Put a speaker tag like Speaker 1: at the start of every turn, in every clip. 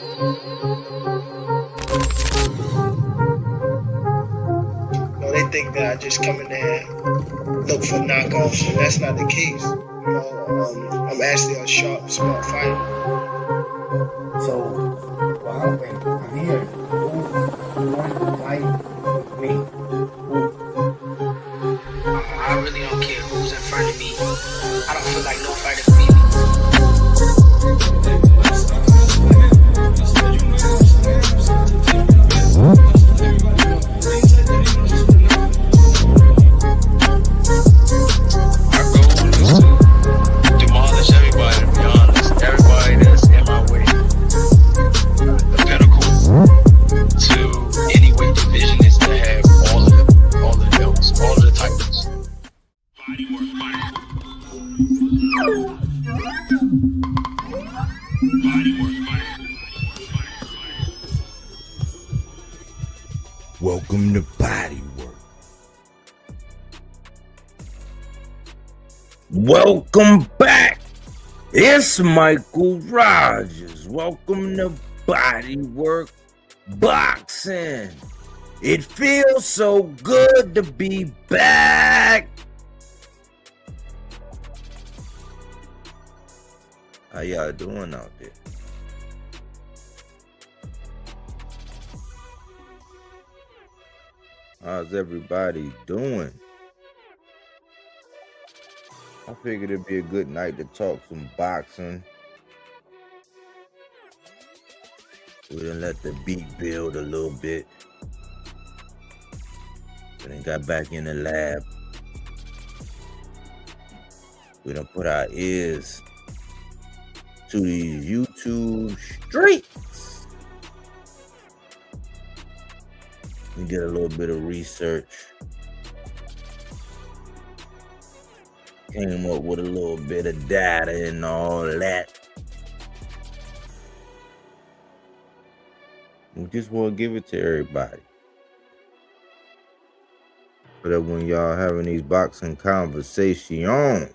Speaker 1: know, they think that I just come in there and look for knockoffs, and that's not the case. I'm actually a sharp, smart fighter.
Speaker 2: So, well, wait, I'm here. Who want to fight me?
Speaker 3: I really don't care who's in front of me. I don't feel like no fighter can beat me.
Speaker 4: Welcome to Bodywork. Welcome back. It's Michael Rogers. Welcome to Bodywork Boxing. It feels so good to be back. How y'all doing out there? How's everybody doing? I figured it'd be a good night to talk some boxing. We done let the beat build a little bit. We done got back in the lab. We done put our ears to these YouTube streets. We did a little bit of research. Came up with a little bit of data and all that. We just want to give it to everybody. So that when y'all having these boxing conversations,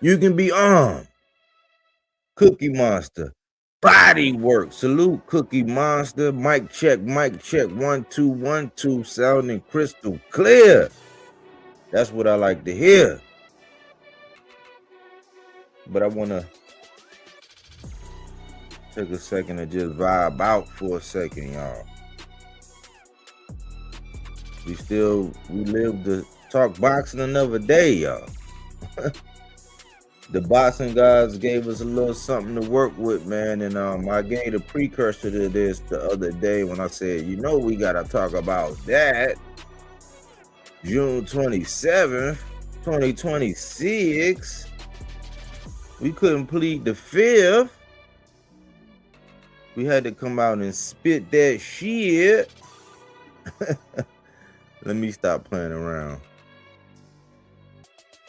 Speaker 4: you can be armed. Cookie Monster. Bodywork. Salute, Cookie Monster. Mic check, 1 2 1 2, sounding crystal clear. That's what I like to hear. But I want to take a second to just vibe out for a second, y'all. We live to talk boxing another day, y'all. The boxing guys gave us a little something to work with, man. And I gave a precursor to this the other day when I said, we got to talk about that. June 27th, 2026. We couldn't plead the fifth. We had to come out and spit that shit. Let me stop playing around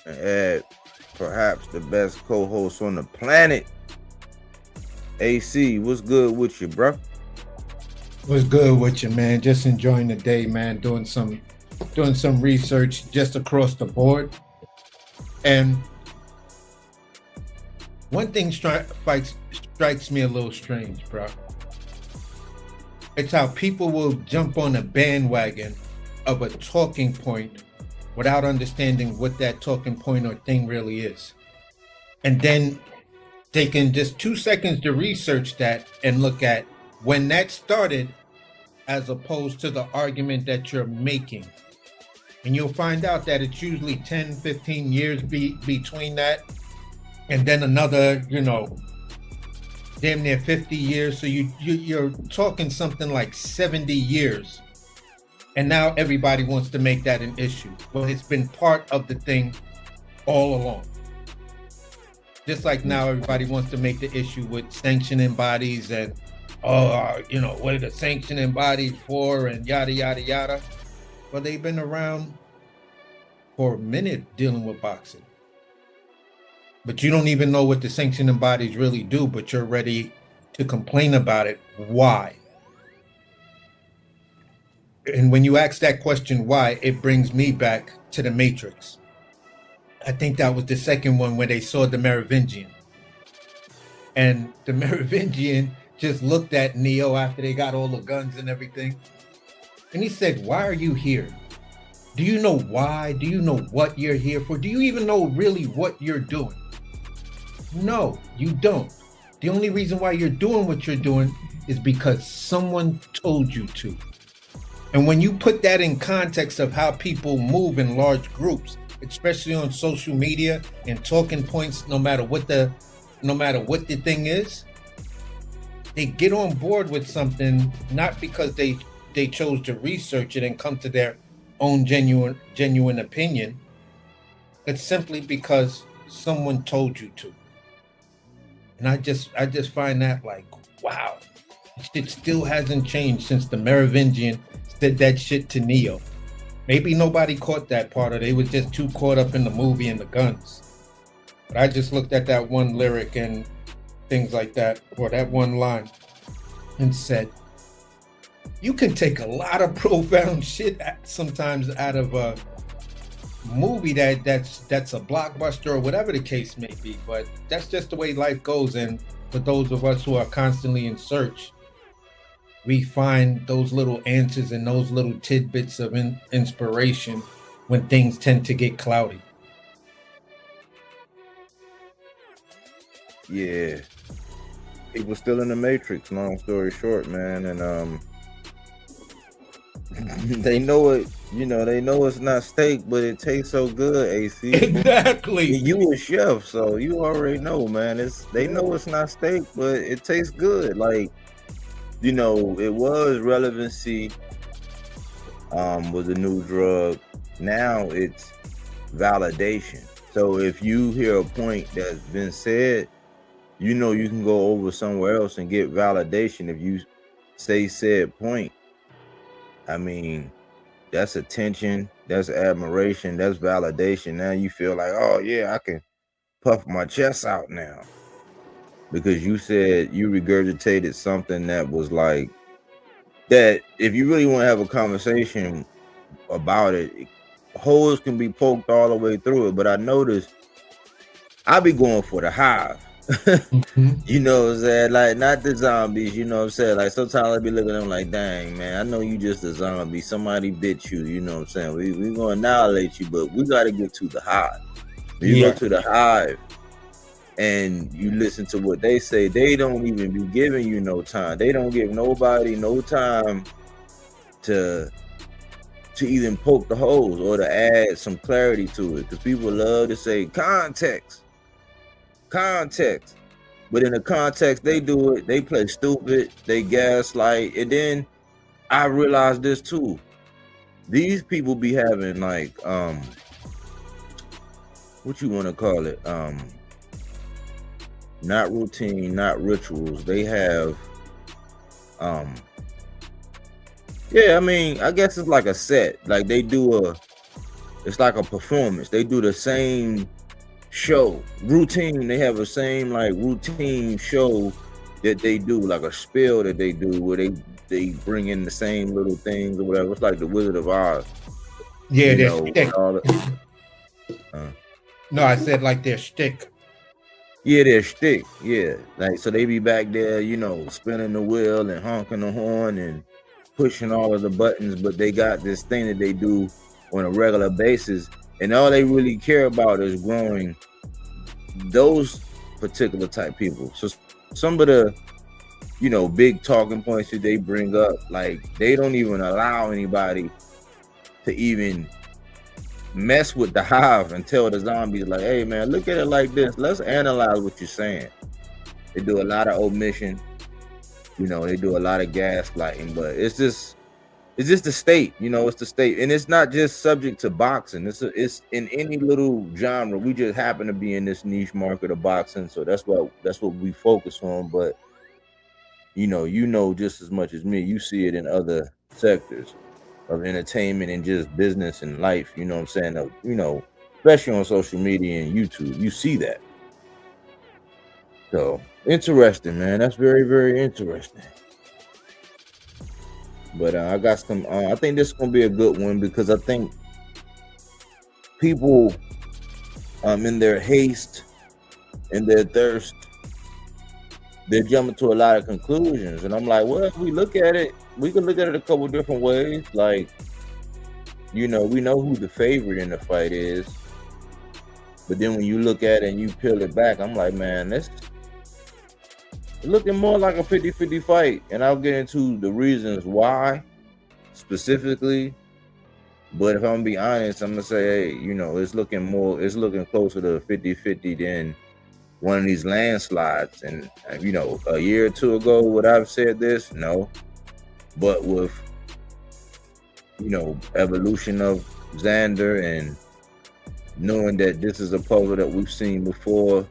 Speaker 4: and add perhaps the best co-host on the planet. AC, what's good with you, bro?
Speaker 5: What's good with you, man? Just enjoying the day, man. Doing some research just across the board. And one thing strikes me a little strange, bro. It's how people will jump on a bandwagon of a talking point without understanding what that talking point or thing really is. And then taking just 2 seconds to research that and look at when that started as opposed to the argument that you're making. And you'll find out that it's usually 10, 15 years between that. And then another, damn near 50 years. So you're talking something like 70 years. And now everybody wants to make that an issue. Well, it's been part of the thing all along. Just like now everybody wants to make the issue with sanctioning bodies and, what are the sanctioning bodies for and yada, yada, yada. Well, they've been around for a minute dealing with boxing. But you don't even know what the sanctioning bodies really do, but you're ready to complain about it. Why? And when you ask that question, why, it brings me back to the Matrix. I think that was the second one where they saw the Merovingian. And the Merovingian just looked at Neo after they got all the guns and everything. And he said, "Why are you here? Do you know why? Do you know what you're here for? Do you even know really what you're doing?" No, you don't. The only reason why you're doing what you're doing is because someone told you to. And when you put that in context of how people move in large groups, especially on social media and talking points, no matter what the thing is, they get on board with something not because they chose to research it and come to their own genuine opinion. It's simply because someone told you to. And I just find that like, wow, it still hasn't changed since the Merovingian said that shit to Neo. Maybe nobody caught that part, or they was just too caught up in the movie and the guns. But I just looked at that one lyric and things like that, or that one line, and said, you can take a lot of profound shit sometimes out of a movie that's a blockbuster or whatever the case may be, but that's just the way life goes. And for those of us who are constantly in search, we find those little answers and those little tidbits of inspiration when things tend to get cloudy.
Speaker 4: Yeah, people still in the Matrix, long story short, man. And they know it, they know it's not steak, but it tastes so good, AC.
Speaker 5: Exactly.
Speaker 4: You a chef, so you already know, man. They know it's not steak, but it tastes good. Like, it was relevancy, was a new drug. Now it's validation. So if you hear a point that's been said, you can go over somewhere else and get validation. If you say said point, I mean, that's attention, that's admiration, that's validation. Now you feel like, oh yeah, I can puff my chest out now. Because you said you regurgitated something that was like, that if you really want to have a conversation about it, holes can be poked all the way through it. But I noticed I be going for the hive.
Speaker 5: Mm-hmm.
Speaker 4: You know what I'm saying? Like, not the zombies, you know what I'm saying? Like, sometimes I be looking at them like, dang, man, I know you just a zombie. Somebody bit you, you know what I'm saying? We going to annihilate you, but we got to get to the hive. When you go to the hive and you listen to what they say, they don't even be giving you no time. They don't give nobody no time to even poke the holes or to add some clarity to it. Because people love to say context. But in the context they do it, they play stupid, they gaslight. And then I realized this too. These people be having like what you want to call it, not routine, not rituals. They have I mean, I guess it's like a set. Like they do it's like a performance. They do the same show routine. They have the same like routine show that they do, like a spiel that they do where they bring in the same little things or whatever. It's like the Wizard of Oz.
Speaker 5: Yeah, their shtick. No, I said like their shtick.
Speaker 4: Yeah, their shtick. Yeah, like so they be back there, spinning the wheel and honking the horn and pushing all of the buttons, but they got this thing that they do on a regular basis. And all they really care about is growing those particular type people. So some of the, big talking points that they bring up, like they don't even allow anybody to even mess with the hive and tell the zombies like, hey man, look at it like this. Let's analyze what you're saying. They do a lot of omission. They do a lot of gaslighting, but it's just the state, it's the state. And it's not just subject to boxing. It's in any little genre. We just happen to be in this niche market of boxing. So that's what we focus on. But, just as much as me, you see it in other sectors of entertainment and just business and life. You know what I'm saying? Especially on social media and YouTube, you see that. So interesting, man. That's very, very interesting. But I got some. I think this is gonna be a good one because I think people, in their haste and their thirst, they're jumping to a lot of conclusions. And I'm like, well, if we look at it, we can look at it a couple different ways. Like, we know who the favorite in the fight is. But then when you look at it and you peel it back, I'm like, man, it's looking more like a 50-50 fight. And I'll get into the reasons why specifically. But if I'm gonna be honest, I'm gonna say, hey, it's looking closer to 50-50 than one of these landslides. And a year or two ago, would I have said this? No. But with evolution of Xander and knowing that this is a puzzle that we've seen before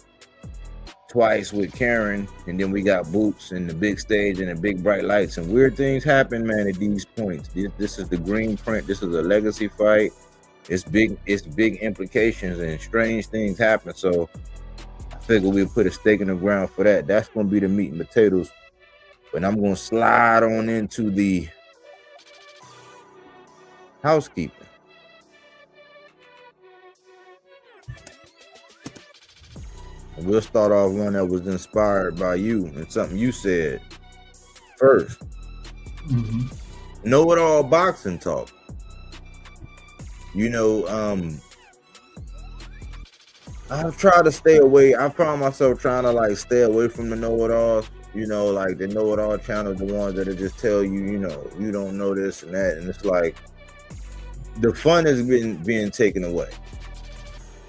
Speaker 4: twice with Karen, and then we got Boots and the big stage and the big bright lights, and weird things happen, man, at these points. This is the GreenPrint. This is a legacy fight. It's big implications and strange things happen. So I figure we'll put a stake in the ground for that. That's gonna be the meat and potatoes. But I'm gonna slide on into the housekeeping. And we'll start off one that was inspired by you and something you said first. Know-it-all boxing talk. I've tried to stay away. I found myself trying to stay away from the know-it-alls. Like the know-it-all channels, the ones that just tell you, you don't know this and that, and it's like the fun is being taken away.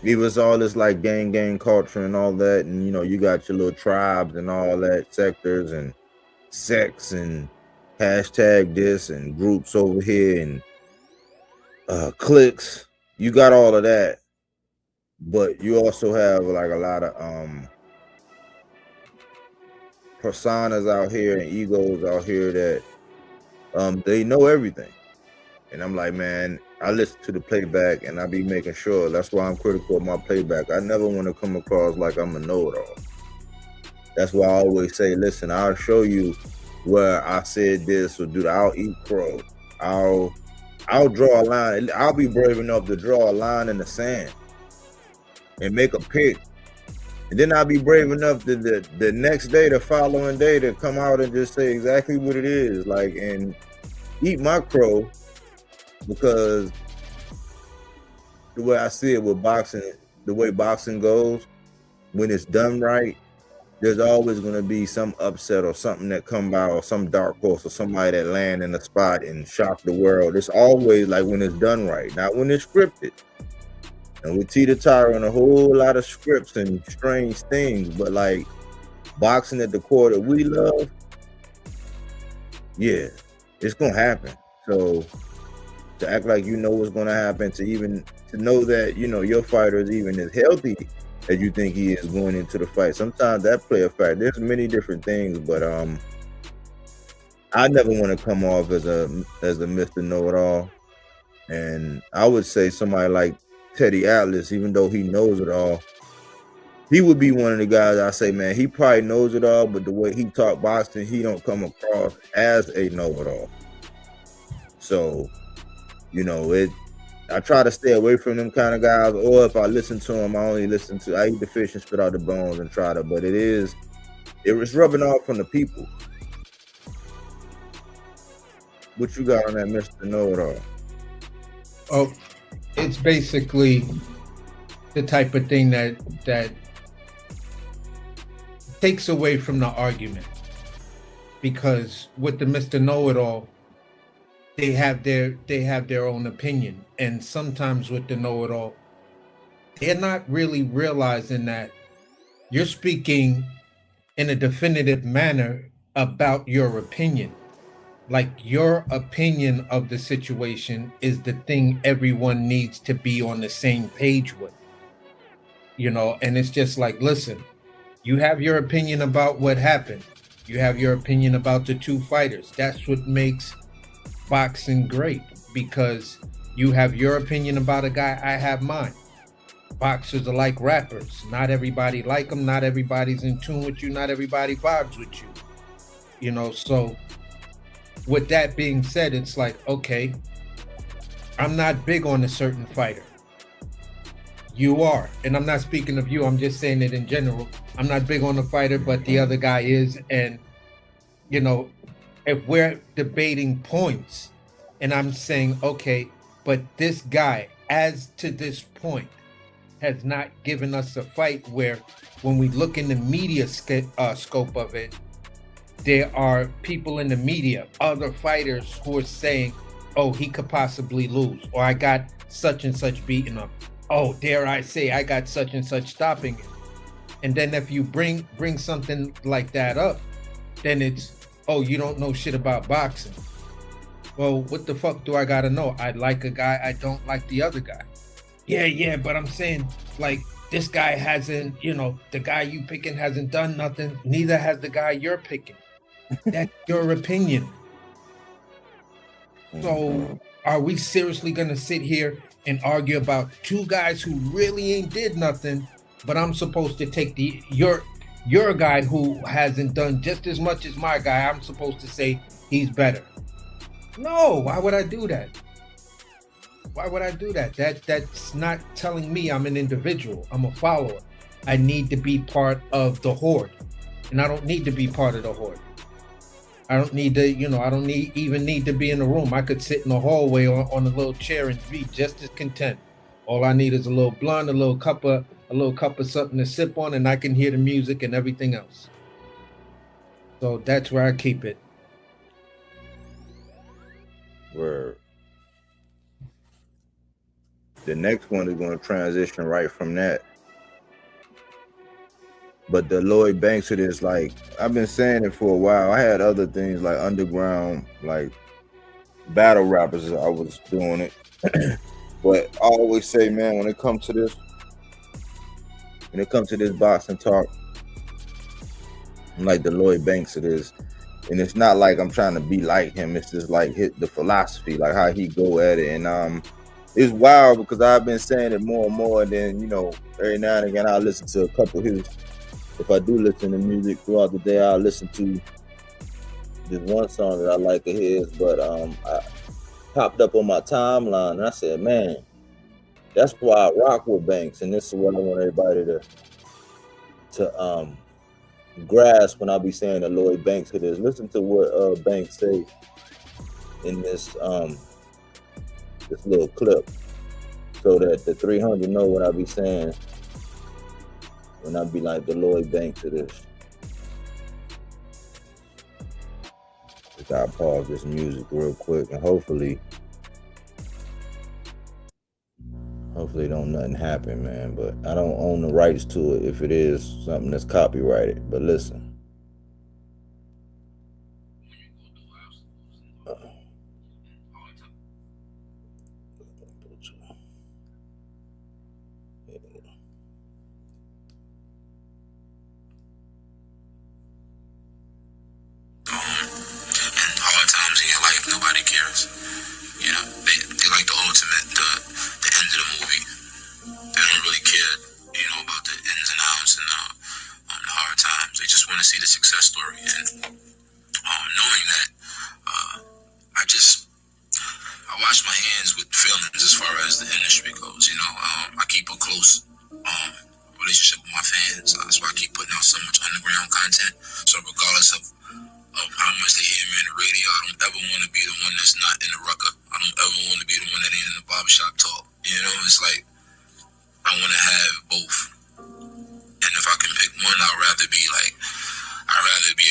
Speaker 4: It was all this gang culture and all that, and you got your little tribes and all that, sectors and sects and hashtag this and groups over here and cliques. You got all of that, but you also have a lot of personas out here and egos out here that they know everything. And I'm like, man, I listen to the playback and I be making sure. That's why I'm critical of my playback. I never want to come across like I'm a know-it-all. That's why I always say, listen, I'll show you where I said this or do that. I'll eat crow. I'll draw a line. I'll be brave enough to draw a line in the sand and make a pick. And then I'll be brave enough to the next day, the following day, to come out and just say exactly what it is, and eat my crow. Because the way I see it with boxing, the way boxing goes, when it's done right, there's always going to be some upset or something that come by, or some dark horse or somebody that land in a spot and shock the world. It's always when it's done right, not when it's scripted. And we teeter-totter on a whole lot of scripts and strange things, but boxing at the core that we love, yeah, it's going to happen. So to act like what's going to happen, to know that your fighter is even as healthy as you think he is going into the fight, sometimes that play a factor. There's many different things, but I never want to come off as a Mr. Know-it-all. And I would say somebody like Teddy Atlas, even though he knows it all, he would be one of the guys I say, man, he probably knows it all, but the way he talk boxing, he don't come across as a know-it-all. So I try to stay away from them kind of guys, or if I listen to them, I eat the fish and spit out the bones and try to, but it was rubbing off from the people. What you got on that, Mr. Know-it-all?
Speaker 5: Oh, it's basically the type of thing that takes away from the argument, because with the Mr. Know-it-all, they have their own opinion, and sometimes with the know-it-all, they're not really realizing that you're speaking in a definitive manner about your opinion. Your opinion of the situation is the thing everyone needs to be on the same page with, and it's just listen, you have your opinion about what happened. You have your opinion about the two fighters. That's what makes boxing great, because you have your opinion about a guy, I have mine. Boxers are like rappers. Not everybody like them. Not everybody's in tune with you. Not everybody vibes with you. So with that being said, it's okay, I'm not big on a certain fighter. You are. And I'm not speaking of you. I'm just saying it in general. I'm not big on the fighter, but the other guy is. And, you know, if we're debating points and I'm saying, okay, but this guy, as to this point, has not given us a fight where when we look in the media scope of it, there are people in the media, other fighters who are saying, oh, he could possibly lose, or I got such and such beaten up. Oh, dare I say I got such and such stopping it. And then if you bring something like that up, then it's, oh, you don't know shit about boxing. Well, what the fuck do I gotta know? I like a guy, I don't like the other guy. Yeah, but I'm saying, like, this guy hasn't, you know, the guy you picking hasn't done nothing. Neither has the guy you're picking. That's your opinion. So are we seriously gonna sit here and argue about two guys who really ain't did nothing, but I'm supposed to take your guy who hasn't done just as much as my guy, I'm supposed to say he's better? No, why would I do that? Why would I do that? That's not telling me I'm an individual. I'm a follower. I need to be part of the horde. And I don't need to be part of the horde. I don't need to, you know, I don't even need to be in the room. I could sit in the hallway on a little chair and be just as content. All I need is a little blunt, a little cup of something to sip on, and I can hear the music and everything else. So that's where I keep it.
Speaker 4: Word. The next one is going to transition right from that. But the Lloyd Banks of this, like, I've been saying it for a while. I had other things like underground, like battle rappers, I was doing it. But I always say, man, when it comes to this boxing talk, I'm like the Lloyd Banks of this. And it's not like I'm trying to be like him. It's just like the philosophy, like how he go at it. And it's wild because I've been saying it more and more. And then, you know, every now and again, I'll listen to a couple of his. If I do listen to music throughout the day, I'll listen to this one song that I like of his. But I popped up on my timeline and I said, man, that's why I rock with Banks. And this is what I want everybody to grasp when I be saying the Lloyd Banks of this. Listen to what Banks say in this little clip, so that the 300 know what I be saying when I be like the Lloyd Banks of this. I gotta pause this music real quick, and hopefully don't nothing happen, man. But I don't own the rights to it if it is something that's copyrighted. But listen.
Speaker 6: Nobody cares. You know, they like the ultimate, the end of the movie. They don't really care, you know, about the ins and outs and the hard times. They just want to see the success story. And knowing that, I wash my hands with feelings as far as the industry goes. You know, I keep a close relationship with my fans. That's why I keep putting out so much underground content. So regardless of how much they hear me in the radio, I don't ever want to be the one that's not in the rucker. I don't ever want to be the one that ain't in the barbershop talk. You know, it's like I want to have both. And if I can pick one, I'd rather be a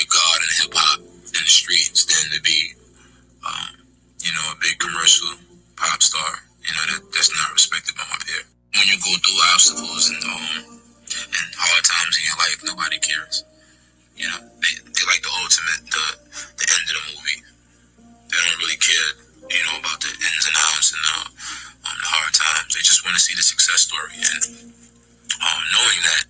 Speaker 6: god in hip hop in the streets than to be, you know, a big commercial pop star. You know, that's not respected by my peer. When you go through obstacles and hard times in your life, nobody cares. You know, they like the ultimate, the end of the movie. They don't really care, you know, about the ins and outs and the hard times. They just want to see the success story. And knowing that,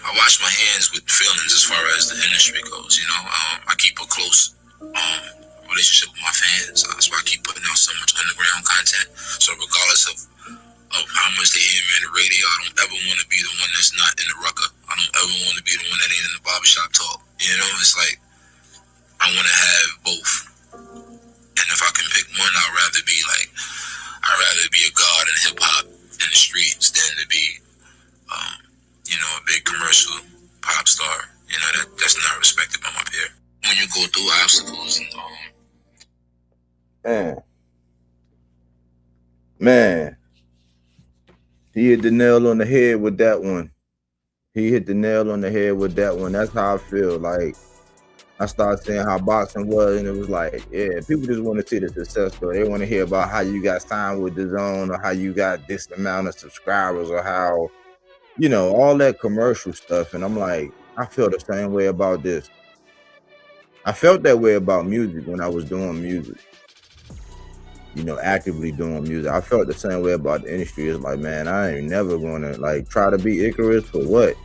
Speaker 6: I wash my hands with feelings as far as the industry goes. You know, I keep a close relationship with my fans. That's why I keep putting out so much underground content. So regardless of how much they hear me in the radio, I don't ever want to be the one that's not in the rucker. I don't ever want to be the one that ain't in the barbershop talk. You know, it's like I want to have both. And if I can pick one, I'd rather be a god in hip hop in the streets than to be a big commercial pop star. That's not respected by my peer. When you go through obstacles and
Speaker 4: Man, he hit the nail on the head with that one. That's how I feel. Like, I started saying how boxing was, and it was like, yeah, people just want to see the success story. They want to hear about how you got signed with the Zone, or how you got this amount of subscribers, or how, all that commercial stuff. And I'm like, I feel the same way about this. I felt that way about music when I was doing music, actively doing music. I felt the same way about the industry. It's like, man, I ain't never going to like try to be Icarus for what?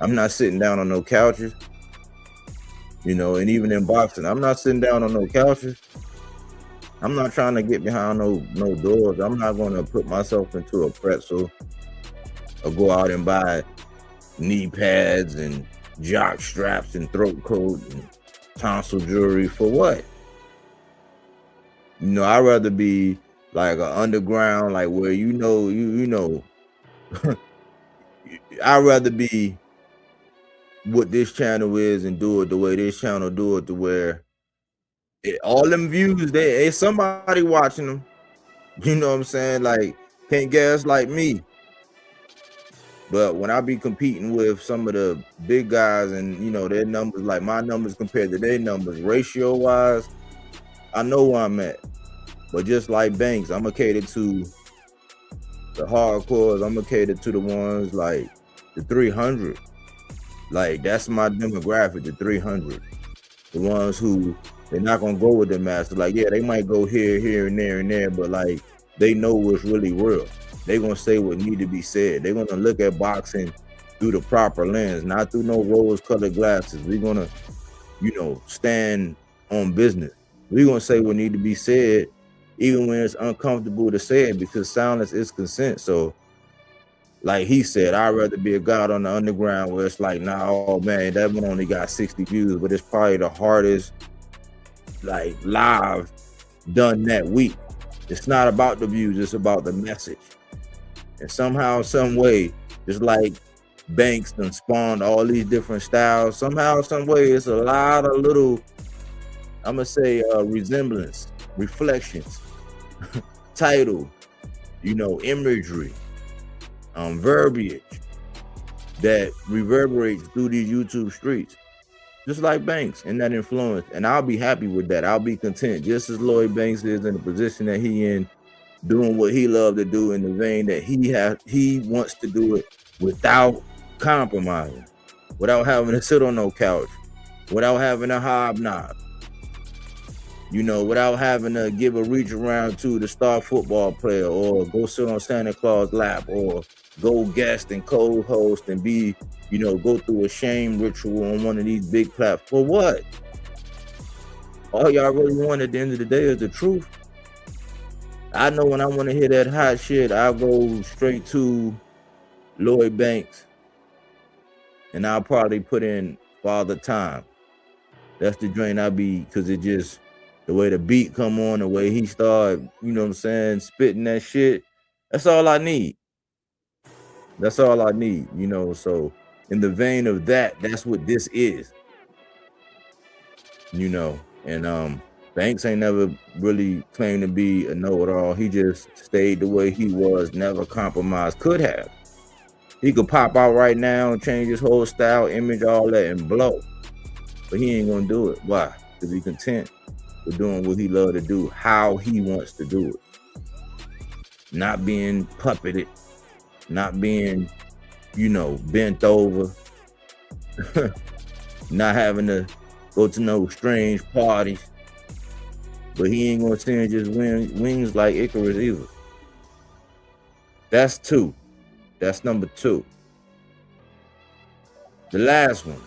Speaker 4: I'm not sitting down on no couches. And even in boxing, I'm not sitting down on no couches. I'm not trying to get behind no doors. I'm not going to put myself into a pretzel or go out and buy knee pads and jock straps and throat coat and tonsil jewelry for what? I'd rather be like an underground, like where I'd rather be what this channel is and do it the way this channel do it, to where all them views, there's somebody watching them. You know what I'm saying? Like, can't guess like me. But when I be competing with some of the big guys and their numbers, like my numbers compared to their numbers, ratio wise, I know where I'm at. But just like Banks, I'm gonna cater to the hardcores. I'm gonna cater to the ones like the 300. Like, that's my demographic, the 300. The ones who, they're not gonna go with the master. Like, yeah, they might go here, and there, but like, they know what's really real. They gonna say what need to be said. They're gonna look at boxing through the proper lens, not through no rose-colored glasses. We're gonna, stand on business. We're gonna say what need to be said, even when it's uncomfortable to say it, because silence is consent. So, like he said, I'd rather be a god on the underground where it's like, nah, oh man, that one only got 60 views, but it's probably the hardest, like, live done that week. It's not about the views, it's about the message. And somehow, some way, just like Banks done spawned all these different styles, somehow, some way, it's a lot of little, I'm gonna say, resemblance, reflections, title, imagery, verbiage that reverberates through these YouTube streets, just like Banks and that influence. And I'll be happy with that. I'll be content, just as Lloyd Banks is in the position that he in, doing what he loved to do in the vein that he wants to do it, without compromising, without having to sit on no couch, without having a hobnob, without having to give a reach around to the star football player, or go sit on Santa Claus' lap, or go guest and co-host and be, go through a shame ritual on one of these big platforms. For what? All y'all really want at the end of the day is the truth. I know when I want to hear that hot shit, I'll go straight to Lloyd Banks, and I'll probably put in Father Time. That's the joint I be, because it just, the way the beat come on, the way he start, spitting that shit, that's all I need. That's all I need, so in the vein of that, that's what this is. And Banks ain't never really claimed to be a know-it-all. He just stayed the way he was, never compromised. Could have. He could pop out right now and change his whole style, image, all that, and blow. But he ain't gonna do it. Why? Because he's content with doing what he loved to do, how he wants to do it. Not being puppeted, not being, bent over, not having to go to no strange parties. But he ain't gonna send just wings like Icarus either. That's two. That's number two. The last one.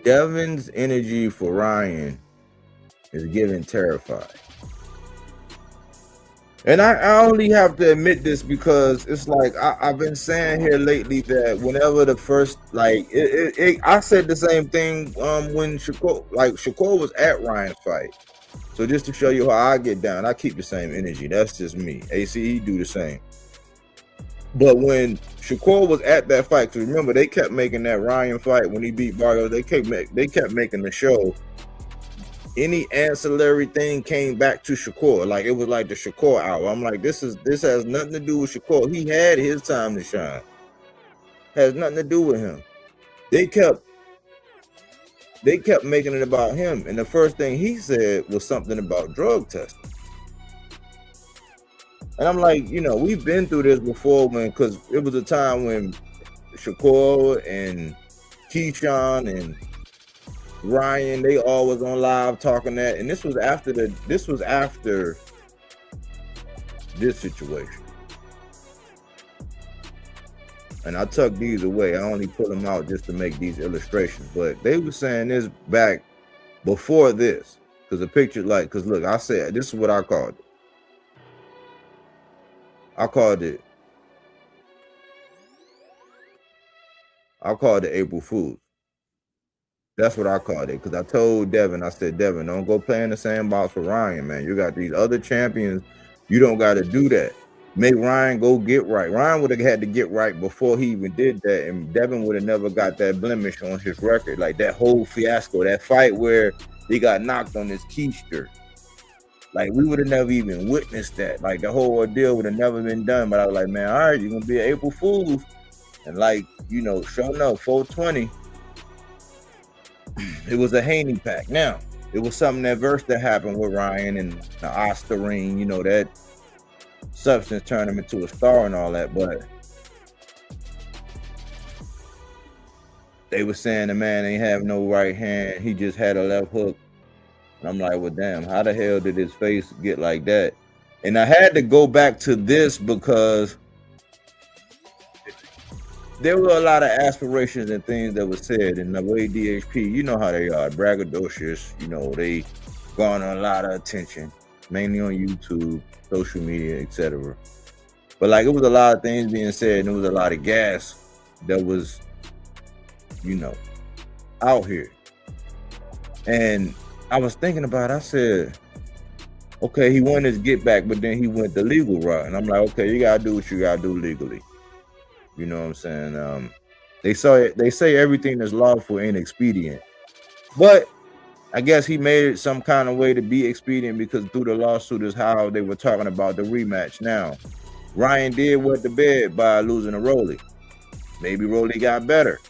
Speaker 4: Devin's energy for Ryan is getting terrified. And I only have to admit this because it's like I've been saying here lately that whenever the first, like, I said the same thing when Shakur was at Ryan's fight. So just to show you how I get down, I keep the same energy. That's just me. ACE do the same. But when Shakur was at that fight, because remember they kept making that Ryan fight when he beat Barrios, they kept making the show. Any ancillary thing came back to Shakur. Like it was like the Shakur hour. I'm like, this has nothing to do with Shakur. He had his time to shine. Has nothing to do with him. They kept making it about him. And the first thing he said was something about drug testing. And I'm like, you know, we've been through this before because it was a time when Shakur and Keyshawn and Ryan, they all was on live talking that, and this was after this situation. And I tucked these away. I only put them out just to make these illustrations. But they were saying this back before this. Because the picture, because look, I said, this is what I called it. I called it April Fool's. That's what I called it. Because I told Devin, I said, Devin, don't go play in the sandbox with Ryan, man. You got these other champions. You don't got to do that. Make Ryan go get right. Ryan would have had to get right before he even did that. And Devin would have never got that blemish on his record. Like that whole fiasco, that fight where he got knocked on his keister. Like we would have never even witnessed that. Like the whole ordeal would have never been done. But I was like, man, all right, you're going to be an April Fool's. And like, you know, sure enough, 420. It was a Haney pack. Now, it was something adverse that happened with Ryan and the Ostarine, you know, that substance turned him into a star and all that, but they were saying the man ain't have no right hand. He just had a left hook. And I'm like, well, damn, how the hell did his face get like that? And I had to go back to this because there were a lot of aspirations and things that were said. And the way DHP, you know how they are, braggadocious, you know, they garner a lot of attention, mainly on YouTube, social media, etc. But like, it was a lot of things being said, and there was a lot of gas that was, you know, out here. And I was thinking about it, I said, okay, he won his get back, but then he went the legal route. And I'm like, okay, you gotta do what you gotta do legally. You know what I'm saying? They say everything that's lawful ain't expedient. But I guess he made it some kind of way to be expedient because through the lawsuit is how they were talking about the rematch. Now, Ryan did wet the bed by losing to Rolly. Maybe Rolly got better.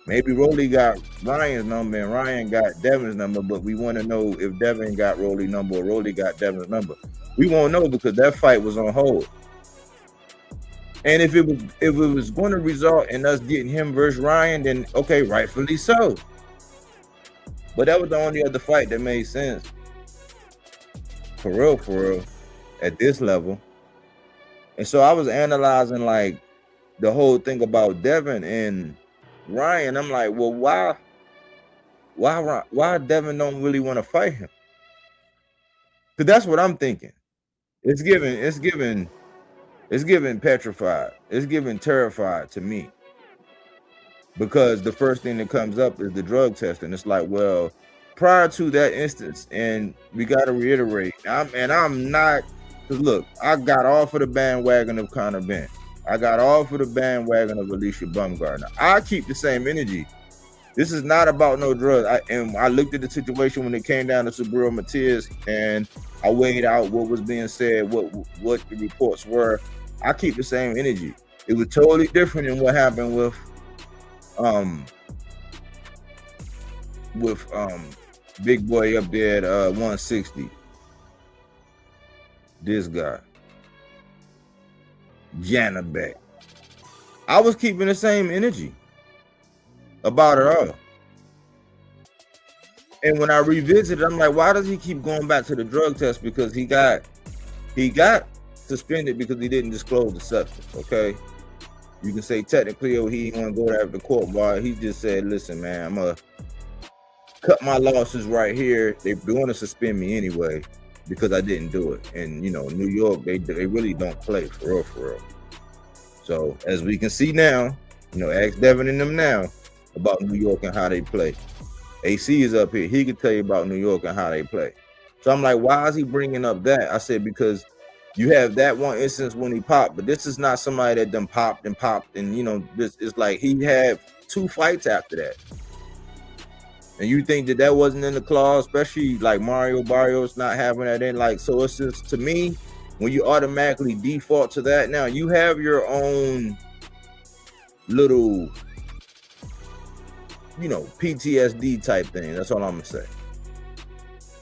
Speaker 4: Maybe Rolly got Ryan's number and Ryan got Devin's number, but we want to know if Devin got Rolly's number or Rolly got Devin's number. We won't know because that fight was on hold. And if it was going to result in us getting him versus Ryan, then okay, rightfully so. But that was the only other fight that made sense. For real, at this level. And so I was analyzing like the whole thing about Devin and Ryan. I'm like, well, why Devin don't really want to fight him? Because that's what I'm thinking. It's given petrified. It's given terrified to me. Because the first thing that comes up is the drug test. And it's like, well, prior to that instance, and we got to reiterate, I'm not, because look, I got off of the bandwagon of Conor Benn. I got off of the bandwagon of Alicia Baumgartner. I keep the same energy. This is not about no drugs. I looked at the situation when it came down to Subriel Matias, and I weighed out what was being said, what the reports were. I keep the same energy. It was totally different than what happened with big boy up there at 160. This guy, Janabek. I was keeping the same energy about it all. And when I revisited, I'm like, why does he keep going back to the drug test? Because he got suspended because he didn't disclose the substance. Okay, you can say technically, oh, he didn't want to go to the court bar. He just said, listen, man, I'm gonna cut my losses right here. They're going to suspend me anyway because I didn't do it. And you know, New York, they really don't play for real. So as we can see now, you know, ask Devin and them now about New York and how they play. AC is up here. He can tell you about New York and how they play. So I'm like, why is he bringing up that? I said, because You have that one instance when he popped, but this is not somebody that done popped, and you know, this is like he had 2 fights after that. And you think that wasn't in the clause, especially like Mario Barrios not having that in, like, so it's just, to me, when you automatically default to that, now you have your own little, you know, PTSD type thing. That's all I'm gonna say.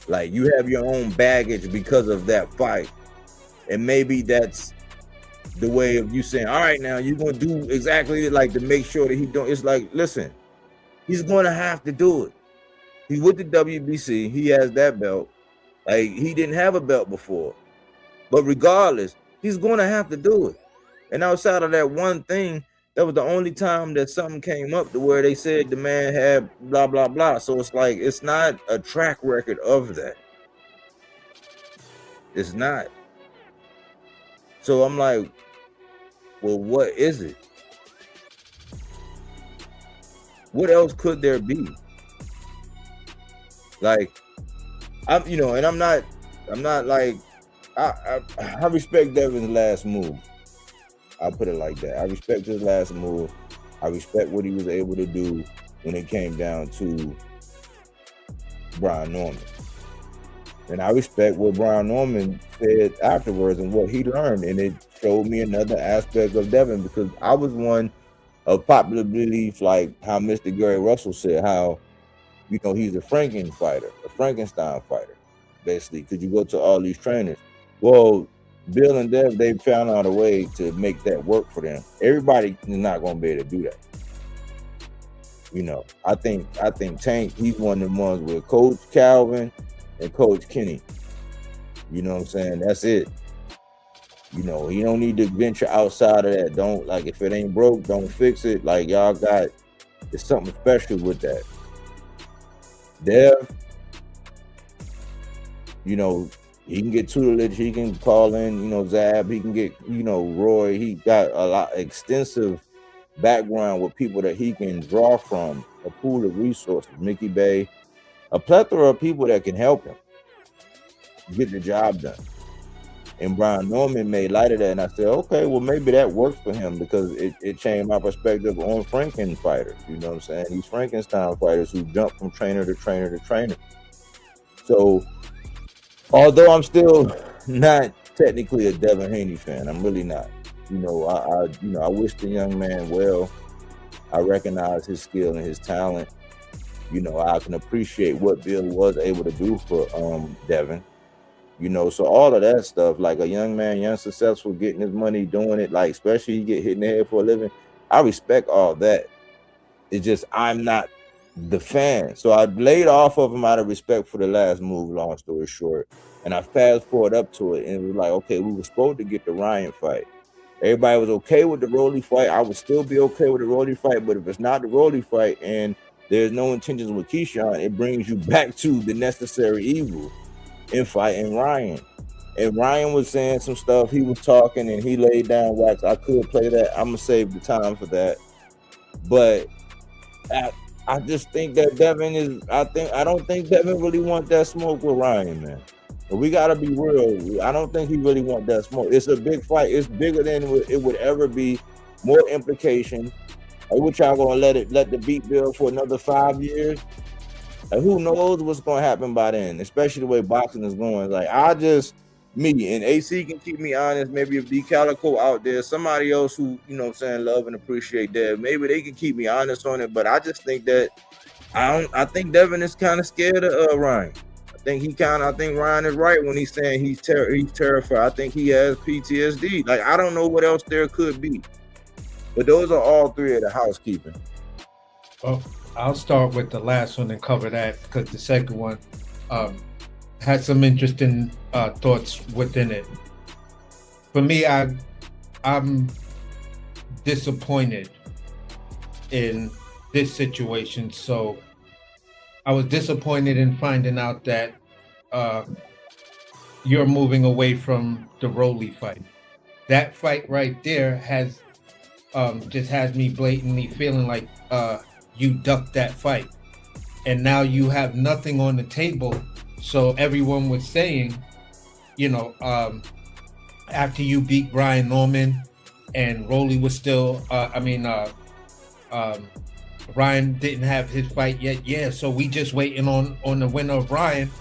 Speaker 4: Like, you have your own baggage because of that fight. And maybe that's the way of you saying, all right, now you're gonna do exactly like to make sure that he don't. It's like, listen, he's gonna have to do it. He's with the WBC. He has that belt. Like, he didn't have a belt before. But regardless, he's gonna have to do it. And outside of that one thing, that was the only time that something came up to where they said the man had blah, blah, blah. So it's like, it's not a track record of that. It's not. So I'm like, well, what is it? What else could there be? Like, I'm, you know, and I'm not like, I respect Devin's last move. I'll put it like that. I respect his last move. I respect what he was able to do when it came down to Brian Norman. And I respect what Brian Norman said afterwards and what he learned. And it showed me another aspect of Devin, because I was one of popular belief, like how Mr. Gary Russell said, how, you know, he's a Frankenstein fighter, basically, because you go to all these trainers. Well, Bill and Dev, they found out a way to make that work for them. Everybody is not going to be able to do that. You know, I think Tank, he's one of the ones with Coach Calvin and Coach Kenny. You know what I'm saying? That's it. You know, he don't need to venture outside of that. Don't, like, if it ain't broke, don't fix it. Like, y'all got, it's something special with that. Dev, you know, he can get tutelage, he can call in, you know, Zab, he can get, you know, Roy. He got a lot extensive background with people that he can draw from, a pool of resources, Mickey Bay, a plethora of people that can help him get the job done. And Brian Norman made light of that, and I said, okay, well, maybe that works for him, because it changed my perspective on Franken fighters. You know what I'm saying? These Frankenstein fighters who jump from trainer to trainer to trainer. So, although I'm still not technically a Devin Haney fan, I'm really not. You know, I wish the young man well. I recognize his skill and his talent. You know, I can appreciate what Bill was able to do for Devin. You know, so all of that stuff, like a young man, young successful, getting his money, doing it, like, especially he get hit in the head for a living. I respect all that. It's just, I'm not the fan. So I laid off of him out of respect for the last move, long story short. And I fast forward up to it, and it was like, okay, we were supposed to get the Ryan fight. Everybody was okay with the Rolly fight. I would still be okay with the Rolly fight, but if it's not the Rolly fight and there's no intentions with Keyshawn, it brings you back to the necessary evil in fighting Ryan. And Ryan was saying some stuff. He was talking and he laid down wax. I could play that. I'm gonna save the time for that. But I just think that Devin is. I don't think Devin really want that smoke with Ryan, man. But we gotta be real. I don't think he really want that smoke. It's a big fight. It's bigger than it would ever be. More implications. What y'all gonna let the beat build for another 5 years? Like, who knows what's gonna happen by then, especially the way boxing is going. Like, me and AC can keep me honest. Maybe if D Calico out there, somebody else who, you know what I'm saying, love and appreciate that, maybe they can keep me honest on it. But I just think that I think Devin is kind of scared of Ryan. I think Ryan is right when he's saying he's terrified. I think he has PTSD. Like, I don't know what else there could be. But those are all three of the housekeeping.
Speaker 5: Well, I'll start with the last one and cover that, because the second one had some interesting thoughts within it. For me, I'm disappointed in this situation. So I was disappointed in finding out that you're moving away from the Rolly fight. That fight right there has just has me blatantly feeling like you ducked that fight, and now you have nothing on the table. So everyone was saying, you know, after you beat Brian Norman and Rolly was still, Ryan didn't have his fight yet. Yeah, so we just waiting on the winner of Ryan,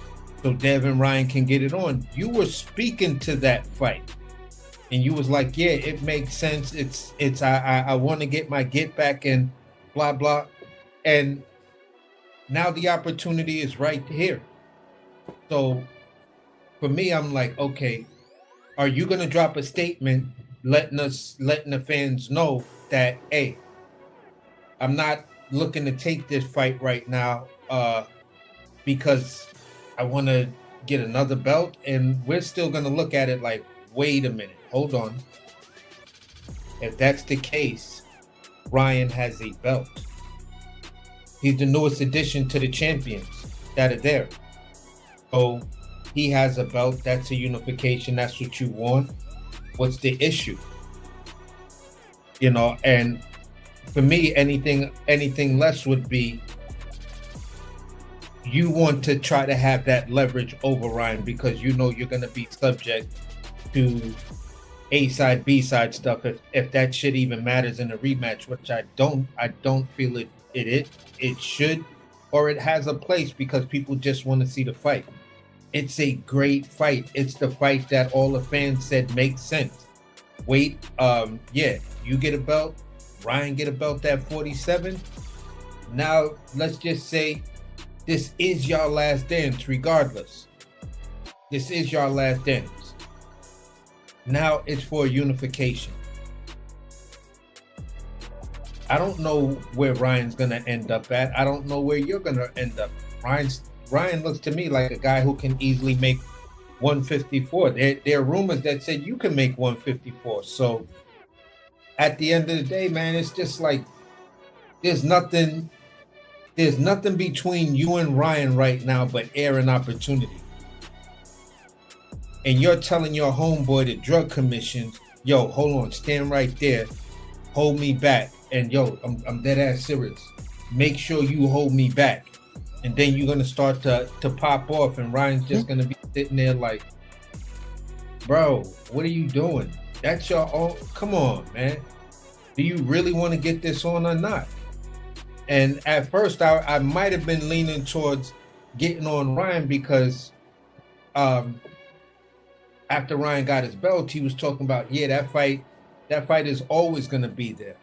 Speaker 5: so Dev and Ryan can get it on. You were speaking to that fight, and you was like, yeah, it makes sense. It's I want to get my get back and blah blah, and now the opportunity is right here. So for me, I'm like, okay, are you gonna drop a statement letting the fans know that, hey, I'm not looking to take this fight right now because I want to get another belt, and we're still going to look at it like, wait a minute, hold on. If that's the case, Ryan has a belt. He's the newest addition to the champions that are there. So he has a belt. That's a unification. That's what you want. What's the issue? You know, and for me, anything less would be you want to try to have that leverage over Ryan because you know you're going to be subject to A side, B side stuff if that shit even matters in a rematch, which I don't feel it should, or it has a place because people just want to see the fight. It's a great fight. It's the fight that all the fans said makes sense. Wait, yeah, you get a belt. Ryan get a belt at 47. Now, let's just say this is your last dance regardless. This is your last dance. Now it's for unification. I don't know where Ryan's going to end up at. I don't know where you're going to end up. Ryan looks to me like a guy who can easily make 154. There are rumors that said you can make 154. So at the end of the day, man, it's just like there's nothing between you and Ryan right now but air and opportunity. And you're telling your homeboy, the drug commission, yo, hold on, stand right there, hold me back. And yo, I'm dead ass serious. Make sure you hold me back. And then you're gonna start to pop off, and Ryan's just gonna be sitting there like, bro, what are you doing? That's your own. Come on, man. Do you really want to get this on or not? And at first, I might have been leaning towards getting on Ryan because after Ryan got his belt, he was talking about, yeah, that fight is always going to be there.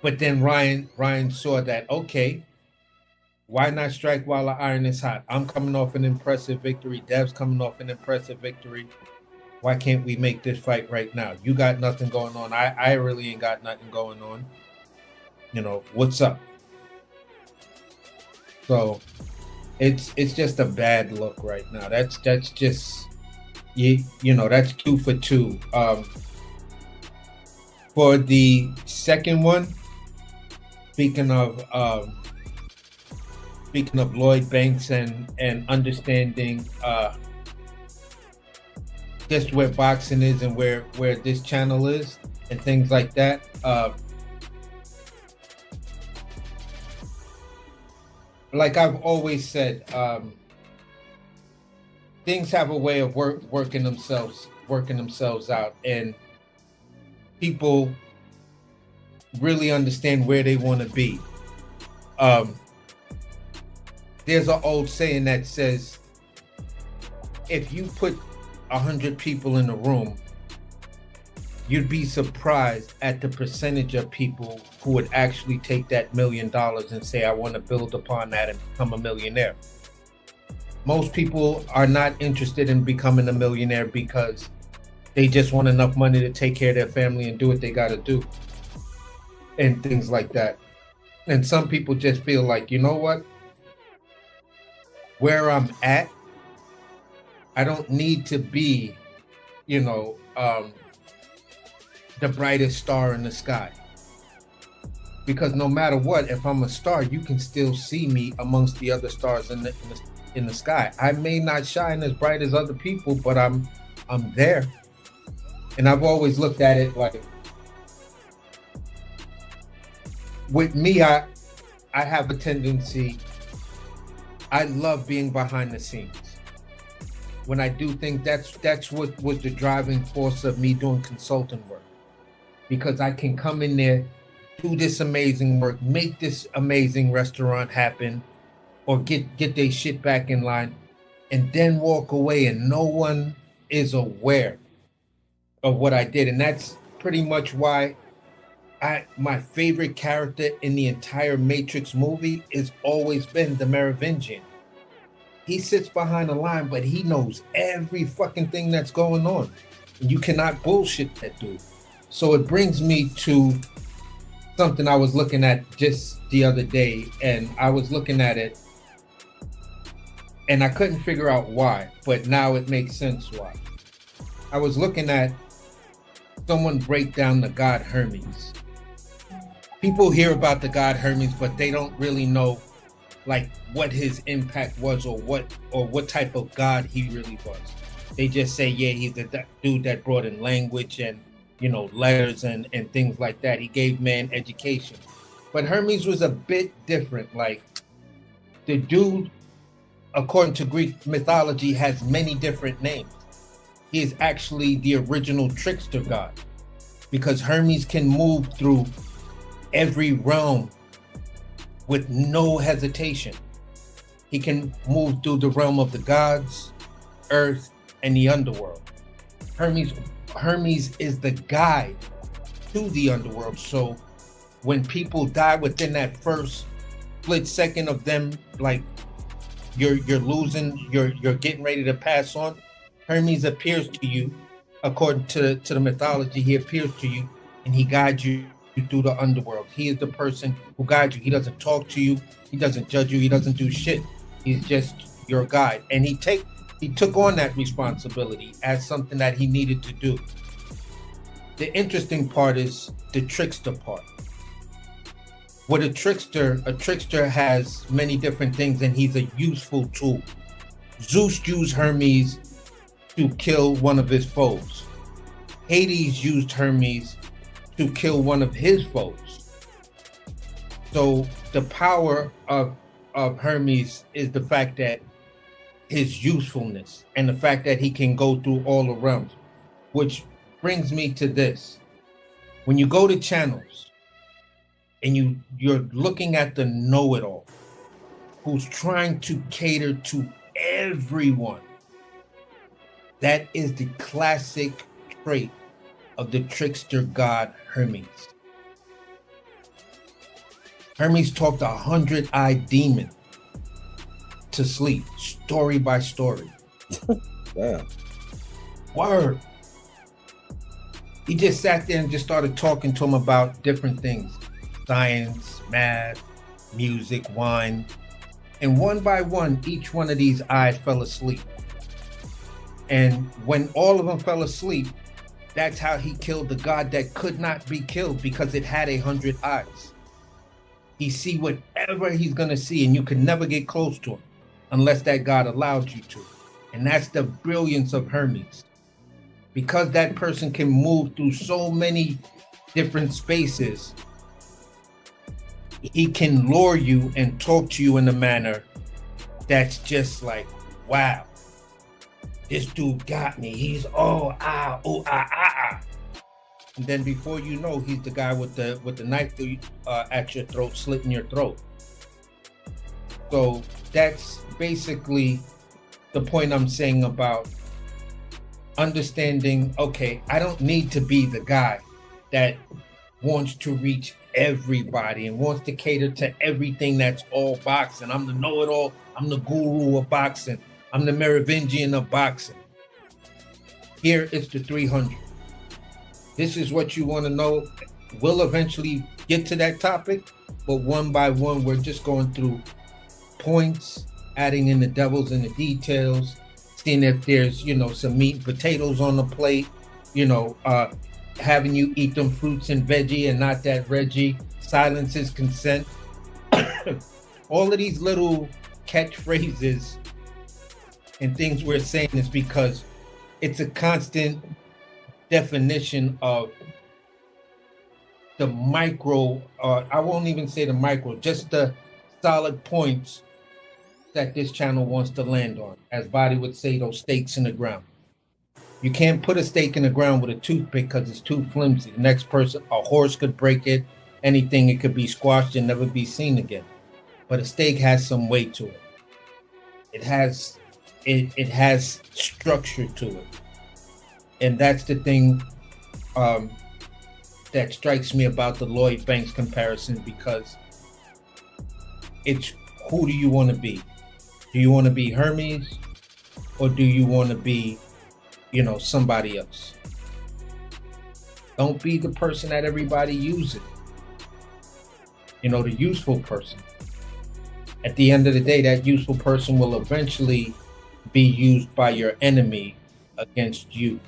Speaker 5: But then Ryan saw that, okay, why not strike while the iron is hot? I'm coming off an impressive victory. Dev's coming off an impressive victory. Why can't we make this fight right now? You got nothing going on. I really ain't got nothing going on. You know, what's up? So it's just a bad look right now. That's just you know, that's 2 for 2. For the second one, speaking of Lloyd Banks and understanding just where boxing is and where this channel is and things like that. Like I've always said, things have a way of working themselves out, and people really understand where they want to be. There's an old saying that says, if you put 100 people in a room, you'd be surprised at the percentage of people who would actually take that $1 million and say, I want to build upon that and become a millionaire. Most people are not interested in becoming a millionaire because they just want enough money to take care of their family and do what they got to do and things like that. And some people just feel like, you know what? Where I'm at, I don't need to be, you know, the brightest star in the sky. Because no matter what, if I'm a star, you can still see me amongst the other stars in the sky. I may not shine as bright as other people, but I'm there. And I've always looked at it like, with me, I have a tendency, I love being behind the scenes. when I do things, that's what was the driving force of me doing consulting work, because I can come in there, do this amazing work, make this amazing restaurant happen, or get their shit back in line, and then walk away and no one is aware of what I did. And that's pretty much why my favorite character in the entire Matrix movie has always been the Merovingian. He sits behind the line, but he knows every fucking thing that's going on. And you cannot bullshit that dude. So it brings me to something I was looking at just the other day, and I was looking at it and I couldn't figure out why, but now it makes sense why. I was looking at someone break down the god Hermes. People hear about the god Hermes, but they don't really know like what his impact was, or what type of god he really was. They just say, yeah, he's the dude that brought in language and, you know, letters and things like that. He gave man education. But Hermes was a bit different. Like, the dude, according to Greek mythology, has many different names. He is actually the original trickster god, because Hermes can move through every realm with no hesitation. He can move through the realm of the gods, earth, and the underworld. Hermes is the guide to the underworld. So when people die within that first split second of them, like you're losing, you're getting ready to pass on, Hermes appears to you. According to the mythology, he appears to you and he guides you through the underworld. He is the person who guides you. He doesn't talk to you. He doesn't judge you. He doesn't do shit. He's just your guide. And he took on that responsibility as something that he needed to do. The interesting part is the trickster part. With a trickster has many different things, and he's a useful tool. Zeus used Hermes to kill one of his foes. Hades used Hermes to kill one of his foes. So the power of Hermes is the fact that his usefulness and the fact that he can go through all the realms, which brings me to this. When you go to channels and you're looking at the know-it-all who's trying to cater to everyone, that is the classic trait of the trickster god Hermes. Hermes talked 100-eyed demon to sleep, story by story.
Speaker 4: Damn.
Speaker 5: Word. He just sat there and just started talking to him about different things. Science, math, music, wine. And one by one, each one of these eyes fell asleep. And when all of them fell asleep, that's how he killed the god that could not be killed, because it had 100 eyes. He see whatever he's gonna see, and you can never get close to him unless that god allowed you to. And that's the brilliance of Hermes. Because that person can move through so many different spaces, he can lure you and talk to you in a manner that's just like, wow, this dude got me. He's and then before you know, he's the guy with the knife at your throat, slitting your throat. So that's basically the point I'm saying about understanding, okay, I don't need to be the guy that wants to reach everybody and wants to cater to everything that's all boxing. I'm the know-it-all. I'm the guru of boxing. I'm the Merovingian of boxing. Here it's the 300. This is what you want to know. We'll eventually get to that topic, but one by one, we're just going through points, adding in the devils and the details, seeing if there's, some meat and potatoes on the plate, having you eat them fruits and veggie and not that Reggie. Silence is consent. All of these little catchphrases and things we're saying is because it's a constant definition of the micro, I won't even say the micro, just the solid points that this channel wants to land on. As Body would say, those stakes in the ground. You can't put a stake in the ground with a toothpick because it's too flimsy. The next person, a horse could break it, anything, it could be squashed and never be seen again. But a stake has some weight to it. It has structure to it. And that's the thing that strikes me about the Lloyd Banks comparison, because it's, who do you want to be? Do you want to be Hermes, or do you want to be, somebody else? Don't be the person that everybody uses. The useful person. At the end of the day, that useful person will eventually be used by your enemy against you.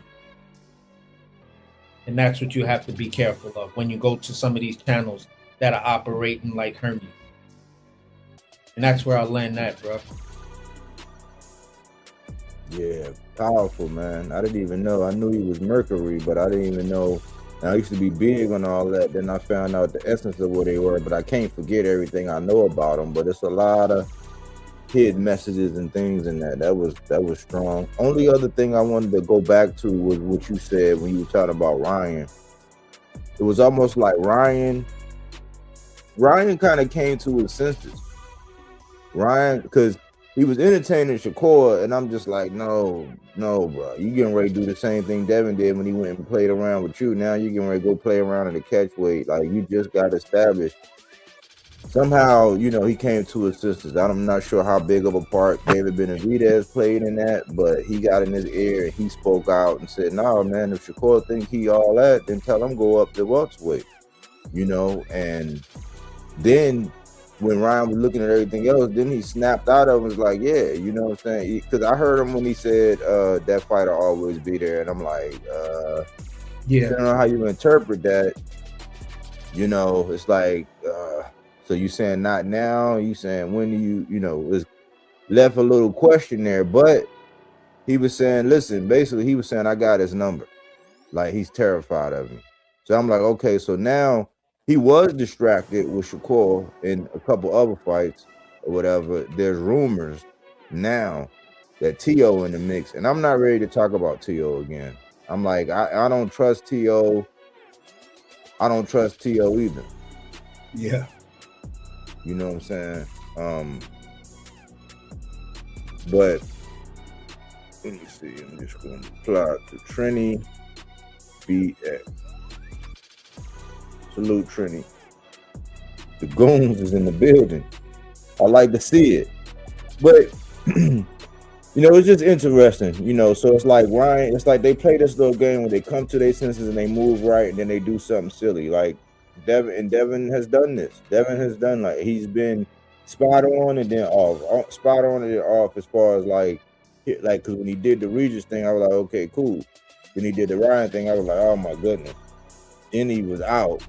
Speaker 5: And that's what you have to be careful of when you go to some of these channels that are operating like Hermes. And that's where I'll land that, bro.
Speaker 4: Yeah, powerful, man. I didn't even know. I knew he was Mercury, but I didn't even know. I used to be big on all that. Then I found out the essence of what they were, but I can't forget everything I know about them. But it's a lot of hidden messages and things in that. That was strong. Only other thing I wanted to go back to was what you said when you were talking about Ryan. It was almost like Ryan kind of came to his senses. Ryan, because he was entertaining Shakur, and I'm just like, no, bro. You getting ready to do the same thing Devin did when he went and played around with you. Now you getting ready to go play around in the catch weight. Like, you just got established. Somehow, he came to his senses. I'm not sure how big of a part David Benavidez played in that, but he got in his ear and he spoke out and said, no, man, if Shakur think he all that, then tell him go up the welterweight. And then when Ryan was looking at everything else, then he snapped out of it, was like, yeah, you know what I'm saying? Because I heard him when he said that fighter always be there, and I'm like, yeah, I don't know how you interpret that. It's like, so you saying not now? You saying when do you, it's left a little question there, but he was saying, listen, basically he was saying, I got his number. Like, he's terrified of me. So I'm like, okay, so now he was distracted with Shakur in a couple other fights or whatever. There's rumors now that T.O. in the mix, and I'm not ready to talk about T.O. again. I'm like, I don't trust T.O. I don't trust T.O. either.
Speaker 5: Yeah.
Speaker 4: You know what I'm saying? But let me see. I'm just going to apply to Trini BX. Salute, Trini. The goons is in the building. I like to see it. But, it's just interesting, So it's like Ryan, it's like they play this little game where they come to their senses and they move right and then they do something silly. Like Devin has done this. Devin has done, like, he's been spot on and then off. Spot on and then off as far as like, because when he did the Regis thing, I was like, okay, cool. Then he did the Ryan thing, I was like, oh my goodness. Then he was out.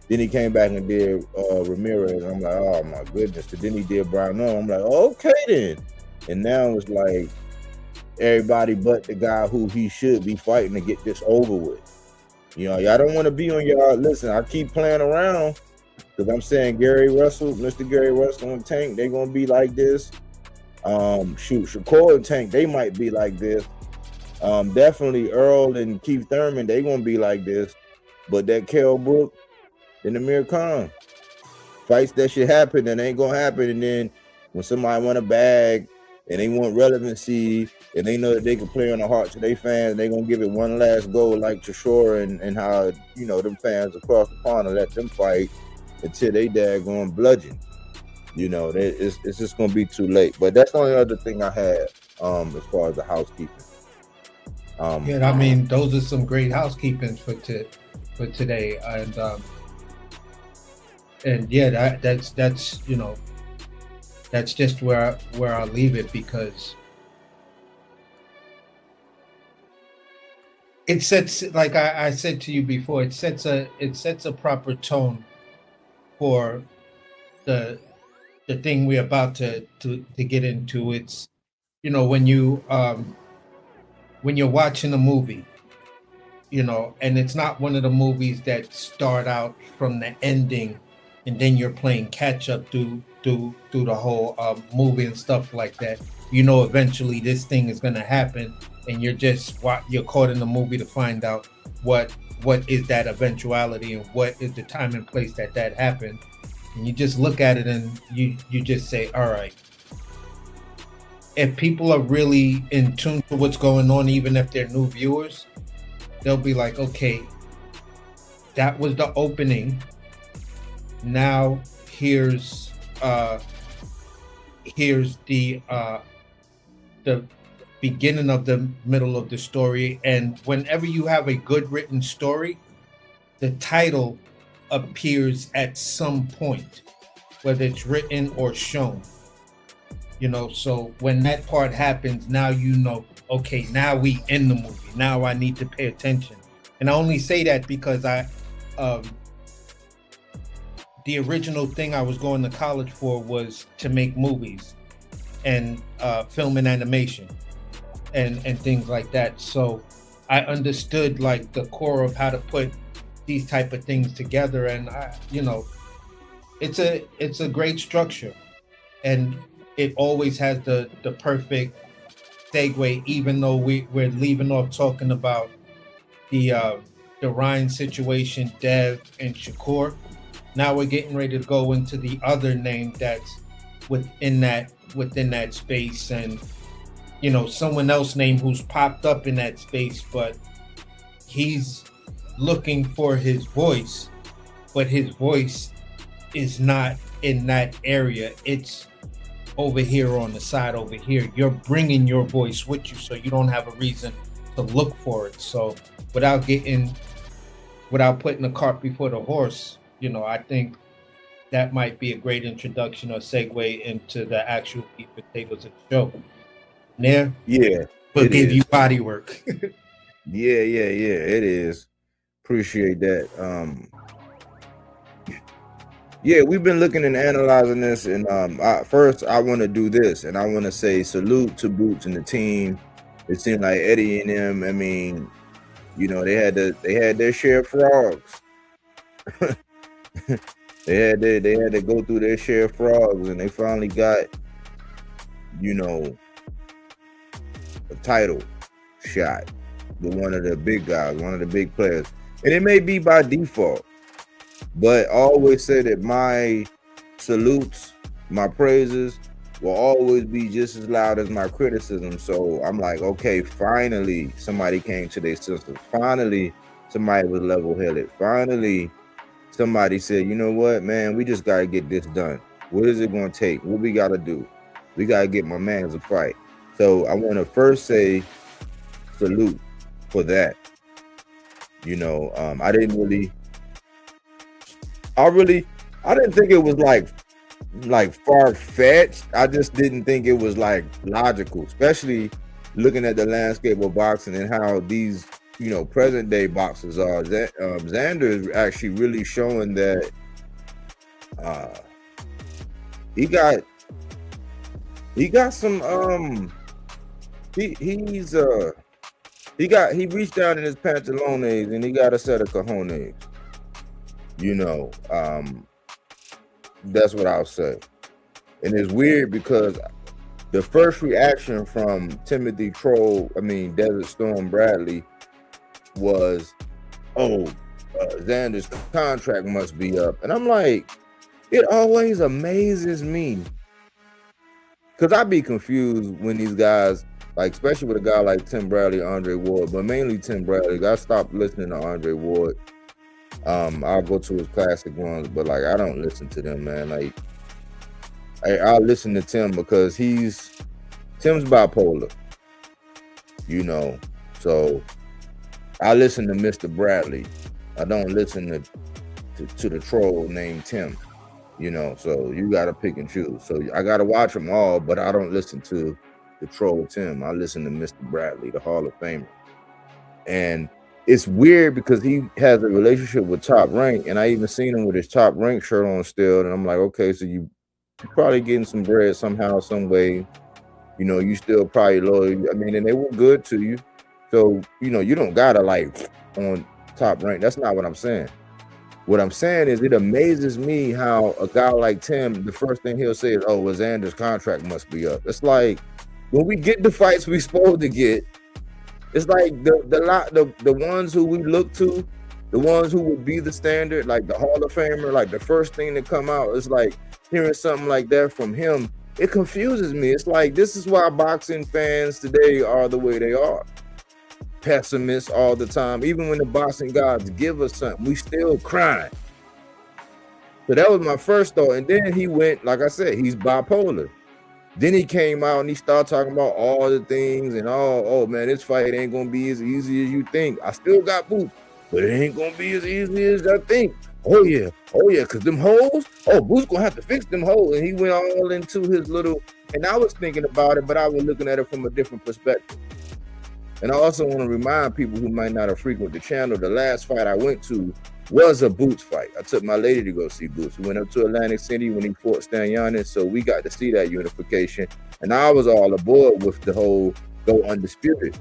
Speaker 4: Then he came back and did Ramirez, and I'm like, oh my goodness. And then he did Brown. I'm like, okay then. And now it's like everybody but the guy who he should be fighting to get this over with. Y'all don't want to be on y'all. Listen, I keep playing around because I'm saying Gary Russell, Mr. Gary Russell and Tank, they're gonna be like this. Shakur and Tank, they might be like this. Definitely Earl and Keith Thurman, they gonna be like this. But that Kell Brook and Amir Khan fights that shit happen and ain't gonna happen. And then when somebody want a bag and they want relevancy and they know that they can play on the hearts of their fans, they gonna give it one last go like Trishore and how them fans across the pond and let them fight until they daggone bludgeon. It's just gonna be too late. But that's the only other thing I had as far as the housekeeping.
Speaker 5: Yeah, I mean, those are some great housekeepings for today, and yeah, that's that's just where I'll leave it, because it sets, like I said to you before, it sets a proper tone for the thing we're about to get into. It's when you're watching a movie, and it's not one of the movies that start out from the ending and then you're playing catch up through the whole movie and stuff like that. You know, eventually this thing is gonna happen, and you're caught in the movie to find out what is that eventuality and what is the time and place that happened. And you just look at it and you just say, all right, if people are really in tune to what's going on, even if they're new viewers, they'll be like, okay, that was the opening. Now here's the beginning of the middle of the story. And whenever you have a good written story, the title appears at some point, whether it's written or shown. You know, so when that part happens, now you know, okay, now we in the movie. Now I need to pay attention. And I only say that because the original thing I was going to college for was to make movies and film and animation and things like that. So I understood like the core of how to put these type of things together, and it's a great structure, and it always has the perfect segue, even though we're leaving off talking about the Ryan situation, Dev and Shakur. Now we're getting ready to go into the other name that's within that space, and someone else named who's popped up in that space, but he's looking for his voice, but his voice is not in that area. It's over here on the side over here. You're bringing your voice with you, so you don't have a reason to look for it. So without putting the cart before the horse, I think that might be a great introduction or segue into the actual meat and potatoes of the show. Yeah, we'll give you Bodywork.
Speaker 4: Yeah, it is. Appreciate that. Yeah, we've been looking and analyzing this, and first I want to do this, and I want to say salute to Boots and the team. It seemed like Eddie and them, I mean, they had their share of frogs. they had to go through their share of frogs, and they finally got, a title shot with one of the big guys, one of the big players. And it may be by default, but I always say that my salutes, my praises will always be just as loud as my criticism. So I'm like, okay, finally somebody came to their senses. Finally somebody was level-headed. Finally somebody said, you know what, man, we just got to get this done. What is it going to take? What we got to do? We got to get my man's a fight. So I want to first say salute for that. I didn't think it was like far-fetched. I just didn't think it was like logical, especially looking at the landscape of boxing and how these present day boxers are. Xander is actually really showing that he got some he reached down in his pantalones and he got a set of cojones. That's what I'll say. And it's weird because the first reaction from Desert Storm Bradley was, Xander's contract must be up. And I'm like, it always amazes me, because I be confused when these guys, like, especially with a guy like Tim Bradley, Andre Ward, but mainly Tim Bradley. I stopped listening to Andre Ward. I'll go to his classic ones, but like I don't listen to them, man. Like I'll listen to Tim because Tim's bipolar, So I listen to Mr. Bradley. I don't listen to the troll named Tim, So you gotta pick and choose. So I gotta watch them all, but I don't listen to the troll Tim. I listen to Mr. Bradley, the Hall of Famer. And it's weird because he has a relationship with Top Rank, and I even seen him with his Top Rank shirt on still. And I'm like, okay, so you're probably getting some bread somehow, some way. You still probably loyal. I mean, and they were good to you. So, you don't gotta like on Top Rank. That's not what I'm saying. What I'm saying is, it amazes me how a guy like Tim, the first thing he'll say is, "Oh, well, Xander's contract must be up." It's like, when we get the fights we supposed to get, it's like the ones who we look to, the ones who would be the standard, like the Hall of Famer, like the first thing to come out. It's like hearing something like that from him. It confuses me. It's like, this is why boxing fans today are the way they are. Pessimists all the time. Even when the boxing gods give us something, we still crying. So that was my first thought. And then he went, like I said, he's bipolar. Then he came out and he started talking about all the things and oh man, this fight ain't gonna be as easy as you think. I still got Boots, but it ain't gonna be as easy as I think. Oh yeah, cause them holes. Oh, Boots gonna have to fix them holes. And he went all into his little. And I was thinking about it, but I was looking at it from a different perspective. And I also want to remind people who might not have frequented the channel, the last fight I went to was a Boots fight. I took my lady to go see Boots. We went up to Atlantic City when he fought Stan Giannis, so we got to see that unification. And I was all aboard with the whole go undisputed.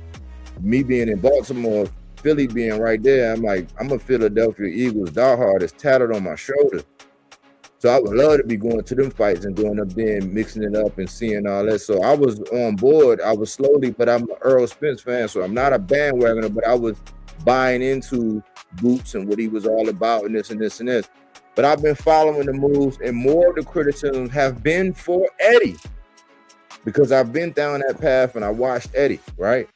Speaker 4: Me being in Baltimore, Philly being right there, I'm like, I'm a Philadelphia Eagles diehard. It's tattered on my shoulder. So I would love to be going to them fights and going up there and mixing it up and seeing all that. So I was on board. I was slowly, but I'm an Earl Spence fan, so I'm not a bandwagoner, but I was buying into Boots and what he was all about and this and this and this. But I've been following the moves, and more of the criticisms have been for Eddie, because I've been down that path and I watched Eddie, right?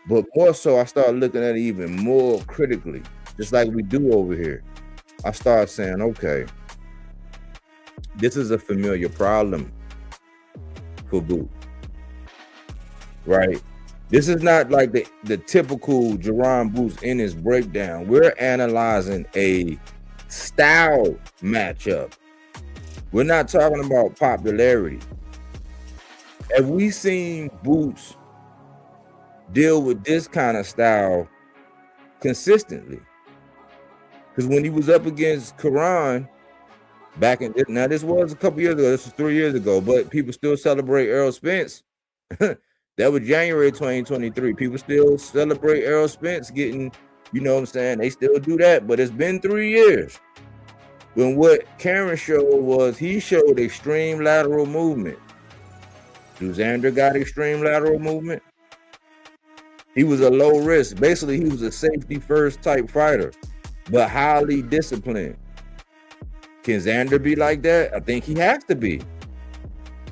Speaker 4: But more so, I started looking at it even more critically, just like we do over here. I started saying, okay, this is a familiar problem for Boots, right? This is not like the typical Jaron Boots Ennis breakdown. We're analyzing a style matchup. We're not talking about popularity. Have we seen Boots deal with this kind of style consistently? Because when he was up against Karan, now this was a couple years ago, this was 3 years ago, but people still celebrate Errol Spence. That was January 2023. People still celebrate Errol Spence getting, you know what I'm saying? They still do that, but it's been 3 years. When what Karen showed was, he showed extreme lateral movement. Do Xander got extreme lateral movement? He was a low risk. Basically, he was a safety first type fighter, but highly disciplined. Can Xander be like that? I think he has to be,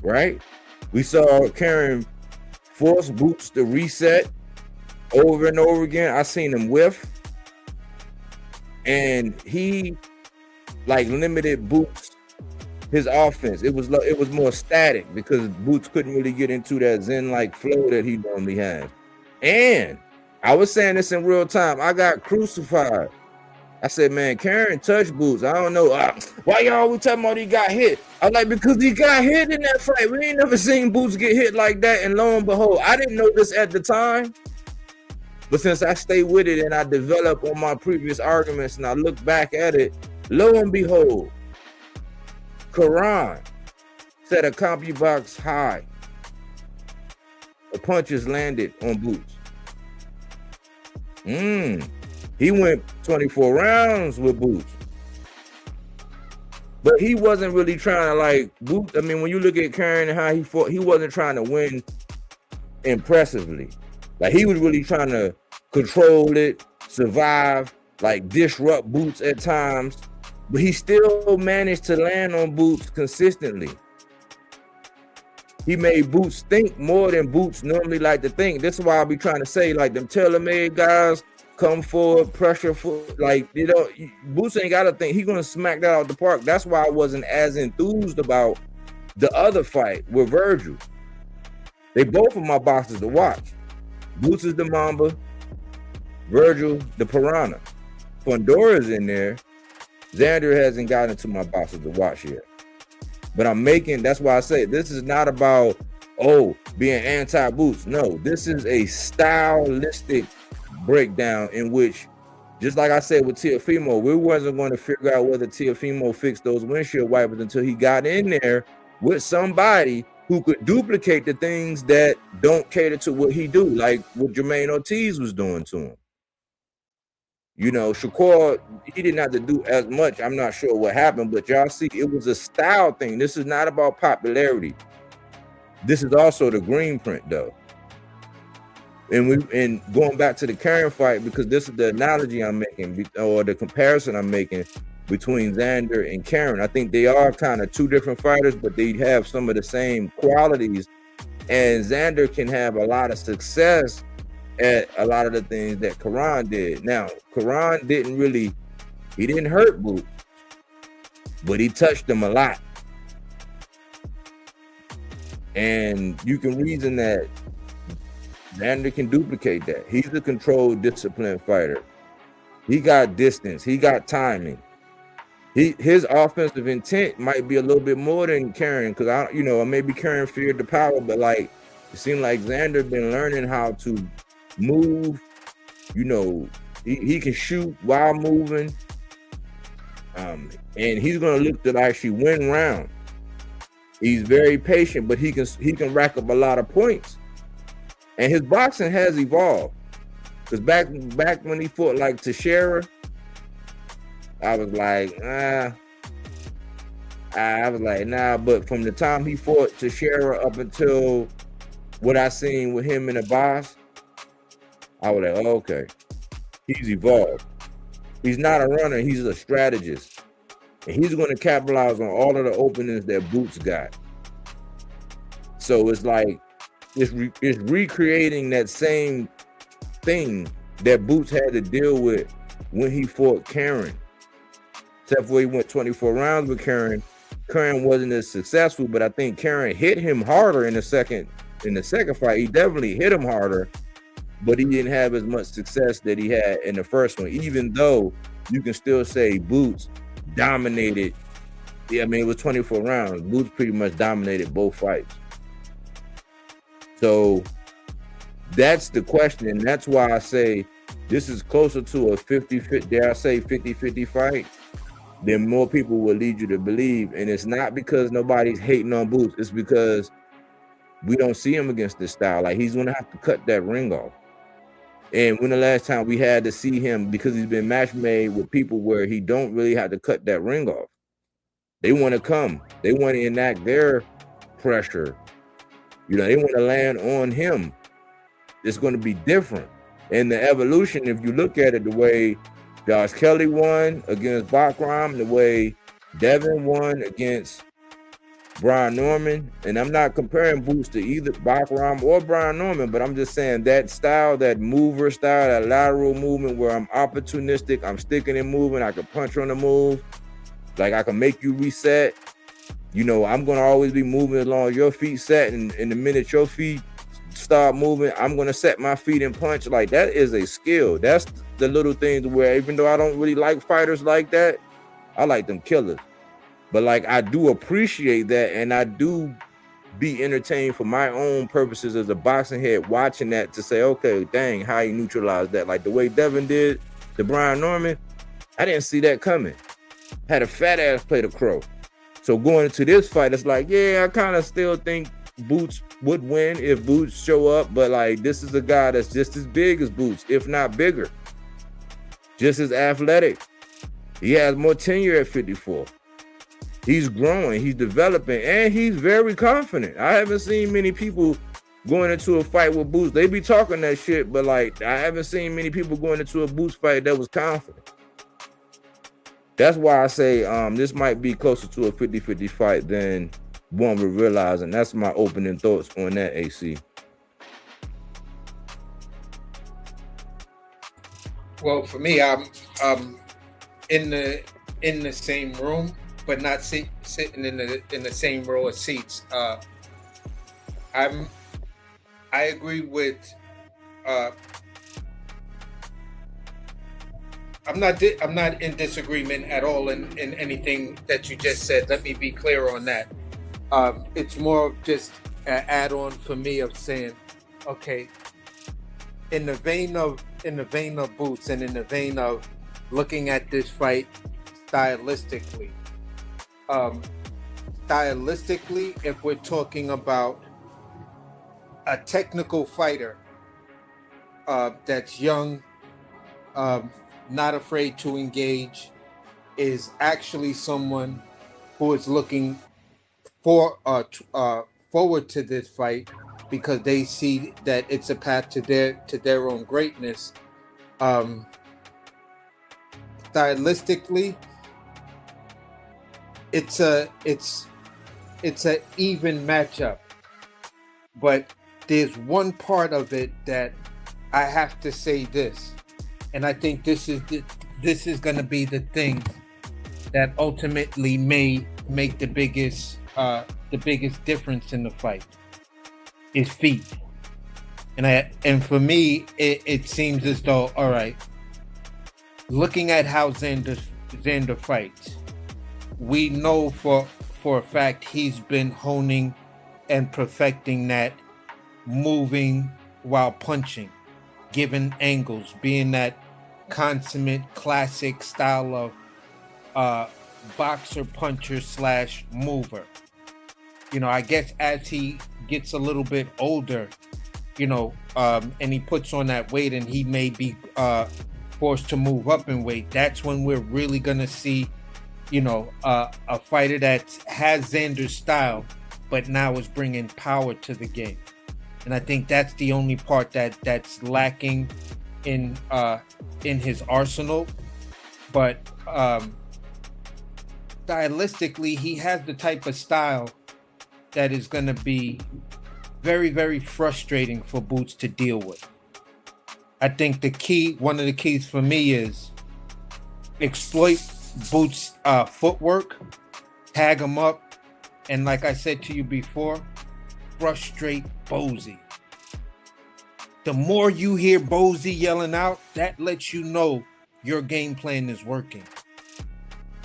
Speaker 4: right? We saw Karen force Boots to reset over and over again. I seen him whiff, and he like limited Boots his offense. It was more static because Boots couldn't really get into that zen-like flow that he normally has. And I was saying this in real time. I got crucified. I said, man, Karen touched Boots. I don't know. Why y'all always talking about he got hit? I'm like, because he got hit in that fight. We ain't never seen Boots get hit like that. And lo and behold, I didn't know this at the time. But since I stay with it and I develop on my previous arguments and I look back at it, lo and behold, Karan set a CompuBox high. The punches landed on Boots. He went 24 rounds with Boots. But he wasn't really trying to like Boots. I mean, when you look at Karen and how he fought, he wasn't trying to win impressively. Like, he was really trying to control it, survive, like disrupt Boots at times. But he still managed to land on Boots consistently. He made Boots think more than Boots normally like to think. This is why I be trying to say, like, them tailor-made guys come forward, pressure for, like, you know, Boots ain't got to think. He gonna smack that out the park. That's why I wasn't as enthused about the other fight with Virgil. They both are my boxers to watch. Boots is the Mamba, Virgil the Piranha. Pandora's in there. Xander hasn't gotten to my boxers to watch yet. But I'm making, that's why I say this is not about, being anti-Boots. No, this is a stylistic breakdown in which, just like I said with Teofimo, we wasn't going to figure out whether Teofimo fixed those windshield wipers until he got in there with somebody who could duplicate the things that don't cater to what he do, like what Jermaine Ortiz was doing to him. You know, Shakur, he didn't have to do as much. I'm not sure what happened, but y'all see, it was a style thing. This is not about popularity. This is also the GreenPrint, though. And going back to the Karen fight, because this is the analogy I'm making, or the comparison I'm making between Xander and Karen. I think they are kind of two different fighters, but they have some of the same qualities. And Xander can have a lot of success at a lot of the things that Karan did. Now, Karan didn't hurt Boots, but he touched him a lot. And you can reason that Xander can duplicate that. He's a controlled, disciplined fighter. He got distance. He got timing. His offensive intent might be a little bit more than Karen, because maybe Karen feared the power, but like it seemed like Xander been learning how to move. You know, he can shoot while moving, and he's gonna look to actually win rounds. He's very patient, but he can rack up a lot of points. And his boxing has evolved. Because back when he fought like Teixeira, I was like, nah. But from the time he fought Teixeira up until what I seen with him in the box, I was like, oh, okay, he's evolved. He's not a runner, he's a strategist. And he's going to capitalize on all of the openings that Boots got. So it's like, it's recreating that same thing that Boots had to deal with when he fought Karen. Except for he went 24 rounds with Karen. Karen wasn't as successful, but I think Karen hit him harder in the second fight. He definitely hit him harder, but he didn't have as much success that he had in the first one, even though you can still say Boots dominated. Yeah, I mean, it was 24 rounds. Boots pretty much dominated both fights. So that's the question, and that's why I say this is closer to a 50-50, dare I say 50-50 fight, than more people will lead you to believe. And it's not because nobody's hating on Boots, it's because we don't see him against this style. Like, he's gonna have to cut that ring off. And when the last time we had to see him, because he's been match made with people where he don't really have to cut that ring off. They want to come. They want to enact their pressure. You know, they want to land on him. It's going to be different. And the evolution, if you look at it, the way Josh Kelly won against Bachram, the way Devin won against Brian Norman, and I'm not comparing Boots to either Bachram or Brian Norman, but I'm just saying that style, that mover style, that lateral movement where I'm opportunistic, I'm sticking and moving, I can punch on the move, like I can make you reset. You know, I'm going to always be moving as long as your feet set, and the minute your feet start moving, I'm going to set my feet and punch. Like, that is a skill. That's the little things where, even though I don't really like fighters like that, I like them killers. But like, I do appreciate that, and I do be entertained for my own purposes as a boxing head, watching that to say, okay, dang, how you neutralize that. Like the way Devin did to Brian Norman, I didn't see that coming. Had a fat ass play the crow. So going into this fight, it's like, yeah, I kind of still think Boots would win if Boots show up, but like, this is a guy that's just as big as Boots, if not bigger. Just as athletic. He has more tenure at 54. He's growing, he's developing, and he's very confident. I haven't seen many people going into a fight with Boots. They be talking that shit, but like, I haven't seen many people going into a Boots fight that was confident. That's why I say this might be closer to a 50-50 fight than one would realize, and that's my opening thoughts on that, AC.
Speaker 5: Well, for me, I'm in the same room, but not sitting in the same row of seats. I agree with. I'm not in disagreement at all in anything that you just said. Let me be clear on that. It's more of just an add-on for me of saying, okay, in the vein of Boots, and in the vein of looking at this fight stylistically. If we're talking about a technical fighter that's young, not afraid to engage, is actually someone who is looking for forward to this fight because they see that it's a path to their own greatness. Stylistically, it's a even matchup, but there's one part of it that I have to say this, and I think this is going to be the thing that ultimately may make the biggest difference in the fight is feet. And for me, it seems as though, all right, looking at how Xander fights, we know for a fact he's been honing and perfecting that moving while punching, giving angles, being that consummate classic style of boxer puncher / mover. I guess as he gets a little bit older, and he puts on that weight and he may be forced to move up in weight, that's when we're really gonna see a fighter that has Xander's style but now is bringing power to the game. And I think that's the only part that's lacking in his arsenal. But stylistically, he has the type of style that is going to be very, very frustrating for Boots to deal with. I think one of the keys for me is exploit Boots' footwork, tag him up, and like I said to you before, frustrate Bozy. The more you hear Bozy yelling out, that lets you know your game plan is working.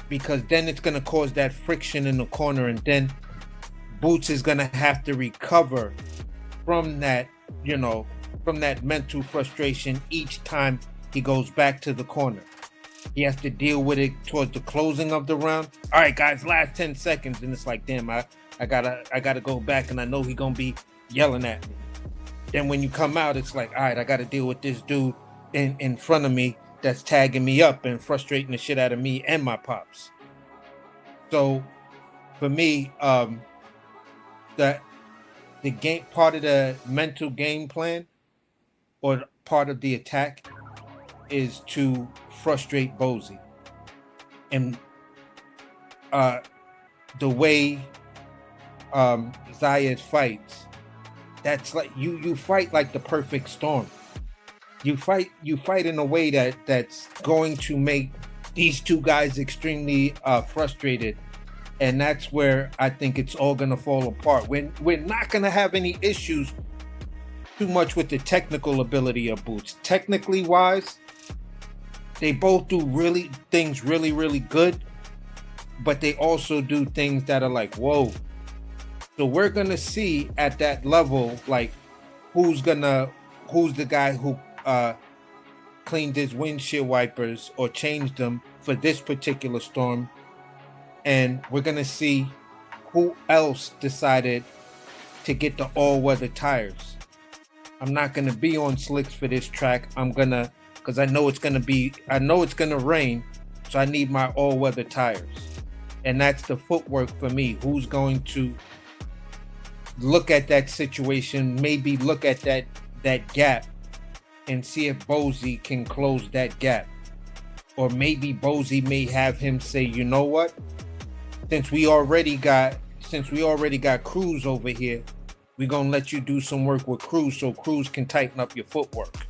Speaker 5: Because then it's going to cause that friction in the corner, and then Boots is going to have to recover from that, from that mental frustration each time he goes back to the corner. He has to deal with it towards the closing of the round. All right, guys, last 10 seconds. And it's like, damn, I gotta go back, and I know he gonna be yelling at me. Then when you come out, it's like, all right, I gotta deal with this dude in front of me that's tagging me up and frustrating the shit out of me and my pops. So for me, the game part of the mental game plan or part of the attack is to frustrate Bozy. And the way Zayas fights, that's like you fight like the perfect storm. You fight in a way that's going to make these two guys extremely frustrated, and that's where I think it's all gonna fall apart. We're not gonna have any issues too much with the technical ability of Boots. Technically wise, they both do things really, really good, but they also do things that are like, whoa. So we're gonna see at that level, like, who's the guy who cleaned his windshield wipers or changed them for this particular storm, and we're gonna see who else decided to get the all-weather tires. I'm not gonna be on slicks for this track. Because I know it's gonna rain, so I need my all-weather tires. And that's the footwork for me. Who's going to look at that situation, maybe look at that gap and see if Bozy can close that gap. Or maybe Bozy may have him say, you know what? Since we already got Cruz over here, we're gonna let you do some work with Cruz so Cruz can tighten up your footwork.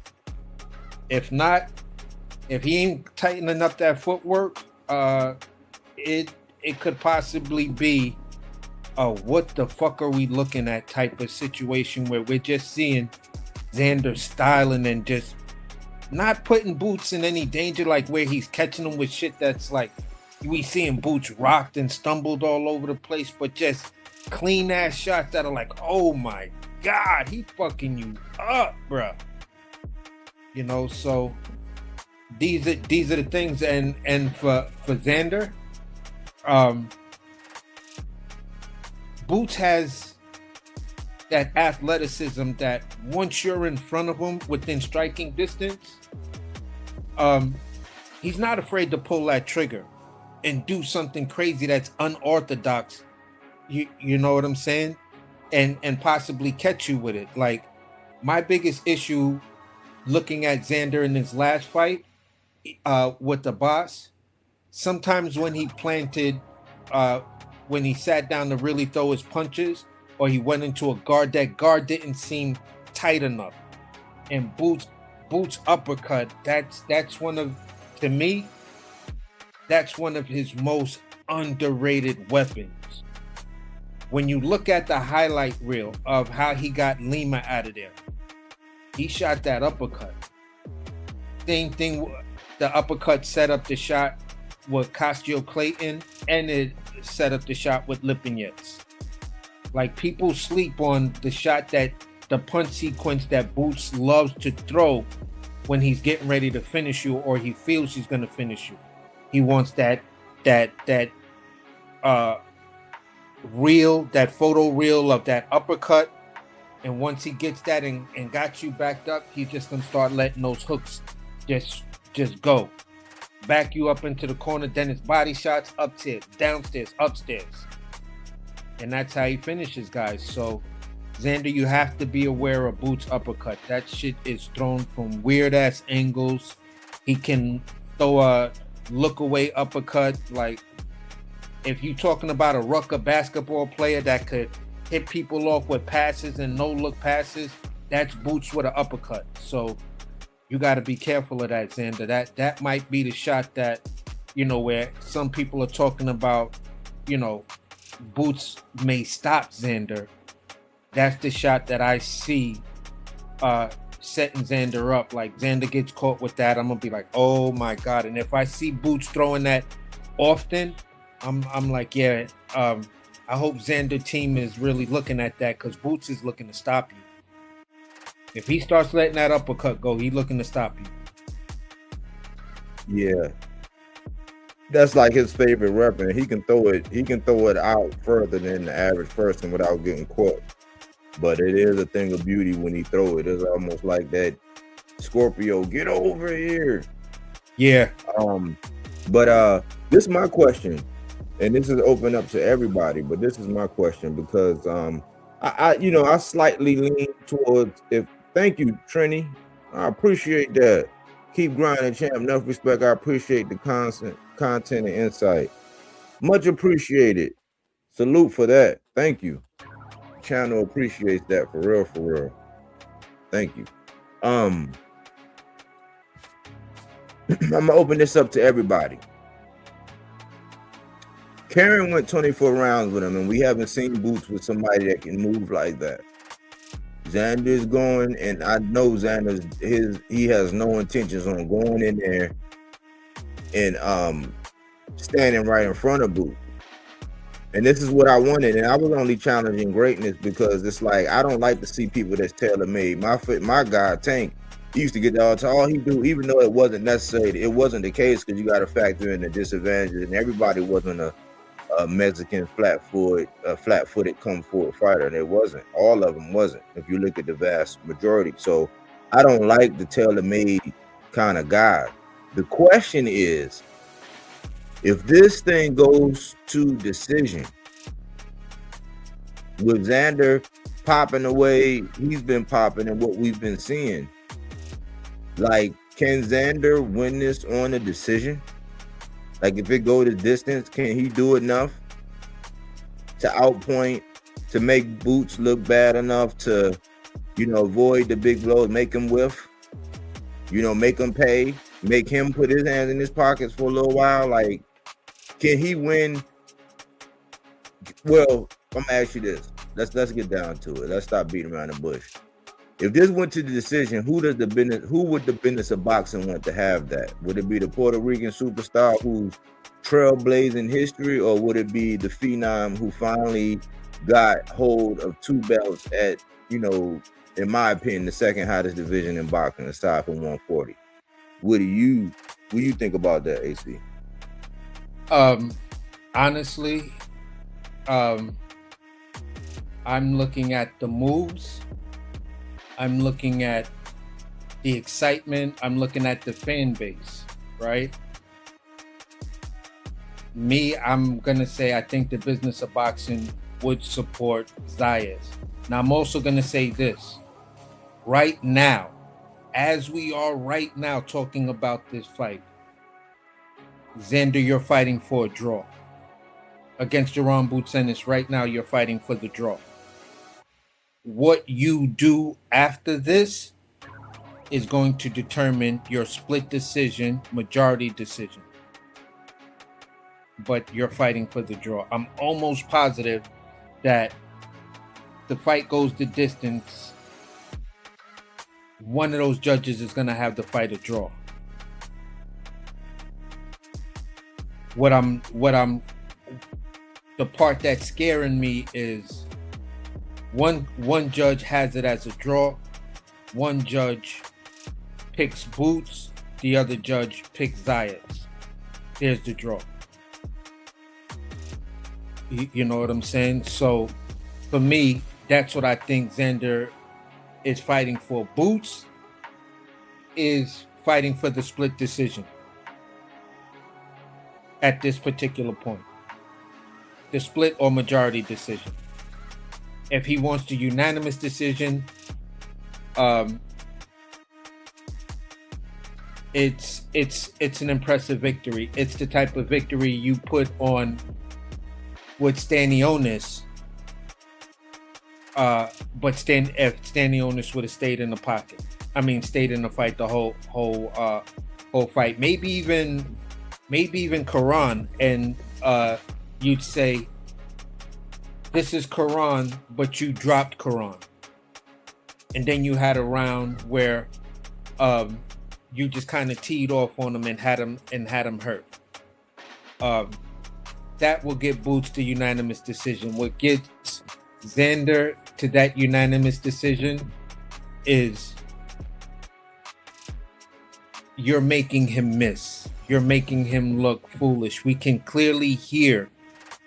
Speaker 5: If not, if he ain't tightening up that footwork, it could possibly be a what the fuck are we looking at type of situation where we're just seeing Xander styling and just not putting Boots in any danger, like where he's catching him with shit that's like we seeing Boots rocked and stumbled all over the place, but just clean ass shots that are like, oh my God, he fucking you up, bruh. So these are the things, and for Xander, Boots has that athleticism that once you're in front of him within striking distance, he's not afraid to pull that trigger and do something crazy that's unorthodox. You know what I'm saying? And possibly catch you with it. Like, my biggest issue looking at Xander in his last fight with the boss, sometimes when he planted, when he sat down to really throw his punches, or he went into a guard, that guard didn't seem tight enough. And Boots uppercut, that's one of, to me, that's one of his most underrated weapons. When you look at the highlight reel of how he got Lima out of there, he shot that uppercut. Same thing, the uppercut set up the shot with Costio Clayton, and it set up the shot with Lipinets. Like, people sleep on the shot, that the punch sequence that Boots loves to throw when he's getting ready to finish you, or he feels he's going to finish you. He wants that reel, that photo reel of that uppercut. And once he gets that and got you backed up, he's just going to start letting those hooks just go. Back you up into the corner, then it's body shots, upstairs, downstairs, upstairs. And that's how he finishes guys. So, Xander, you have to be aware of Boots' uppercut. That shit is thrown from weird-ass angles. He can throw a look-away uppercut. Like, if you're talking about a rucker basketball player that could hit people off with passes and no-look passes, that's Boots with an uppercut. So you got to be careful of that, Xander. That might be the shot that, where some people are talking about, Boots may stop Xander. That's the shot that I see setting Xander up. Like, Xander gets caught with that, I'm gonna be like, oh my God. And if I see Boots throwing that often, I'm like, yeah, I hope Xander team is really looking at that, because Boots is looking to stop you. If he starts letting that uppercut go, he's looking to stop you.
Speaker 4: Yeah. That's like his favorite weapon. He can throw it out further than the average person without getting caught. But it is a thing of beauty when he throw it. It's almost like that Scorpio, get over here.
Speaker 5: Yeah.
Speaker 4: But this is my question, and this is open up to everybody, but this is my question, because I slightly lean towards, thank you, Trini. I appreciate that. Keep grinding, champ. Enough respect. I appreciate the content and insight. Much appreciated. Salute for that. Thank you. Channel appreciates that, for real. Thank you. I'm gonna open this up to everybody. Karen went 24 rounds with him, and we haven't seen Boots with somebody that can move like that. Xander's going, and I know he has no intentions on going in there and standing right in front of Boots. And this is what I wanted, and I was only challenging greatness because it's like, I don't like to see people that's tailor-made. My guy Tank, he used to get all he do, even though it wasn't necessary, it wasn't the case, because you got to factor in the disadvantages, and everybody wasn't a Mexican flat-footed come-forward fighter. And it wasn't. All of them wasn't, if you look at the vast majority. So I don't like the tailor-made kind of guy. The question is, if this thing goes to decision, with Xander popping away, he's been popping, and what we've been seeing, like, can Xander win this on a decision? Like, if it go the distance, can he do enough to outpoint, to make Boots look bad enough to, avoid the big blows, make him whiff, make him pay, make him put his hands in his pockets for a little while? Like, can he win? Well, I'm gonna ask you this. Let's get down to it. Let's stop beating around the bush. If this went to the decision, who would the business of boxing want to have that? Would it be the Puerto Rican superstar who's trailblazing history, or would it be the phenom who finally got hold of two belts at, in my opinion, the second hottest division in boxing, aside from 140? What do you think about that, AC?
Speaker 5: Honestly, I'm looking at the moves. I'm looking at the excitement. I'm looking at the fan base, right? Me, I'm gonna say I think the business of boxing would support Zayas. Now I'm also gonna say this. Right now, as we are right now talking about this fight, Xander, you're fighting for a draw. Against Jaron Ennis, right now you're fighting for the draw. What you do after this is going to determine your split decision, majority decision. But you're fighting for the draw. I'm almost positive that the fight goes the distance. One of those judges is going to have the fight a draw. The part that's scaring me is one judge has it as a draw, one judge picks Boots, the other judge picks Zayas. There's the draw. You know what I'm saying? So for me, that's what I think Xander is fighting for. Boots is fighting for the split decision at this particular point. The split or majority decision. If he wants the unanimous decision, it's an impressive victory. It's the type of victory you put on with Stanionis, but if Stanionis would have stayed in the pocket, stayed in the fight the whole fight, maybe even Karan, and you'd say this is Karan, but you dropped Karan, and then you had a round where you just kind of teed off on him and had him hurt. That will get Boots the unanimous decision. What gets Xander to that unanimous decision is you're making him miss. You're making him look foolish. We can clearly hear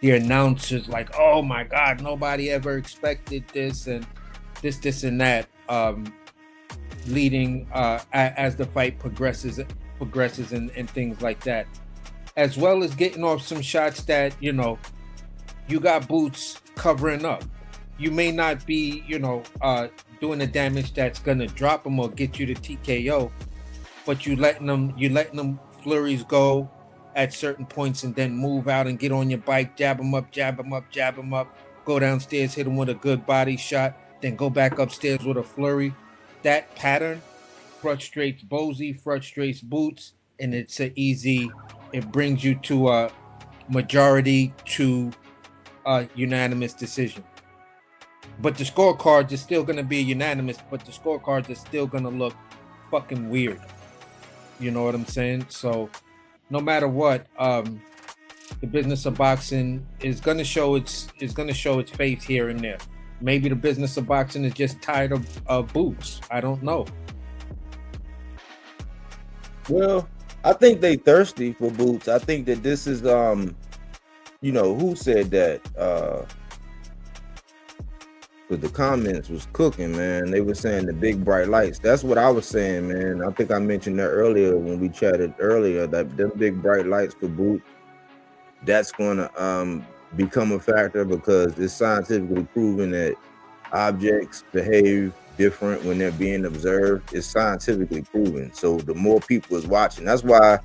Speaker 5: the announcers like, oh my God, nobody ever expected this and this and that, leading as the fight progresses and things like that. As well as getting off some shots that, you got Boots covering up. You may not be, doing the damage that's gonna drop him or get you to TKO, but you letting them flurries go at certain points and then move out and get on your bike, jab him up, go downstairs, hit him with a good body shot, then go back upstairs with a flurry. That pattern frustrates Bozy, frustrates Boots, and it brings you to a majority to a unanimous decision. But the scorecards is still going to be unanimous, but the scorecards are still going to look fucking weird. You know what I'm saying? So no matter what, the business of boxing is going to show its face here and there. Maybe the business of boxing is just tired of Boots. I don't know.
Speaker 4: Well, I think they thirsty for Boots. I think that this is who said that? But the comments was cooking, man. They were saying the big bright lights. That's what I was saying, man. I think I mentioned that earlier when we chatted earlier, that them big bright lights for Boots, that's gonna become a factor because it's scientifically proven that objects behave different when they're being observed. It's scientifically proven. So the more people is watching, that's why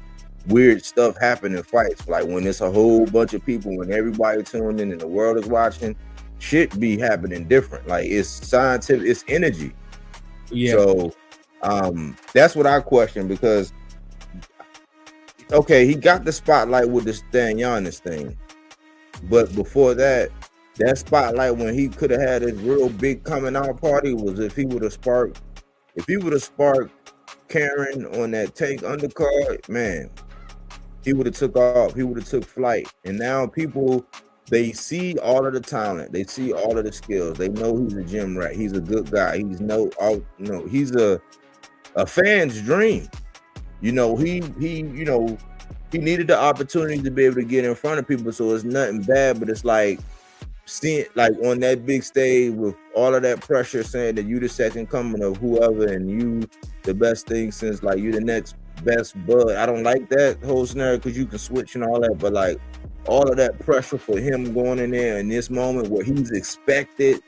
Speaker 4: weird stuff happen in fights. Like when it's a whole bunch of people, when everybody tuned in and the world is watching, shit be happening different. Like it's scientific, it's energy. Yeah. So that's what I question, because okay, he got the spotlight with the Stanionis thing, but before that spotlight when he could have had his real big coming out party was if he would have sparked Karen on that Tank undercard, man, he would have took off, he would have took flight. And now people, they see all of the talent, they see all of the skills, they know he's a gym rat, he's a good guy, he's he's a fan's dream. He needed the opportunity to be able to get in front of people, so it's nothing bad, but it's like seeing like on that big stage with all of that pressure saying that you the second coming of whoever and you the best thing since like you the next best bud. I don't like that whole scenario because you can switch and all that, but like all of that pressure for him going in there in this moment where he's expected.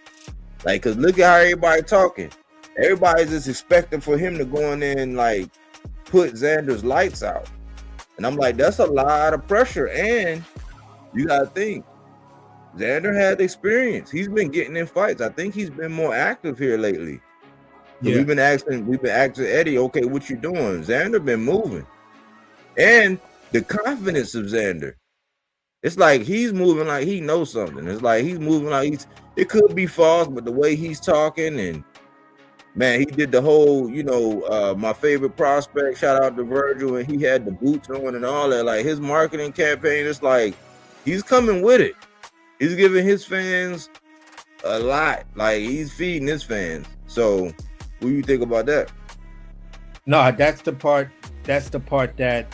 Speaker 4: Like, cause look at how everybody talking. Everybody's just expecting for him to go in there and like put Xander's lights out. And I'm like, that's a lot of pressure. And you gotta think, Xander had experience. He's been getting in fights. I think he's been more active here lately.
Speaker 5: Yeah.
Speaker 4: We've been asking Eddie, okay, what you doing? Xander been moving. And the confidence of Xander. It's like he's moving like he knows something. It's like he's moving like it could be false, but the way he's talking, and man, he did the whole, my favorite prospect, shout out to Virgil, and he had the boots on and all that. Like his marketing campaign, it's like he's coming with it. He's giving his fans a lot. Like he's feeding his fans. So what do you think about that?
Speaker 5: No, that's the part that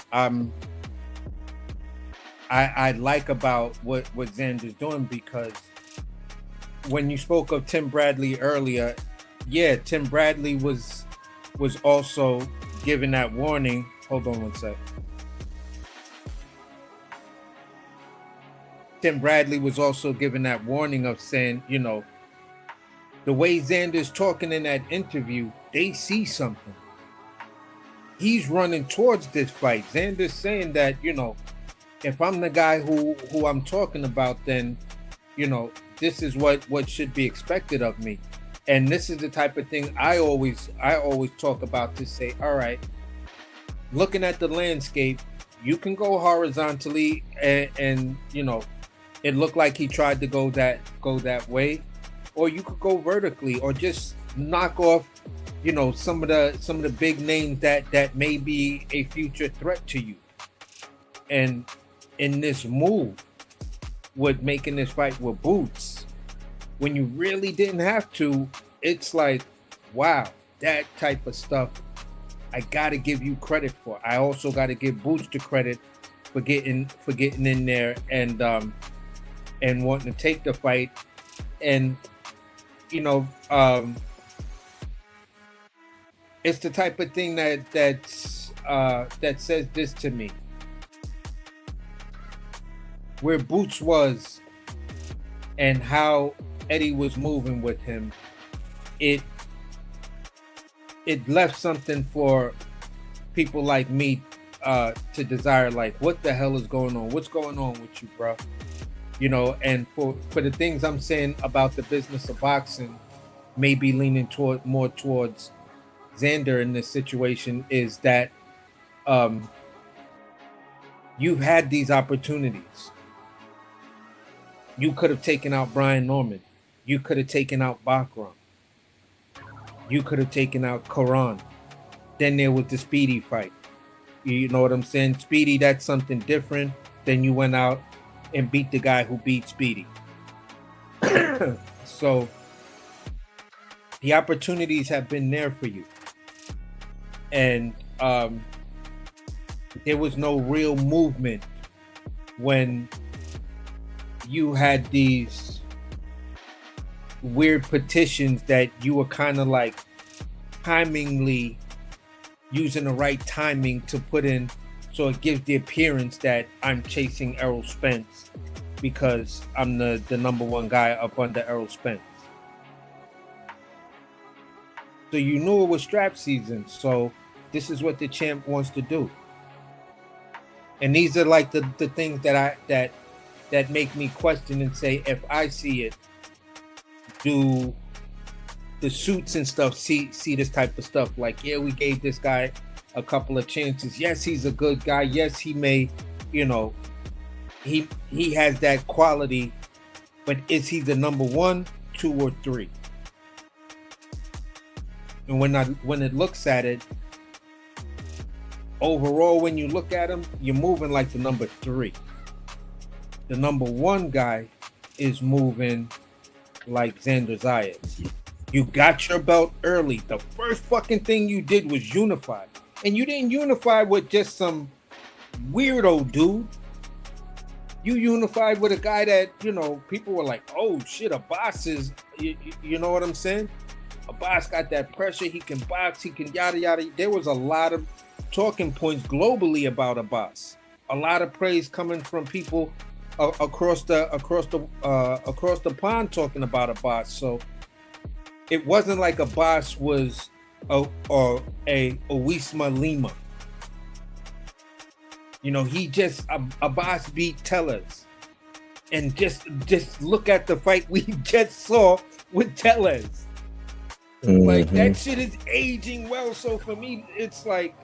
Speaker 5: I like about what Xander's doing, because when you spoke of Tim Bradley earlier, yeah, Tim Bradley was also given that warning. Hold on one sec. Tim Bradley was also given that warning of saying, the way Xander's talking in that interview, they see something. He's running towards this fight. Xander's saying that, if I'm the guy who I'm talking about, then, this is what should be expected of me. And this is the type of thing I always talk about, to say, all right, looking at the landscape, you can go horizontally and it looked like he tried to go that way, or you could go vertically, or just knock off, some of the big names that may be a future threat to you. And in this move with making this fight with boots, when you really didn't have to, it's like, wow, that type of stuff I gotta give you credit for. I also gotta give Boots the credit for getting in there and wanting to take the fight. And it's the type of thing that says this to me. Where Boots was and how Eddie was moving with him, it left something for people like me to desire, like, what the hell is going on? What's going on with you, bro? And for the things I'm saying about the business of boxing, maybe leaning more towards Xander in this situation, is that you've had these opportunities. You could have taken out Brian Norman. You could have taken out Bachram. You could have taken out Karan. Then there was the Speedy fight. You know what I'm saying? Speedy, that's something different. Then you went out and beat the guy who beat Speedy. So the opportunities have been there for you. And there was no real movement when you had these weird petitions that you were kind of like timingly using the right timing to put in, so it gives the appearance that I'm chasing Errol Spence because I'm the number one guy up under Errol Spence. So you knew it was strap season, so this is what the champ wants to do. And these are like the things that make me question and say, if I see it, do the suits and stuff see this type of stuff? Like, yeah, we gave this guy a couple of chances. Yes, he's a good guy. Yes, he may, he has that quality, but is he the number 1, 2, or 3? And when it looks at it, overall, when you look at him, you're moving like the number 3. The number 1 guy is moving like Xander Zayas. You got your belt early. The first fucking thing you did was unify. And you didn't unify with just some weirdo dude. You unified with a guy that, people were like, oh shit, Abbas is, you know what I'm saying? Abbas got that pressure. He can box. He can yada, yada. There was a lot of talking points globally about Abbas. A lot of praise coming from people across the pond talking about a boss. So it wasn't like a boss was a Owisma Lima. You know, he just a boss beat Tellez. And just look at the fight we just saw with Tellez.
Speaker 4: Mm-hmm.
Speaker 5: Like, that shit is aging well. So for me, it's like,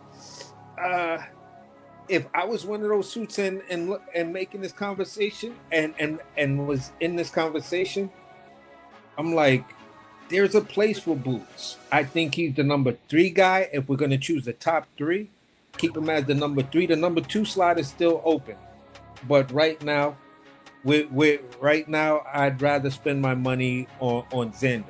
Speaker 5: if I was one of those suits and making this conversation and was in this conversation, I'm like, there's a place for Boots. I think he's the number 3 guy. If we're gonna choose the top 3, keep him as the number 3. The number 2 slot is still open, but right now, I'd rather spend my money on Xander.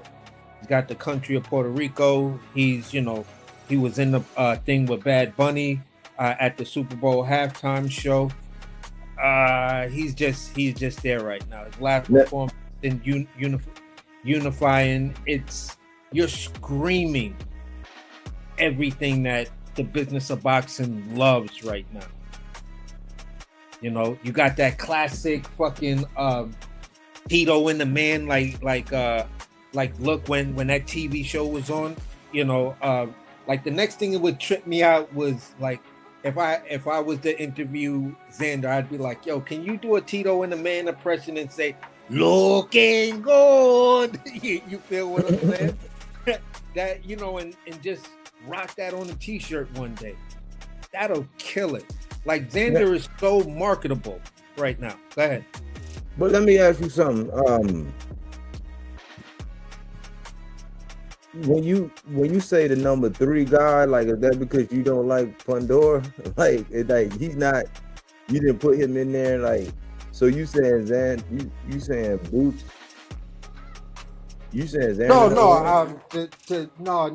Speaker 5: He's got the country of Puerto Rico. He's, you know, he was in the thing with Bad Bunny at the Super Bowl halftime show. He's just there right now. His last performance in Unifying, you're screaming everything that the business of boxing loves right now. You know, you got that classic fucking Tito and the Man, like look when that TV show was on, you know, like the next thing that would trip me out was like if I was to interview Xander, I'd be like, yo, can you do a Tito and the Man impression and say, looking good? You feel what I'm saying? That, you know, and just rock that on a t-shirt one day. That'll kill it. Like, Xander is so marketable right now. Go ahead.
Speaker 4: But let me ask you something. When you say the number 3 guy, like, is that because you don't like Pandora? Like, it's like he's not. You didn't put him in there, like. So you saying you saying Boots? You saying Xander?
Speaker 5: No.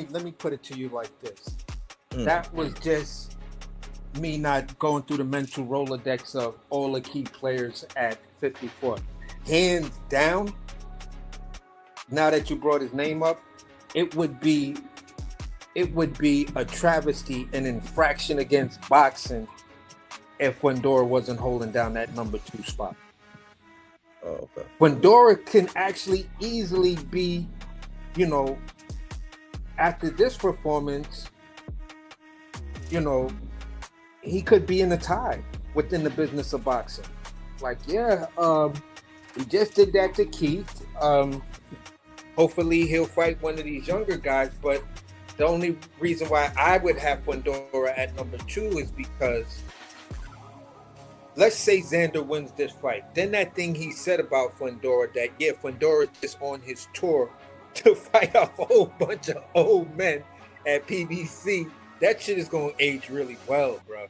Speaker 5: Let me put it to you like this. That was just me not going through the mental Rolodex of all the key players at 54. Hands down, now that you brought his name up, it would be a travesty, an infraction against boxing if Fundora wasn't holding down that number 2 spot.
Speaker 4: Oh, okay.
Speaker 5: Fundora can actually easily be, you know, after this performance, you know, he could be in a tie within the business of boxing. Like, yeah, he just did that to Keith. Hopefully he'll fight one of these younger guys, but the only reason why I would have Fundora at number 2 is because let's say Xander wins this fight. Then that thing he said about Fundora, that, yeah, Fundora is on his tour to fight a whole bunch of old men at PBC. That shit is going to age really well, bro.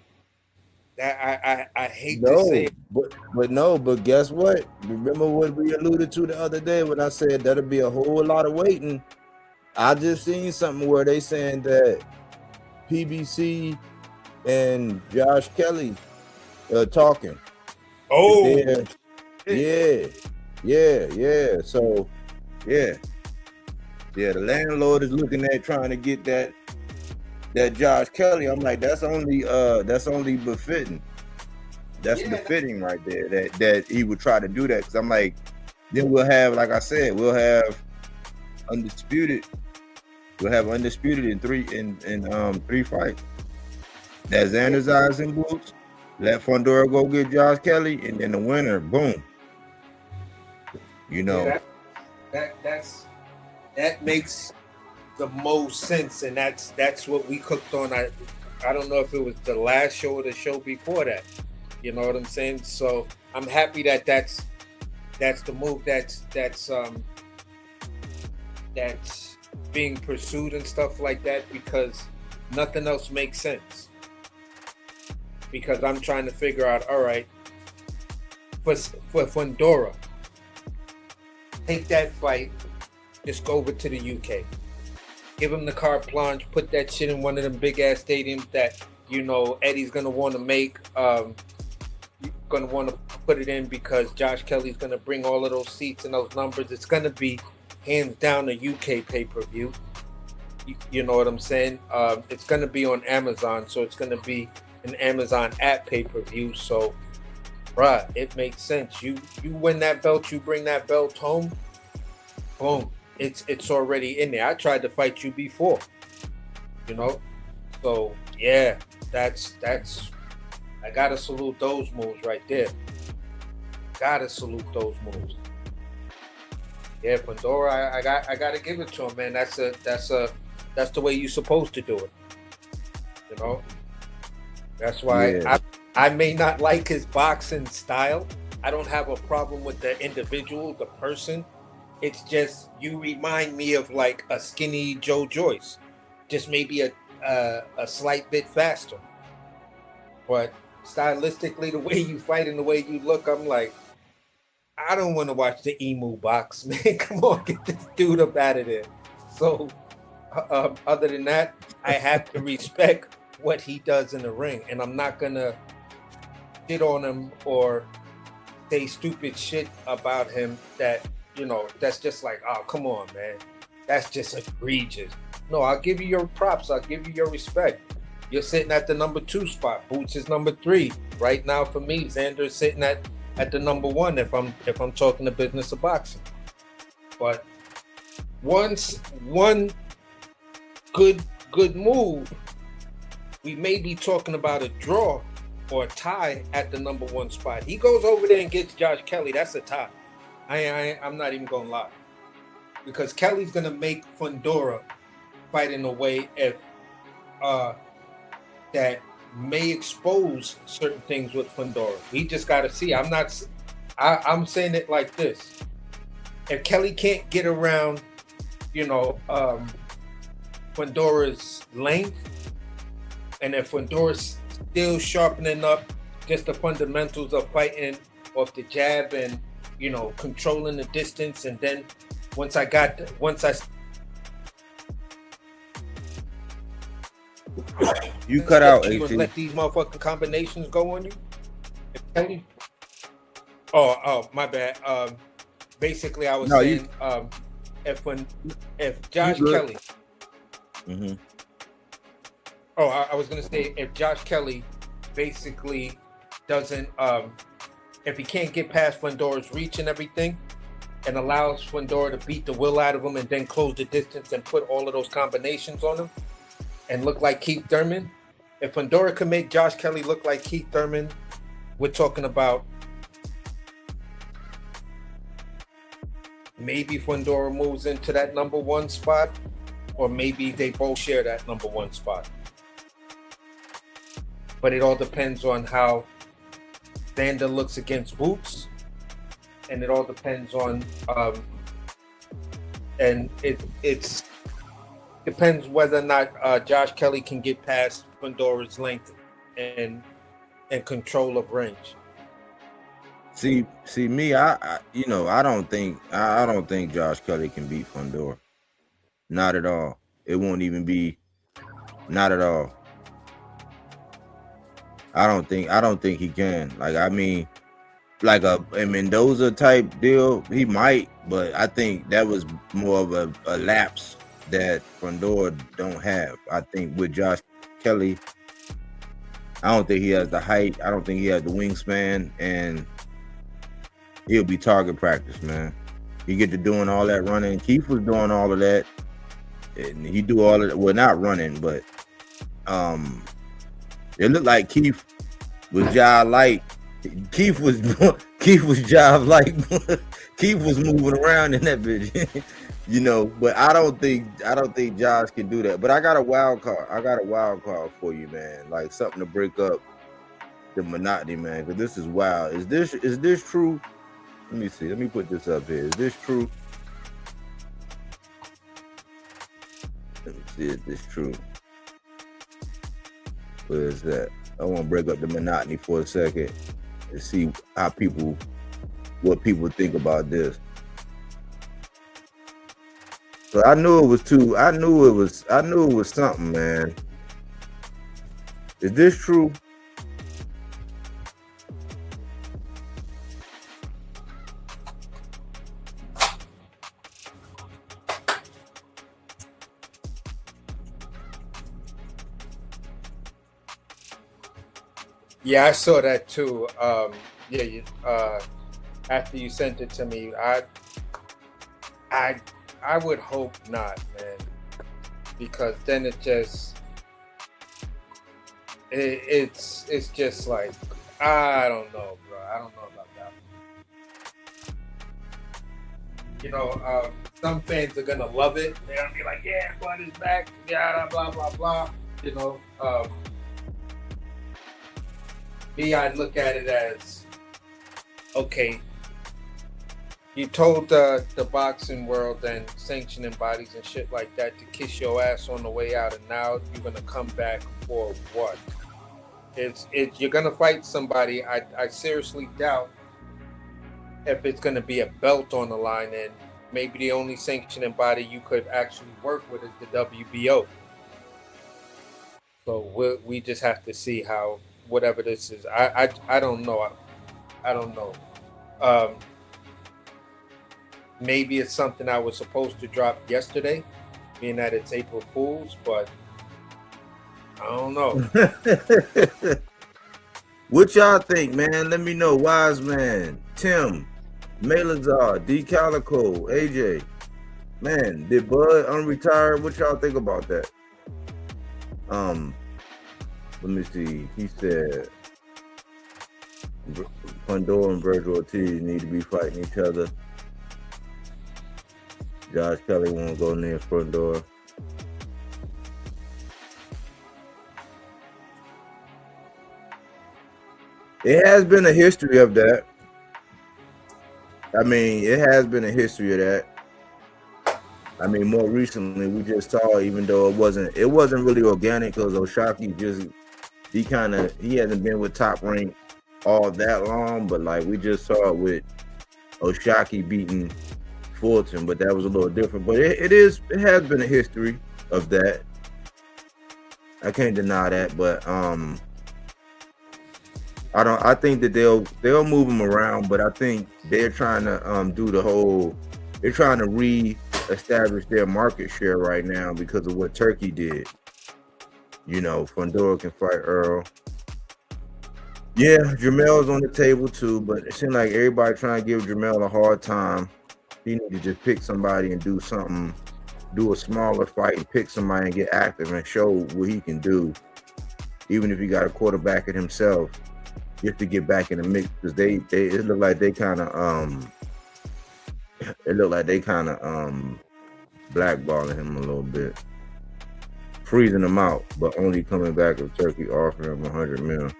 Speaker 5: I hate to say it.
Speaker 4: But guess what? Remember what we alluded to the other day when I said that'll be a whole lot of waiting? I just seen something where they saying that PBC and Josh Kelly talking.
Speaker 5: Oh,
Speaker 4: yeah. So, yeah, the landlord is looking at trying to get that Josh Kelly. I'm like, that's only befitting. That's befitting right there. That he would try to do that, because I'm like, then we'll have, like I said, we'll have undisputed. We'll have undisputed in three fights. That Xander's eyes and boots. Let Fundora go get Josh Kelly, and then the winner, boom. You know,
Speaker 5: that makes the most sense, and that's what we cooked on. I don't know if it was the last show or the show before that. You know what I'm saying? So I'm happy that that's the move that's being pursued and stuff like that, because nothing else makes sense. Because I'm trying to figure out, all right, for Fundora, take that fight, just go over to the UK. Give him the carte blanche, put that shit in one of them big ass stadiums that, you know, Eddie's gonna want to make, gonna want to put it in, because Josh Kelly's gonna bring all of those seats and those numbers. It's gonna be hands down a UK pay-per-view. You know what I'm saying? It's gonna be on Amazon, so it's gonna be an Amazon app pay-per-view. So Bruh, it makes sense. You win that belt, you bring that belt home, boom. It's already in there. I tried to fight you before, you know? So yeah, that's I gotta salute those moves right there. Gotta salute those moves. Yeah, Pandora, I gotta give it to him, man. That's the way you're supposed to do it. You know? That's why
Speaker 4: Yeah.
Speaker 5: I may not like his boxing style. I don't have a problem with the individual, the person. It's just you remind me of like a skinny Joe Joyce, just maybe a slight bit faster. But stylistically, the way you fight and the way you look, I'm like, I don't want to watch the emu box, man. Come on, get this dude up out of there. So, other than that, I have to respect what he does in the ring, and I'm not gonna shit on him or say stupid shit about him that, that's just like, oh, come on, man. That's just egregious. No, I'll give you your props. I'll give you your respect. You're sitting at the number 2 spot. Boots is number 3. Right now for me, Xander is sitting at the number 1 if I'm talking the business of boxing. But once one good move, we may be talking about a draw or a tie at the number 1 spot. He goes over there and gets Josh Kelly. That's a tie. I'm not even gonna lie, because Kelly's gonna make Fundora fight in a way that may expose certain things with Fundora. We just got to see. I'm saying it like this: if Kelly can't get around, Fundora's length, and if Fundora's still sharpening up just the fundamentals of fighting off the jab and controlling the distance, and then once I
Speaker 4: You cut out,
Speaker 5: you and let these motherfucking combinations go on you. If Kelly, oh, my bad. Basically, I was saying, if Josh Kelly,
Speaker 4: mm-hmm.
Speaker 5: I was gonna say if Josh Kelly basically doesn't, if he can't get past Fundora's reach and everything, and allows Fundora to beat the will out of him and then close the distance and put all of those combinations on him and look like Keith Thurman. If Fundora can make Josh Kelly look like Keith Thurman, we're talking about maybe Fundora moves into that number 1 spot, or maybe they both share that number 1 spot. But it all depends on how Xander looks against Boots, and it all depends on and it's depends whether or not Josh Kelly can get past Fundora's length and control of range.
Speaker 4: See me, I don't think Josh Kelly can beat Fundora. Not at all. It won't even be. Not at all. I don't think he can. Like, I mean, like a Mendoza type deal, he might, but I think that was more of a lapse that Fundora don't have. I think with Josh Kelly, I don't think he has the height. I don't think he has the wingspan, and he'll be target practice, man. He get to doing all that running. Keith was doing all of that, and he do all of it. Well, not running, but it looked like Keith was jive light. Keith was jive light. Keith was moving around in that bitch. But I don't think Josh can do that. But I got a wild card. For you, man. Like something to break up the monotony, man. Because this is wild. Is this true? Let me see. Let me put this up here. Is this true? Let me see if this true. Where is that? I want to break up the monotony for a second and see what people think about this. So I knew it was something, man. Is this true?
Speaker 5: Yeah, I saw that too. After you sent it to me, I would hope not, man, because then it's just like, I don't know, bro. I don't know about that one. Some fans are gonna love it. They're gonna be like, yeah, Bud is back, yeah, blah blah blah. Me, I look at it as, okay, you told the boxing world and sanctioning bodies and shit like that to kiss your ass on the way out, and now you're gonna come back for what? You're gonna fight somebody. I seriously doubt if it's gonna be a belt on the line, and maybe the only sanctioning body you could actually work with is the WBO. So we just have to see how whatever this is. I don't know. I don't know. Maybe it's something I was supposed to drop yesterday, being that it's April Fool's, but I don't know.
Speaker 4: What y'all think, man? Let me know. Wise Man, Tim, Melazar, D Calico, AJ. Man, did Bud unretire? What y'all think about that? Let me see. He said Pandora and Virgil Ortiz need to be fighting each other. Josh Kelly won't go near front door. It has been a history of that. I mean, it has been a history of that. I mean, more recently, we just saw, even though it wasn't really organic, because Oshaki he hasn't been with Top Rank all that long, but like we just saw it with Oshaki beating Fulton, but that was a little different. But it has been a history of that. I can't deny that, but I think that they'll move them around, but I think they're trying to they're trying to re-establish their market share right now because of what Turkey did. Fundora can fight Earl. Yeah, Jamel's on the table too, but it seems like everybody trying to give Jamel a hard time. He need to just pick somebody and do something, do a smaller fight and pick somebody and get active and show what he can do, even if he got a quarterback it himself, just to get back in the mix, because it looked like they kind of blackballing him a little bit, freezing him out, but only coming back with Turkey offering him $100 million.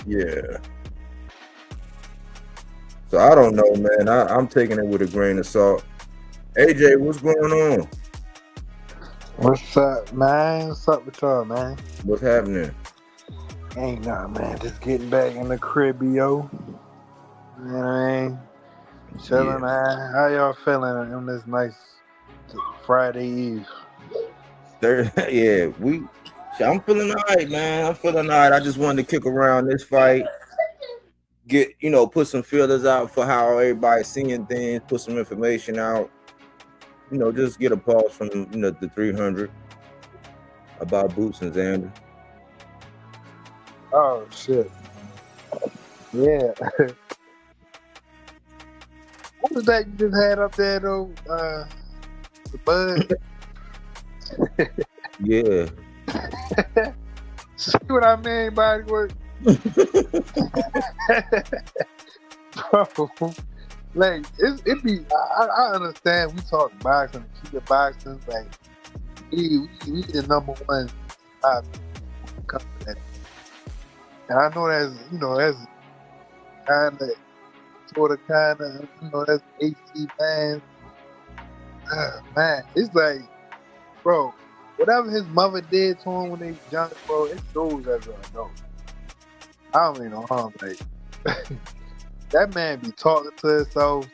Speaker 4: Yeah. So I don't know, man. I'm taking it with a grain of salt. AJ, what's going on?
Speaker 7: What's up, man? What's up with y'all, man?
Speaker 4: What's happening?
Speaker 7: Ain't nothing, man. Just getting back in the crib, yo. You know what I mean? Chilling, man. How y'all feeling on this nice Friday Eve?
Speaker 4: Yeah, I'm feeling all right, man. I'm feeling all right. I just wanted to kick around this fight. Put some feelers out for how everybody's seeing things, put some information out. Just get a pulse from the 300 about Boots and Xander.
Speaker 7: Oh shit! Yeah. What was that you just had up there though? The Bud.
Speaker 4: Yeah.
Speaker 7: See what I mean, Bodywork? Bro, like it be. I understand. We talk boxing, keep it boxing. Like we the number one company. And I know that's kind of that's AC fans. Man, it's like, bro, whatever his mother did to him when they jumped, bro, it shows as an adult. I don't even know how, like, that man be talking to himself.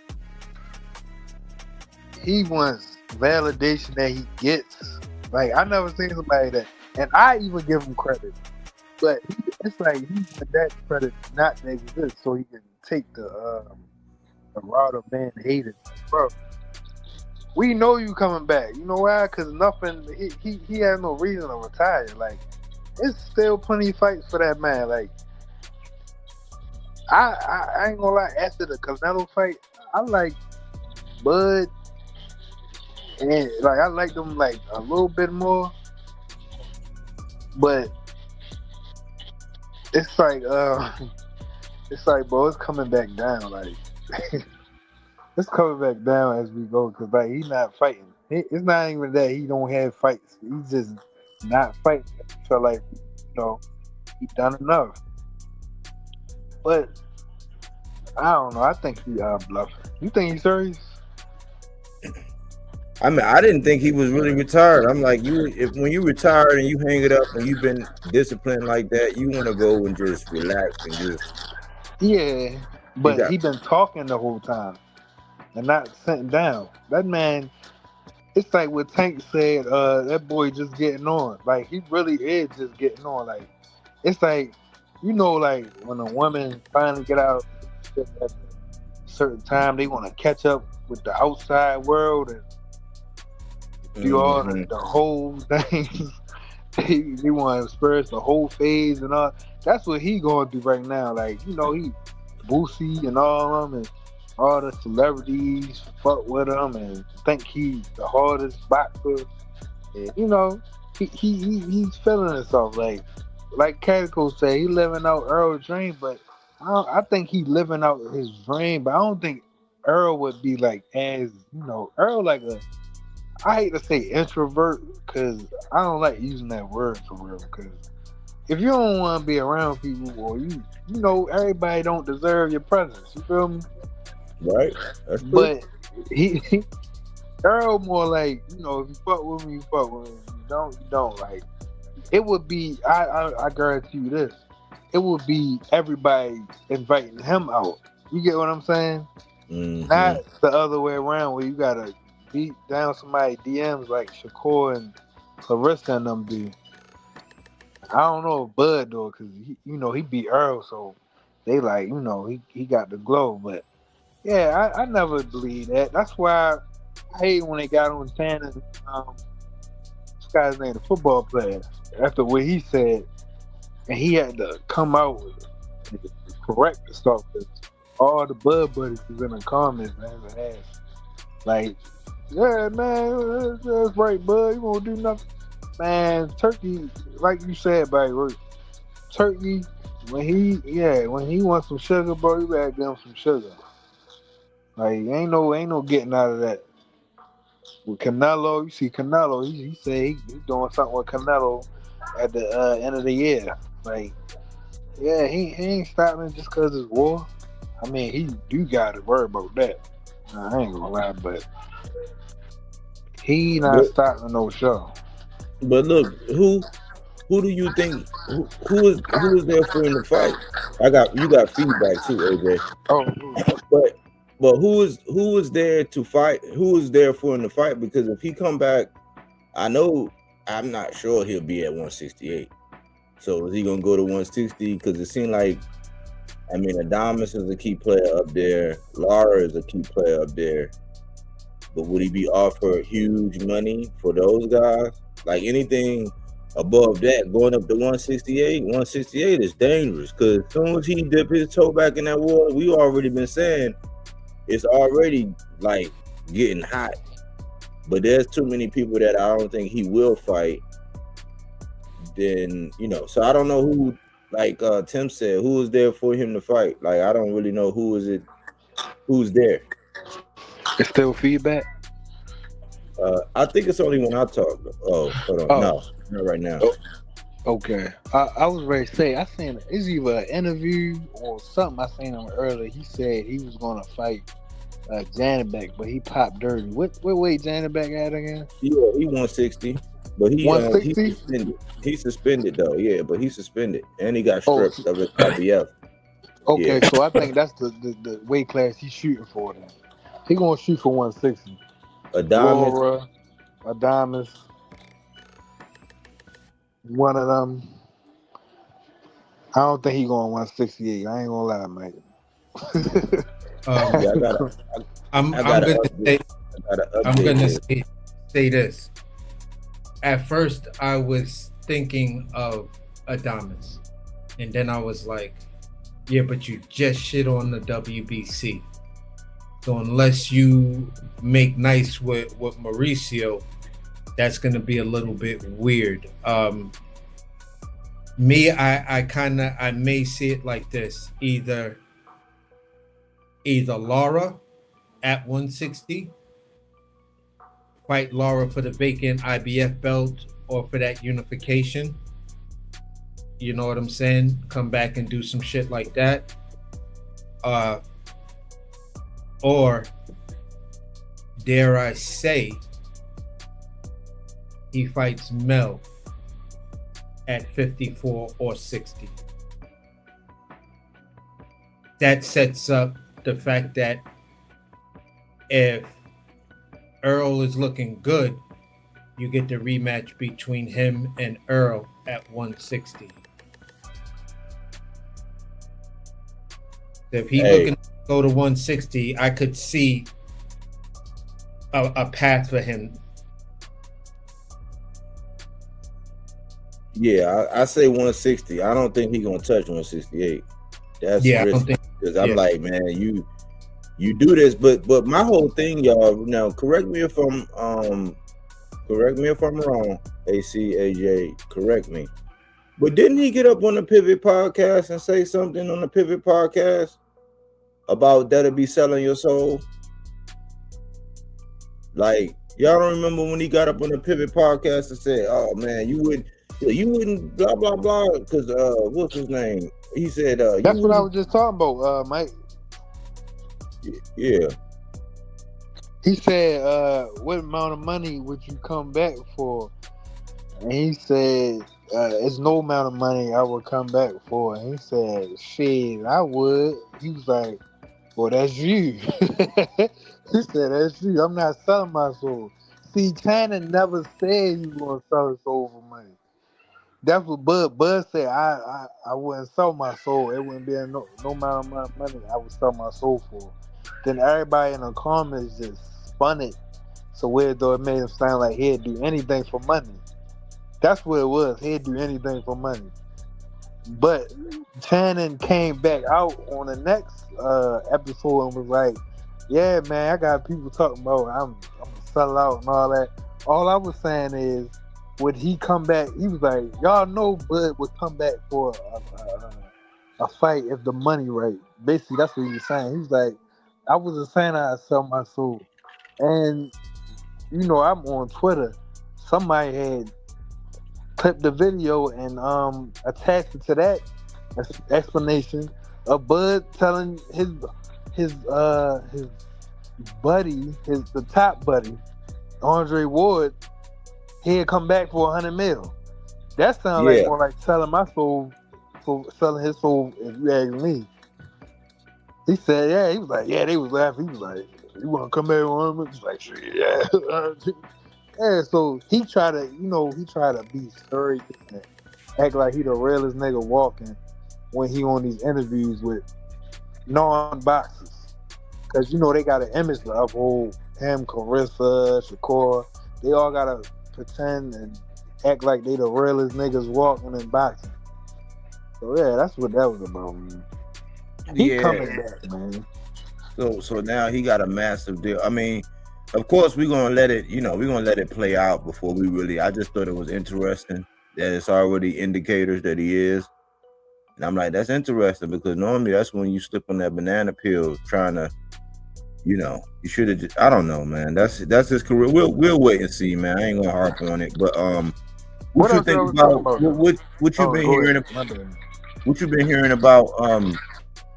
Speaker 7: He wants validation that he gets. Like, I never seen somebody that, and I even give him credit, but it's like he want that credit not to exist so he can take the route of being hated. Bro, we know you coming back. You know why? Because he has no reason to retire. Like, it's still plenty of fights for that man. Like, I ain't gonna lie. After the Canelo fight, I like Bud, and like I like them like a little bit more. But it's like bro, it's coming back down. Like it's coming back down as we go because like he's not fighting. It's not even that he don't have fights. He's just not fighting. So like he done enough. But I don't know. I think he bluffing. You think he's serious?
Speaker 4: I mean, I didn't think he was really retired. I'm like, when you retired and you hang it up and you've been disciplined like that, you want to go and just relax and just.
Speaker 7: Yeah, but he been talking the whole time and not sitting down. That man, it's like what Tank said. That boy just getting on. Like he really is just getting on. Like it's like like when a woman finally get out at a certain time, they want to catch up with the outside world and do all the whole things. He want to experience the whole phase and all. That's what he going through right now. Like he Boosie and all of them and all the celebrities fuck with him and think he's the hardest boxer. And, he's feeling himself. Like Calico said, he living out Earl's dream, but I think he living out his dream. But I don't think Earl would be like Earl like I hate to say introvert because I don't like using that word for real. Because if you don't want to be around people, or everybody don't deserve your presence. You feel me?
Speaker 4: Right. That's true.
Speaker 7: But he Earl more like if you fuck with me, you fuck with me. If you don't. Like it would be. I guarantee you this. It would be everybody inviting him out. You get what I'm saying?
Speaker 4: Mm-hmm.
Speaker 7: Not the other way around where you gotta beat down somebody's DMs like Shakur and Clarissa and them do. I don't know if Bud though, cause he beat Earl, so they like he got the glow. But yeah, I never believed that. That's why I hate when they got on Shannon. This guy's name, the football player. After what he said, and he had to come out with correct the stuff. Cause all the Bud buddies was in the comments, man, ass. Like, yeah, man, that's right, Bud. You won't do nothing. Man, Turkey, like you said, buddy, Turkey, when he wants some sugar, bro, you gotta give him some sugar. Like, ain't no getting out of that. With Canelo, you see Canelo, he said he doing something with Canelo at the end of the year. Like, yeah, he ain't stopping just because it's war. I mean, he do got to worry about that. I ain't gonna lie, but he not stopping no show.
Speaker 4: But look, who do you think who is there for him to fight? You got feedback too, AJ.
Speaker 7: Oh,
Speaker 4: but who is there to fight? Who is there for him to fight? Because if he come back, I'm not sure he'll be at 168. So is he gonna go to 160? Because it seemed like, Adamas is a key player up there. Lara is a key player up there. But would he be offered huge money for those guys? Like anything above that, going up to 168 is dangerous. Because as soon as he dip his toe back in that water, we already been saying it's already like getting hot. But there's too many people that I don't think he will fight. Then, so I don't know who, like Tim said, who is there for him to fight? Like, I don't really know who's there.
Speaker 7: It's still feedback?
Speaker 4: I think it's only when I talk. Oh, hold on. No, not right now.
Speaker 7: Oh, okay. I was ready to say, I seen it's either an interview or something I seen him earlier. He said he was going to fight Janibek, but he popped dirty. What weight Janibek at again?
Speaker 4: Yeah, he 160. But he 160? He's suspended though. Yeah, but he's suspended. And he got stripped of his IBF.
Speaker 7: Okay,
Speaker 4: yeah.
Speaker 7: So I think that's the weight class he's shooting for then. He gonna shoot for 160.
Speaker 4: Adamas.
Speaker 7: Adamas. One of them. I don't think he going 168. I ain't gonna lie, mate.
Speaker 5: I'm gonna say this. At first, I was thinking of Adamas, and then I was like, Yeah, but you just shit on the WBC. So unless you make nice with Mauricio, that's going to be a little bit weird. Me, I may see it like this: either Laura at 160, fight Laura for the vacant IBF belt or for that unification. You know what I'm saying? Come back and do some shit like that. Or dare I say, he fights Mel at 54 or 60. That sets up the fact that if Earl is looking good, you get the rematch between him and Earl at 160. If he's looking to go to 160, I could see a path for him.
Speaker 4: Yeah, I say 160. I don't think he's gonna touch 168. That's
Speaker 5: Yeah, I
Speaker 4: risky
Speaker 5: don't think.
Speaker 4: because I'm like, man, you do this, but my whole thing, y'all. Now, correct me if I'm wrong. AC, AJ, correct me. But didn't he get up on the Pivot podcast and say something on the Pivot podcast about that'll be selling your soul? Like, y'all don't remember when he got up on the Pivot podcast and said, "Oh man, you wouldn't blah blah blah," because what's his name? He said,
Speaker 7: That's what I was just talking about, Mike.
Speaker 4: Yeah.
Speaker 7: He said, what amount of money would you come back for? And he said, it's no amount of money I would come back for. And he said, shit, I would. He was like, well, that's you. He said, that's you. I'm not selling my soul. See, Tanner never said he was going to sell his soul for money. That's what Bud said. I wouldn't sell my soul. It wouldn't be no amount of money I would sell my soul for. Then everybody in the comments just spun it so weird, though it made him sound like he'd do anything for money. That's what it was. He'd do anything for money. But Channing came back out on the next episode and was like, yeah, man, I got people talking about I'm gonna sell out and all that. All I was saying is, would he come back? He was like, y'all know Bud would come back for a fight if the money right. Basically, that's what he was saying. He was like, I wasn't saying I'd sell my soul. And, you know, I'm on Twitter. Somebody had clipped the video and attached it to that explanation of Bud telling his buddy, the top buddy, Andre Ward, he'd come back for 100 mil. That sounds like more like selling my soul for selling his soul, if you ask me. He said, yeah, he was like, yeah, they was laughing. He was like, you want to come back on him? He's like, shit, yeah. Yeah, so he tried to be scary and act like he the realest nigga walking when he on these interviews with non-boxers. Because, you know, they got an image to uphold. Him, Carissa, Shakur, they all got to pretend and act like they the realest niggas walking in boxing. So, yeah, that's what that was about, man. He coming back, man.
Speaker 4: So now he got a massive deal. I mean, of course, we're gonna let it play out before we really. I just thought it was interesting that it's already indicators that he is, and I'm like, that's interesting because normally that's when you slip on that banana peel trying to, you should have. I don't know, man. That's his career. We'll wait and see, man. I ain't gonna harp on it, but what you think about what you've been hearing about? What you've been hearing about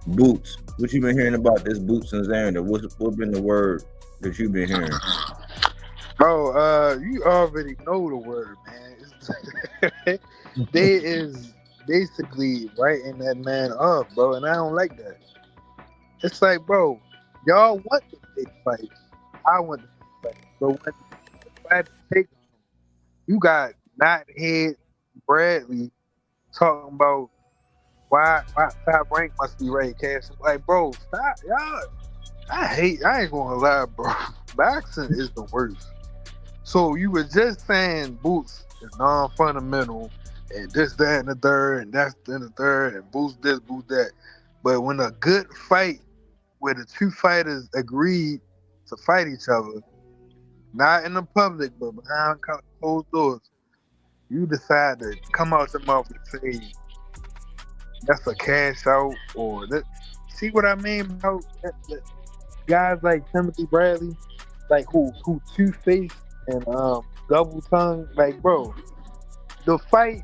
Speaker 4: Boots? What you been hearing about this Boots and Xander? What's been the word that you've been hearing?
Speaker 7: Oh, you already know the word, man. They is basically writing that man up, bro, and I don't like that. It's like, bro, y'all want the big fight. I want the big fight. But when the fight take, you got Knothead Bradley talking about why Top Rank must be ready, Cash. Like, bro, stop, y'all. I ain't gonna lie, bro. Boxing is the worst. So you were just saying Boots is non-fundamental and this, that, and the third, and that's in the third, and Boots this, Boots that. But when a good fight where the two fighters agreed to fight each other, not in the public, but behind closed doors, you decide to come out your mouth and say that's a cash out or that. See what I mean about guys like Timothy Bradley, like who two-faced and double tongue, like bro, the fight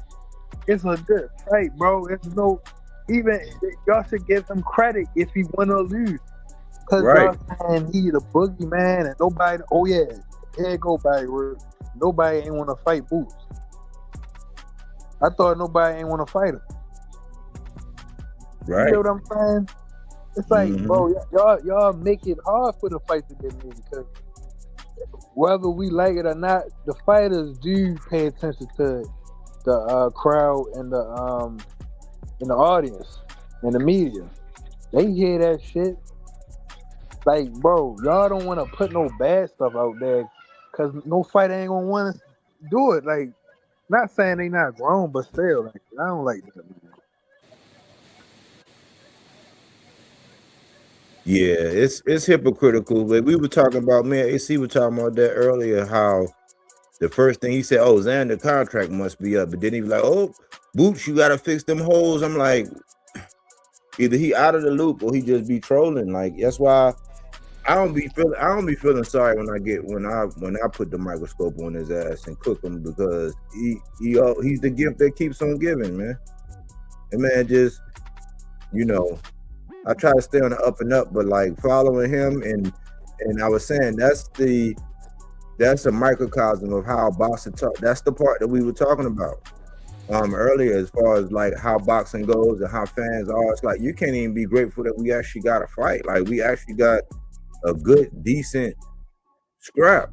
Speaker 7: is a good fight, bro. It's no even y'all should give him credit if he win or lose, cause
Speaker 4: Right.
Speaker 7: y'all saying he the boogeyman and nobody. Oh yeah, here go Bodywork. Nobody ain't want to fight Boots. I thought nobody ain't want to fight him.
Speaker 4: Right.
Speaker 7: You know what I'm saying? It's like,
Speaker 4: Mhm.
Speaker 7: bro, y'all make it hard for the fight to get made because whether we like it or not, the fighters do pay attention to the crowd and the audience and the media. They hear that shit. Like, bro, y'all don't want to put no bad stuff out there because no fighter ain't gonna want to do it. Like, not saying they not grown, but still, like, I don't like that, man.
Speaker 4: Yeah, it's hypocritical. But we were talking about, man, AC was talking about that earlier, how the first thing he said, oh, Xander contract must be up. But then he was like, oh, Boots, you gotta fix them holes. I'm like, either he out of the loop or he just be trolling. Like, that's why I don't be feeling sorry when I put the microscope on his ass and cook him, because he's the gift that keeps on giving, man. And man, just, you know, I try to stay on the up and up, but like following him and I was saying that's a microcosm of how boxing talk. That's the part that we were talking about earlier, as far as like how boxing goes and how fans are. It's like you can't even be grateful that we actually got a fight. Like we actually got a good, decent scrap.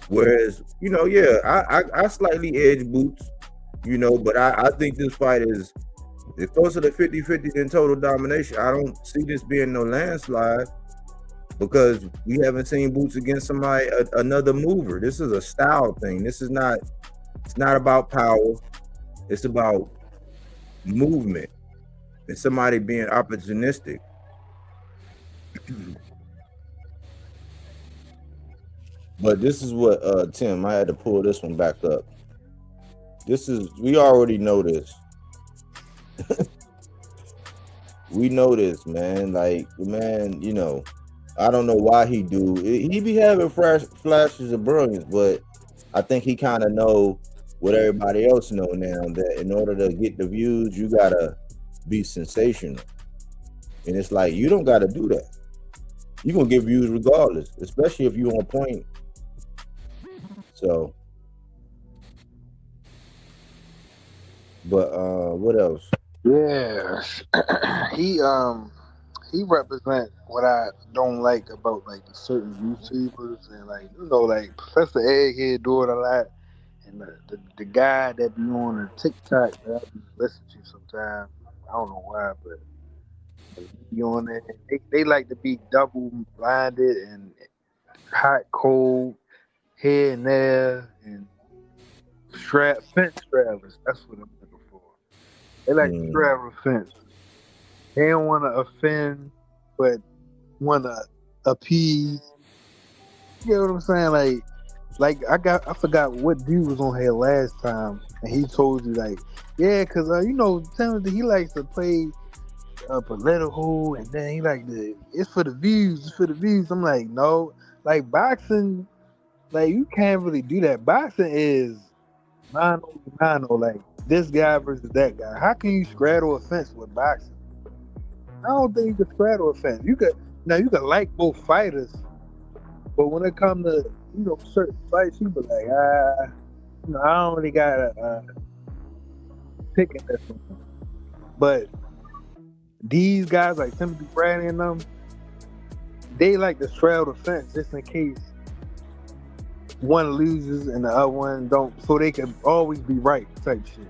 Speaker 4: Whereas, you know, yeah, I slightly edge Boots, you know, but I think this fight is closer to 50-50 than total domination. I don't see this being no landslide because we haven't seen Boots against somebody, another mover. This is a style thing. It's not about power. It's about movement and somebody being opportunistic. But this is what Tim, I had to pull this one back up. We already know this. We know this, man. Like, man, you know, I don't know why he be having flashes of brilliance, but I think he kind of know what everybody else know now, that in order to get the views, you gotta be sensational. And it's like, you don't gotta do that. You're gonna get views regardless, especially if you're on point. So, but what else?
Speaker 7: Yeah, he represents what I don't like about like the certain YouTubers and like, you know, like Professor Egghead do it a lot, and the guy that be on the TikTok that I be listening to sometimes. I don't know why, but he be on there. They like to be double blinded and hot, cold, here and there, and fence strappers. That's what I'm looking for. They like to straddle fence. They don't want to offend, but want to appease. You know what I'm saying? Like I forgot what dude was on here last time, and he told you like, yeah, cause you know, Timothy, he likes to play political, and then he like it's for the views, it's for the views. I'm like, no, like boxing, like you can't really do that. Boxing is mano, like this guy versus that guy. How can you straddle a fence with boxing? I don't think you can straddle a fence. You could like both fighters, but when it comes to, you know, certain fights, you be like, you know, I don't really got a pick in this one. But these guys like Timothy Bradley and them, they like to straddle the fence just in case one loses and the other one don't, so they can always be right type shit.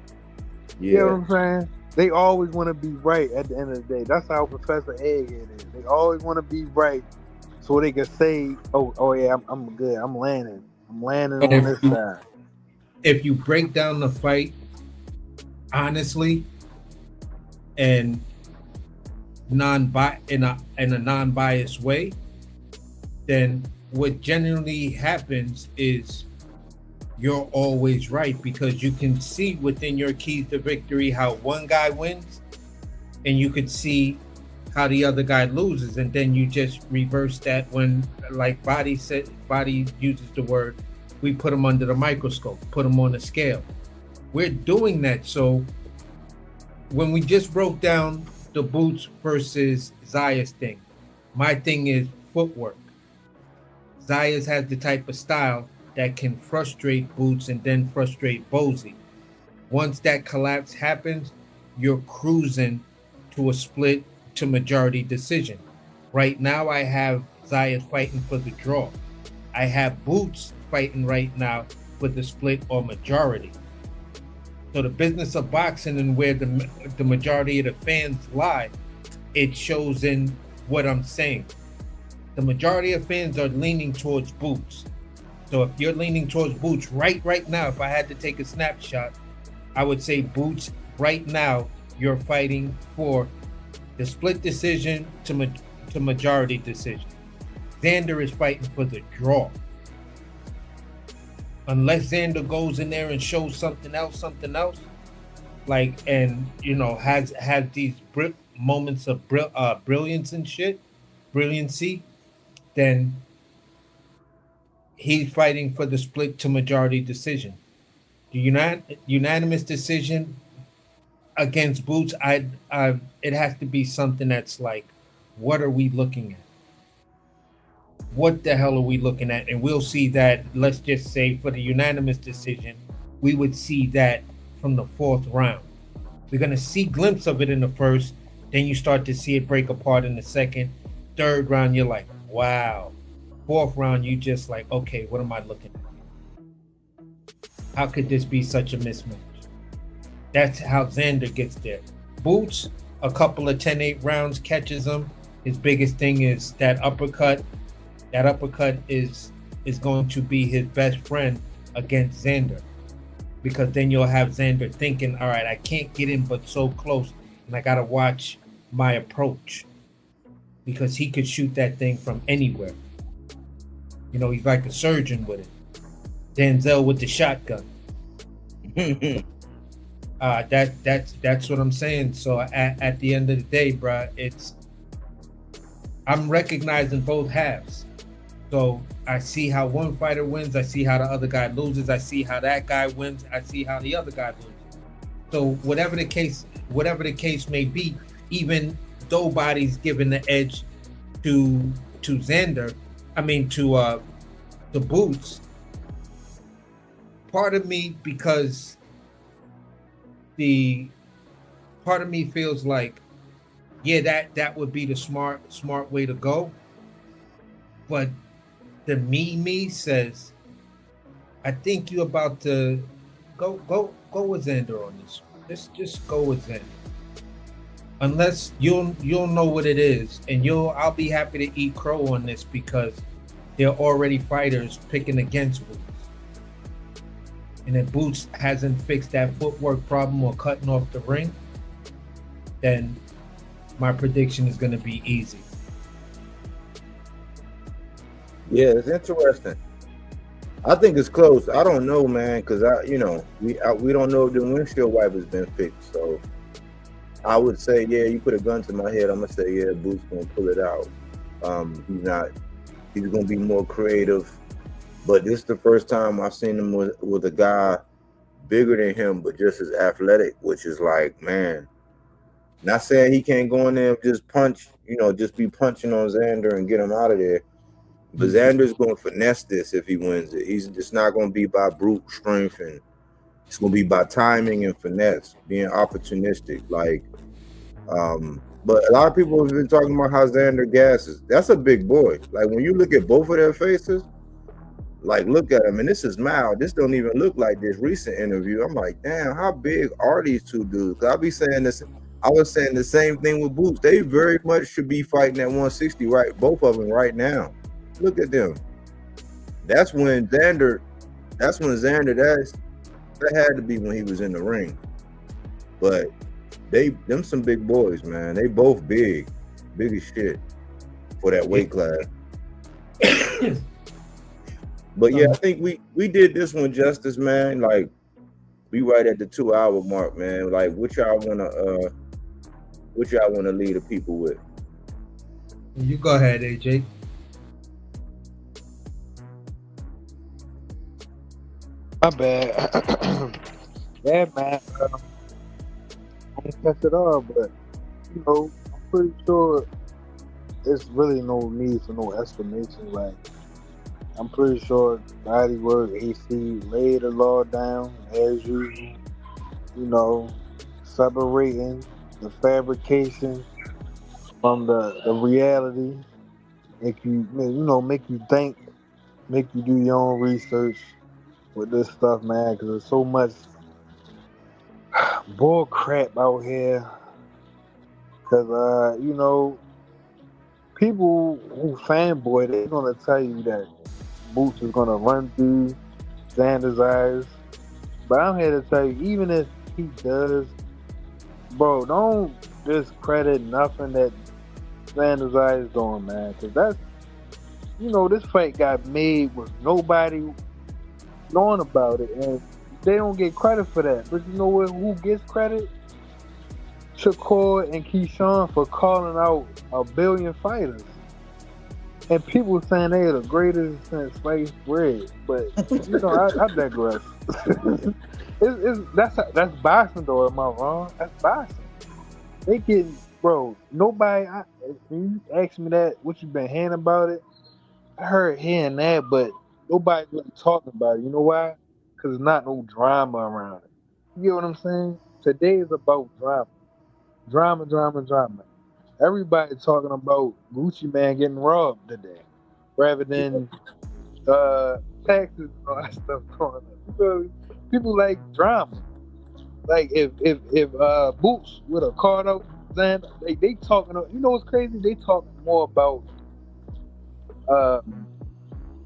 Speaker 4: Yeah.
Speaker 7: You know what I'm saying? They always want to be right at the end of the day. That's how Professor Egghead is. They always want to be right so they can say, oh yeah, I'm good. I'm landing on this side.
Speaker 5: If you break down the fight honestly and in a non-biased way, then what generally happens is you're always right, because you can see within your keys to victory how one guy wins, and you could see how the other guy loses, and then you just reverse that when, like Body uses the word, we put them under the microscope, put them on the scale. We're doing that. So when we just broke down the Boots versus Zaya's thing, my thing is footwork. Zaya's has the type of style that can frustrate Boots and then frustrate Bozy. Once that collapse happens, you're cruising to a split to majority decision. Right now, I have Zaya fighting for the draw. I have Boots fighting right now for the split or majority. So the business of boxing and where the majority of the fans lie, it shows in what I'm saying. The majority of fans are leaning towards Boots. So if you're leaning towards Boots right now, if I had to take a snapshot, I would say Boots right now, you're fighting for the split decision to majority decision. Xander is fighting for the draw. Unless Xander goes in there and shows something else, like, and you know, has these moments of brilliance and shit, brilliancy, then he's fighting for the split to majority decision. The unanimous decision against Boots, it has to be something that's like, what are we looking at? What the hell are we looking at? And we'll see that, let's just say for the unanimous decision, we would see that from the fourth round. We're going to see glimpses of it in the first, then you start to see it break apart in the second. Third round, you're like, wow. Fourth round, you just like, okay, what am I looking at? How could this be such a mismatch? That's how Xander gets there. Boots, a couple of 10-8 rounds, catches him. His biggest thing is that uppercut. That uppercut is going to be his best friend against Xander, because then you'll have Xander thinking, all right, I can't get in but so close, and I got to watch my approach, because he could shoot that thing from anywhere. You know, he's like a surgeon with it. Denzel with the shotgun. That's what I'm saying. So at the end of the day, bro, I'm recognizing both halves. So I see how one fighter wins. I see how the other guy loses. I see how that guy wins. I see how the other guy loses. So whatever the case may be, even though Body's giving the edge to Xander, I mean to Boots. Part of me, because part of me feels like, yeah, that would be the smart way to go. But the me says, I think you're about to go with Xander on this. Just go with Xander. Unless you'll know what it is, and I'll be happy to eat crow on this, because there are already fighters picking against Boots. And if Boots hasn't fixed that footwork problem or cutting off the ring, then my prediction is going to be easy.
Speaker 4: Yeah, it's interesting. I think it's close. I don't know, man, because we don't know if the windshield wiper's been fixed. So I would say, yeah, you put a gun to my head, I'm gonna say, yeah, Boots gonna pull it out. He's gonna be more creative. But this is the first time I've seen him with a guy bigger than him, but just as athletic, which is like, man, not saying he can't go in there and just punch, just be punching on Xander and get him out of there. But Xander's going to finesse this if he wins it. It's not going to be by brute strength, and it's going to be by timing and finesse, being opportunistic. But a lot of people have been talking about how Xander gasses. That's a big boy. Like, when you look at both of their faces, like, look at him, and this is mild. This don't even look like this recent interview. I'm like, damn, how big are these two dudes? Because I be saying this. I was saying the same thing with Boots. They very much should be fighting at 160, right? Both of them right now. Look at them. That's when Xander, that had to be when he was in the ring. But them some big boys, man. They both big as shit for that weight class. But yeah, I think we did this one justice, man. Like, we right at the 2-hour mark, man. Like, what y'all wanna leave the people with?
Speaker 5: You go ahead, AJ.
Speaker 7: My bad. Yeah, man. I don't catch it all, but you know, I'm pretty sure there's really no need for no explanation. Like, I'm pretty sure Bodywork, AC laid the law down as usual. You know, separating the fabrication from the reality. Make you think, make you do your own research with this stuff, man. Because there's so much bull crap out here. Because you know, people who fanboy, they're gonna tell you that Boots is gonna run through Xander's eyes. But I'm here to tell you, even if he does, bro, don't discredit nothing that Xander's eyes doing, man. Because that's, you know, this fight got made with nobody knowing about it, and they don't get credit for that. But you know what? Who gets credit? Shakur and Keyshawn for calling out 1 billion fighters. And people saying they are the greatest since sliced bread. But, you know, I digress. That's boxing, though, am I wrong? That's boxing. They getting, bro, nobody, when you ask me that, what you been hearing about it, I heard here and that, but nobody really talking about it. You know why? Because there's not no drama around it. You get what I'm saying? Today is about drama. Drama. Everybody talking about Gucci Man getting robbed today, rather than taxes and all that stuff going on. So people like drama. Like if Boots would have called out Xander, they talking. You know what's crazy? They talking more about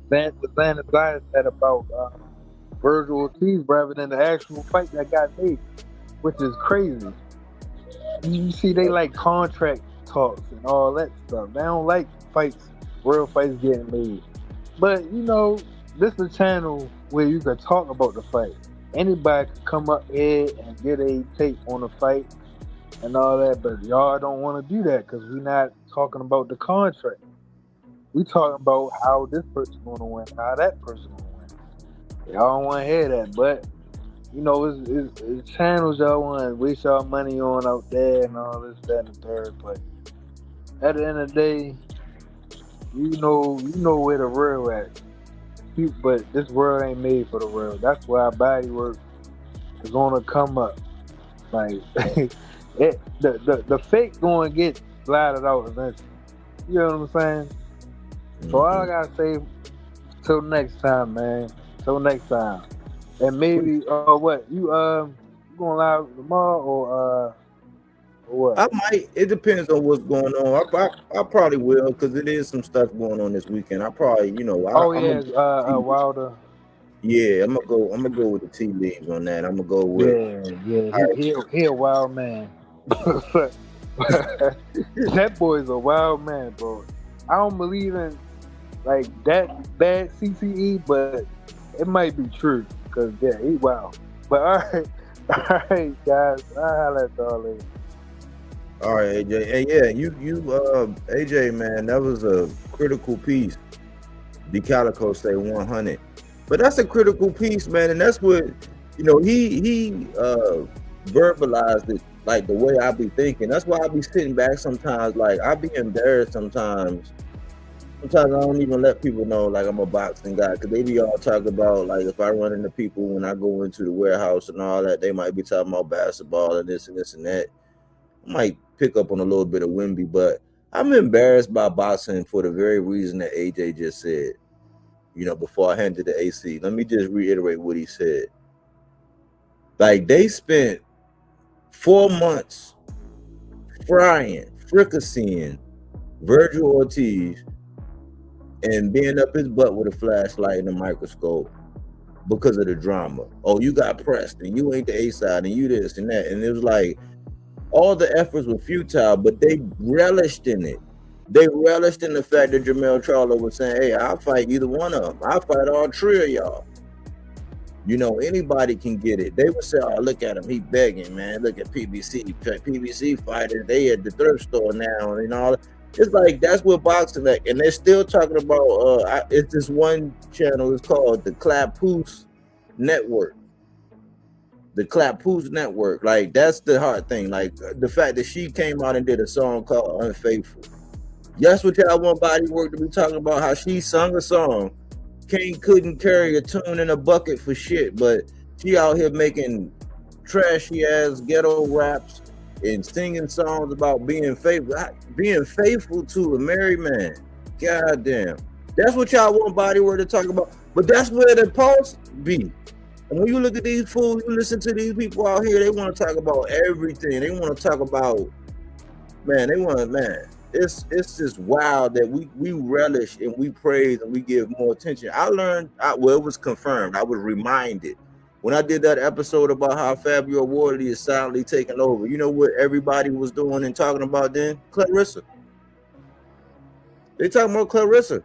Speaker 7: Xander's eyes said about Virgil Ortiz rather than the actual fight that got made, which is crazy. You see, they like contract talks and all that stuff. They don't like real fights getting made. But you know, this is a channel where you can talk about the fight. Anybody can come up here and get a take on the fight and all that, but y'all don't want to do that because we're not talking about the contract. We talking about how this person's gonna win, how that person's gonna win. Y'all don't want to hear that, but you know, it's channels y'all want to waste y'all money on out there and all this, that, and the third. But at the end of the day, you know where the real at. But this world ain't made for the real. That's why Bodywork is gonna come up. Like the fake gonna get blotted out eventually. You know what I'm saying? So all I gotta say, till next time, man. Till next time. And maybe what you going live tomorrow or what?
Speaker 4: I might. It depends on what's going on. I probably will because it is some stuff going on this weekend. I probably, you know.
Speaker 7: Wilder.
Speaker 4: Yeah, I'm gonna go with the tea leaves on that. I'm gonna go with.
Speaker 7: Yeah. He a wild man. That boy's a wild man, bro. I don't believe in like that bad CTE, but it might be true. Cause yeah, he wild. But all right, guys. I'll let y'all later.
Speaker 4: All right, AJ. Hey, yeah, you AJ, man, that was a critical piece. The Calico say 100, but that's a critical piece, man, and that's what you know. He verbalized it like the way I be thinking. That's why I be sitting back sometimes. Like I be embarrassed sometimes. Sometimes I don't even let people know like I'm a boxing guy because they be all talking about like if I run into people when I go into the warehouse and all that, they might be talking about basketball and this and that. I might pick up on a little bit of Wimby, but I'm embarrassed by boxing for the very reason that AJ just said. You know, before I hand it to AC, let me just reiterate what he said. Like they spent 4 months fricasseeing Virgil Ortiz and being up his butt with a flashlight and a microscope because of the drama. Oh, you got pressed and you ain't the A side and you this and that. And it was like, All the efforts were futile, but they relished in it. They relished in the fact that Jamel Charlo was saying, "Hey, I'll fight either one of them. I'll fight all three of y'all. You know, anybody can get it." They would say, "Oh, look at him. He begging, man. Look at PBC fighters. They at the thrift store now and all." It's like that's what boxing like, and they're still talking about. It's this one channel. It's called the Clappoose Network. The Clappoose Network. Like that's the hard thing. Like the fact that she came out and did a song called "Unfaithful." That's what y'all want Bodywork to be talking about. How she sung a song. Couldn't carry a tune in a bucket for shit, but she out here making trashy ass ghetto raps and singing songs about being faithful to a married man. God damn. That's what y'all want Bodywork to talk about. But that's where the pulse be. And when you look at these fools, you listen to these people out here, they want to talk about everything. They want to talk about, it's just wild that we relish and we praise and we give more attention. It was confirmed. I was reminded when I did that episode about how Fabio Wardley is silently taking over. You know what everybody was doing and talking about then? Clarissa. They talking about Clarissa.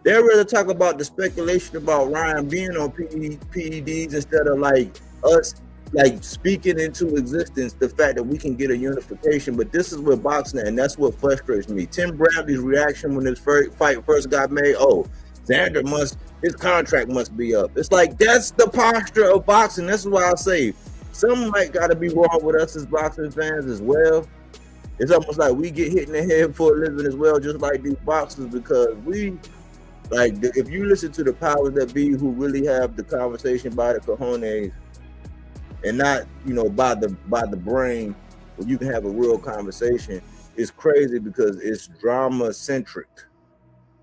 Speaker 4: They'd rather talk about the speculation about Ryan being on PEDs instead of like us like speaking into existence the fact that we can get a unification. But this is what boxing, and that's what frustrates me. Tim Bradley's reaction when his fight first got made, Xander his contract must be up. It's like that's the posture of boxing. This is why I say something might gotta be wrong with us as boxing fans as well. It's almost like we get hit in the head for a living as well, just like these boxers, because if you listen to the powers that be who really have the conversation by the cojones and not, by the brain, where you can have a real conversation, it's crazy because it's drama centric.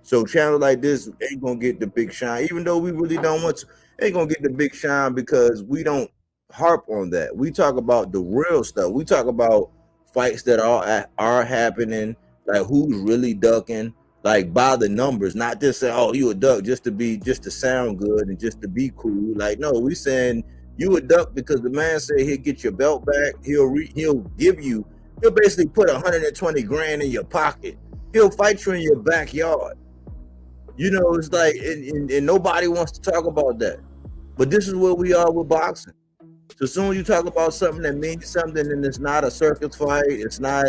Speaker 4: So channels like this ain't gonna get the big shine, even though we really don't want to. Ain't gonna get the big shine because we don't harp on that. We talk about the real stuff. We talk about fights that are happening, like who's really ducking, like by the numbers, not just say, "Oh, you a duck" just to sound good and just to be cool. Like, no, we saying you a duck because the man said he'll get your belt back. He'll basically put 120 grand in your pocket. He'll fight you in your backyard. It's like, and nobody wants to talk about that. But this is where we are with boxing. So soon as you talk about something that means something, and it's not a circus fight, it's not,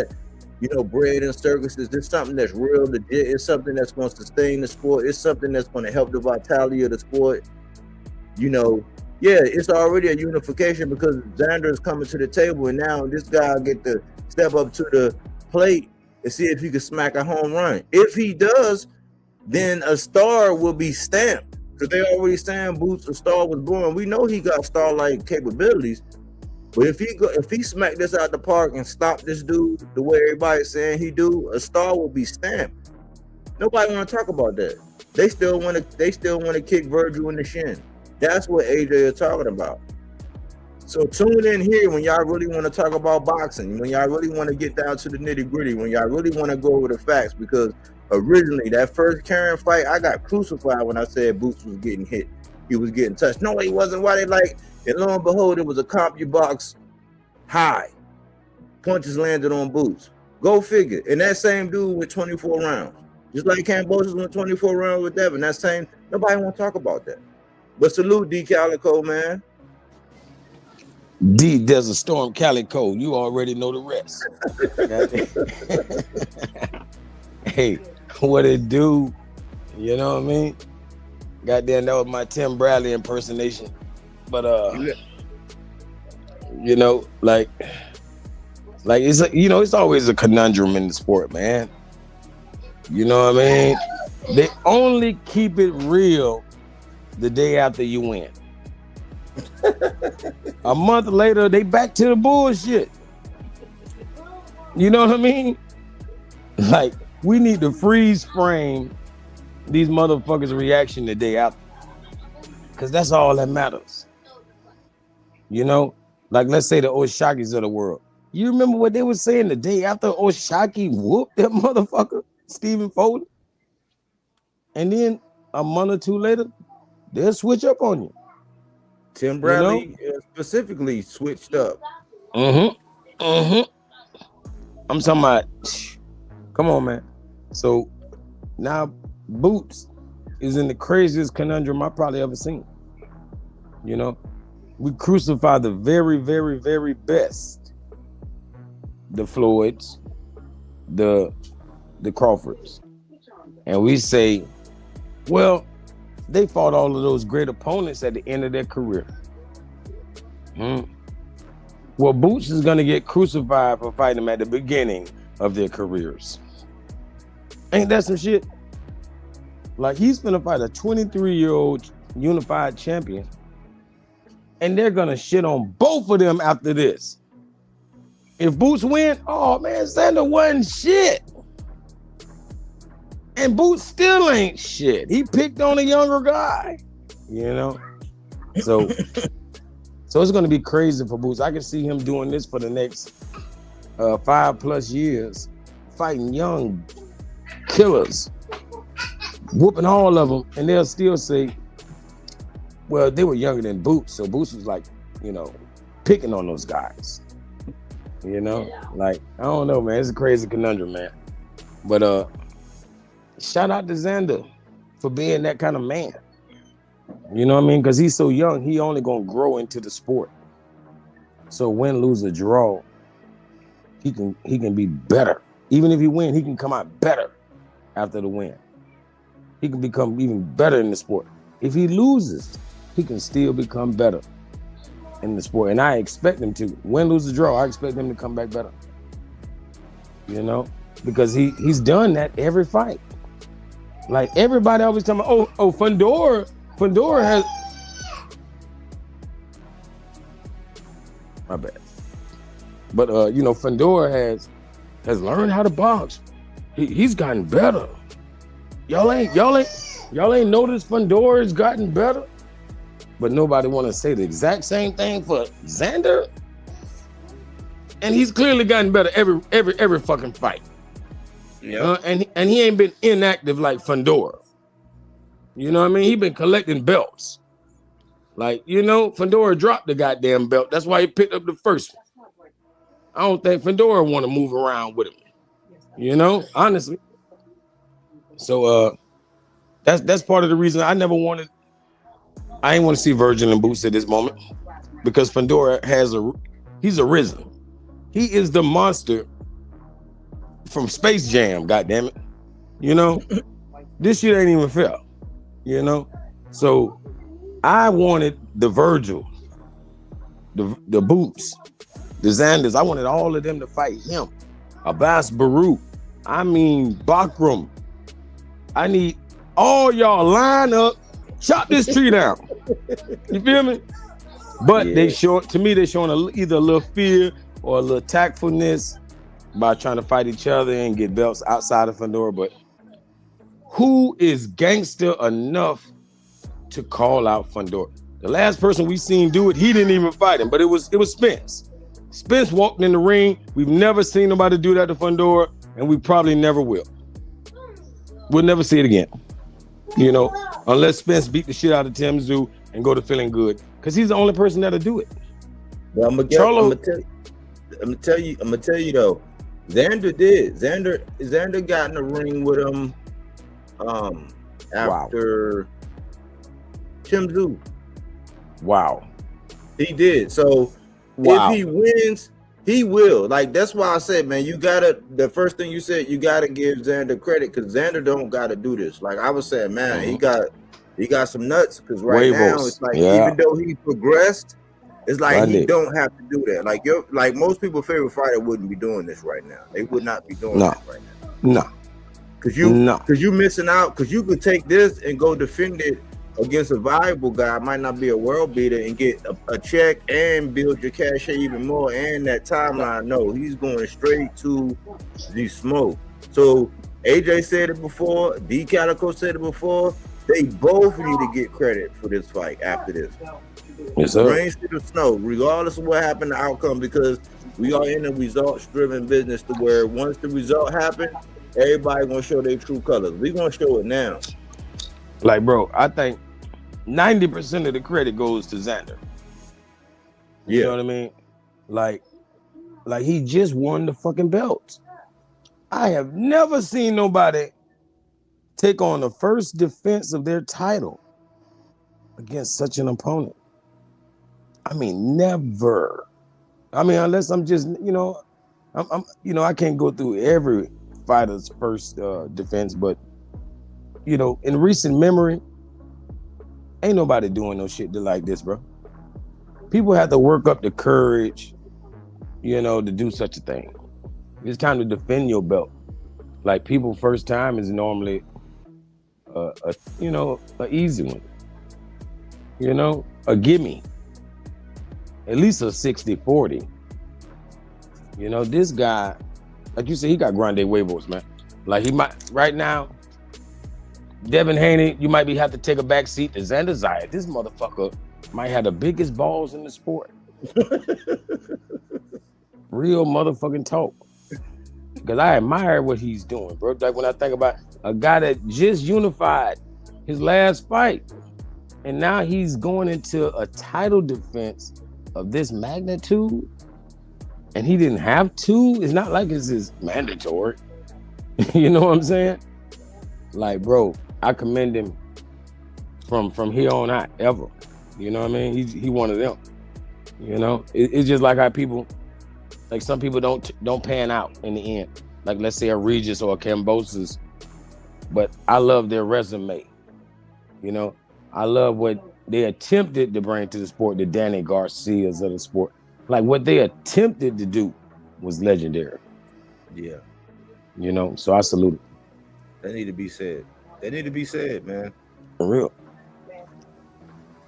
Speaker 4: bread and circuses. It's something that's real, legit. It's something that's going to sustain the sport. It's something that's going to help the vitality of the sport. It's already a unification because Xander is coming to the table, and now this guy get to step up to the plate and see if he can smack a home run. If he does, then a star will be stamped. Because they already saying Boots, a star was born. We know he got star-like capabilities. But if he smack this out the park and stop this dude the way everybody's saying he do, a star will be stamped. Nobody want to talk about that. They still want to kick Virgil in the shin. That's what AJ is talking about. So tune in here when y'all really want to talk about boxing, when y'all really want to get down to the nitty-gritty, when y'all really want to go over the facts, because originally that first Karen fight, I got crucified when I said Boots was getting hit. He was getting touched. No, he wasn't. Why they like? And lo and behold, it was a CompuBox high. Punches landed on Boots. Go figure. And that same dude with 24 rounds. Just like Cambosis went 24 rounds with Devin. Nobody want to talk about that. But salute D Calico, man.
Speaker 8: D Desert Storm Calico. You already know the rest. Hey, what it do? You know what I mean? Goddamn, that was my Tim Bradley impersonation. But it's always a conundrum in the sport, man. You know what I mean? They only keep it real the day after you win. A month later, they back to the bullshit. You know what I mean? Like, we need to freeze frame these motherfuckers' reaction the day after. Because that's all that matters. Like, let's say the Oshakis of the world. You remember what they were saying the day after Oshaki whooped that motherfucker, Stephen Foley? And then a month or two later, they'll switch up on you.
Speaker 4: Tim Bradley specifically switched up.
Speaker 8: Mm-hmm. I'm talking about, come on, man. So now Boots is in the craziest conundrum I probably ever seen. You know, we crucify the very, very, very best. The Floyds, the Crawfords. And we say, well, they fought all of those great opponents at the end of their career. Well, Boots is going to get crucified for fighting them at the beginning of their careers. Ain't that some shit? Like, he's going to fight a 23-year-old unified champion, and they're going to shit on both of them after this. If Boots win, oh, man, Xander wasn't shit. And Boots still ain't shit. He picked on a younger guy, you know? So it's going to be crazy for Boots. I can see him doing this for the next 5+ years, fighting young killers, whooping all of them, and they'll still say, well, they were younger than Boots, so Boots was like, you know, picking on those guys. You know? Like, I don't know, man. It's a crazy conundrum, man. But shout out to Xander for being that kind of man. You know what I mean? Because he's so young, he only gonna grow into the sport. So win, lose, or draw, he can be better. Even if he win, he can come out better after the win. He can become even better in the sport. If he loses, he can still become better in the sport. And I expect him to. Win, lose, or draw, I expect him to come back better. You know? Because he's done that every fight. Like, everybody always talking about, oh, Fundora has, my bad. But you know, Fundora has learned how to box. He's gotten better. Y'all ain't noticed Fundora has gotten better? But nobody want to say the exact same thing for Xander. And he's clearly gotten better every fucking fight. Yeah. And he ain't been inactive like Fundora. You know what I mean? He been collecting belts. Like, you know, Fundora dropped the goddamn belt. That's why he picked up the first one. I don't think Fundora want to move around with him. You know, honestly. So that's part of the reason I didn't want to see Virgil and Boots at this moment, because Fundora he's arisen. He is the monster from Space Jam, goddammit. You know, this shit ain't even fair. You know, so I wanted the Virgil, the Boots, the Xanders. I wanted all of them to fight him. Abbas Baruch. I mean Bakram. I need all y'all line up, chop this tree down. You feel me? But yeah. They're showing either a little fear or a little tactfulness by trying to fight each other and get belts outside of Fundora. But who is gangster enough to call out Fundora? The last person we seen do it, he didn't even fight him, but it was Spence. Spence walked in the ring. We've never seen nobody do that to Fundora, and we probably never will. We'll never see it again. You know, unless Spence beat the shit out of Tim Zoo and go to feeling good, because he's the only person that'll do it.
Speaker 4: Well, I'm gonna tell you though, Xander did. Xander got in the ring with him after Tim Zoo. Wow. He did. So if he wins, he will. Like, that's why I said, man, the first thing you said, you gotta give Xander credit, because Xander don't gotta do this. Like I was saying, man, he got some nuts, because right now it's like, even though he progressed, it's like he don't have to do that. Like most people's favorite fighter wouldn't be doing this right now. They would not be doing this right now. Because you missing out, because you could take this and go defend it against a viable guy, might not be a world beater, and get a check and build your cachet even more, and that timeline. No, he's going straight to the smoke. So AJ said it before, D Calico said it before, they both need to get credit for this fight after this. Yes, sir. Rain to the snow, regardless of what happened, the outcome, because we are in a results-driven business to where once the result happens, everybody gonna show their true colors. We gonna show it now.
Speaker 8: Like, bro, I think 90% of the credit goes to Xander. You know what I mean? Like, Like he just won the fucking belt. I have never seen nobody take on the first defense of their title against such an opponent. I mean, never. I mean, unless I'm just, I can't go through every fighter's first defense, but in recent memory, ain't nobody doing no shit like this, bro. People have to work up the courage, to do such a thing. It's time to defend your belt. Like people first time is normally a easy one. A gimme. At least a 60-40. This guy, like you said, he got grande huevos, man. Like he might right now, Devin Haney, you might have to take a back seat to Xander Zayat. This motherfucker might have the biggest balls in the sport. Real motherfucking talk. Because I admire what he's doing, bro. Like when I think about a guy that just unified his last fight, and now he's going into a title defense of this magnitude, and he didn't have to. It's not like it's mandatory. You know what I'm saying? Like, bro, I commend him from here on out ever. You know what I mean? He one of them. It's just like how people, like some people don't pan out in the end. Like let's say a Regis or a Cambosis, but I love their resume. I love what they attempted to bring to the sport, the Danny Garcias of the sport. Like what they attempted to do was legendary.
Speaker 4: Yeah.
Speaker 8: So I salute it.
Speaker 4: That need to be said. That need to be said, man.
Speaker 8: For real.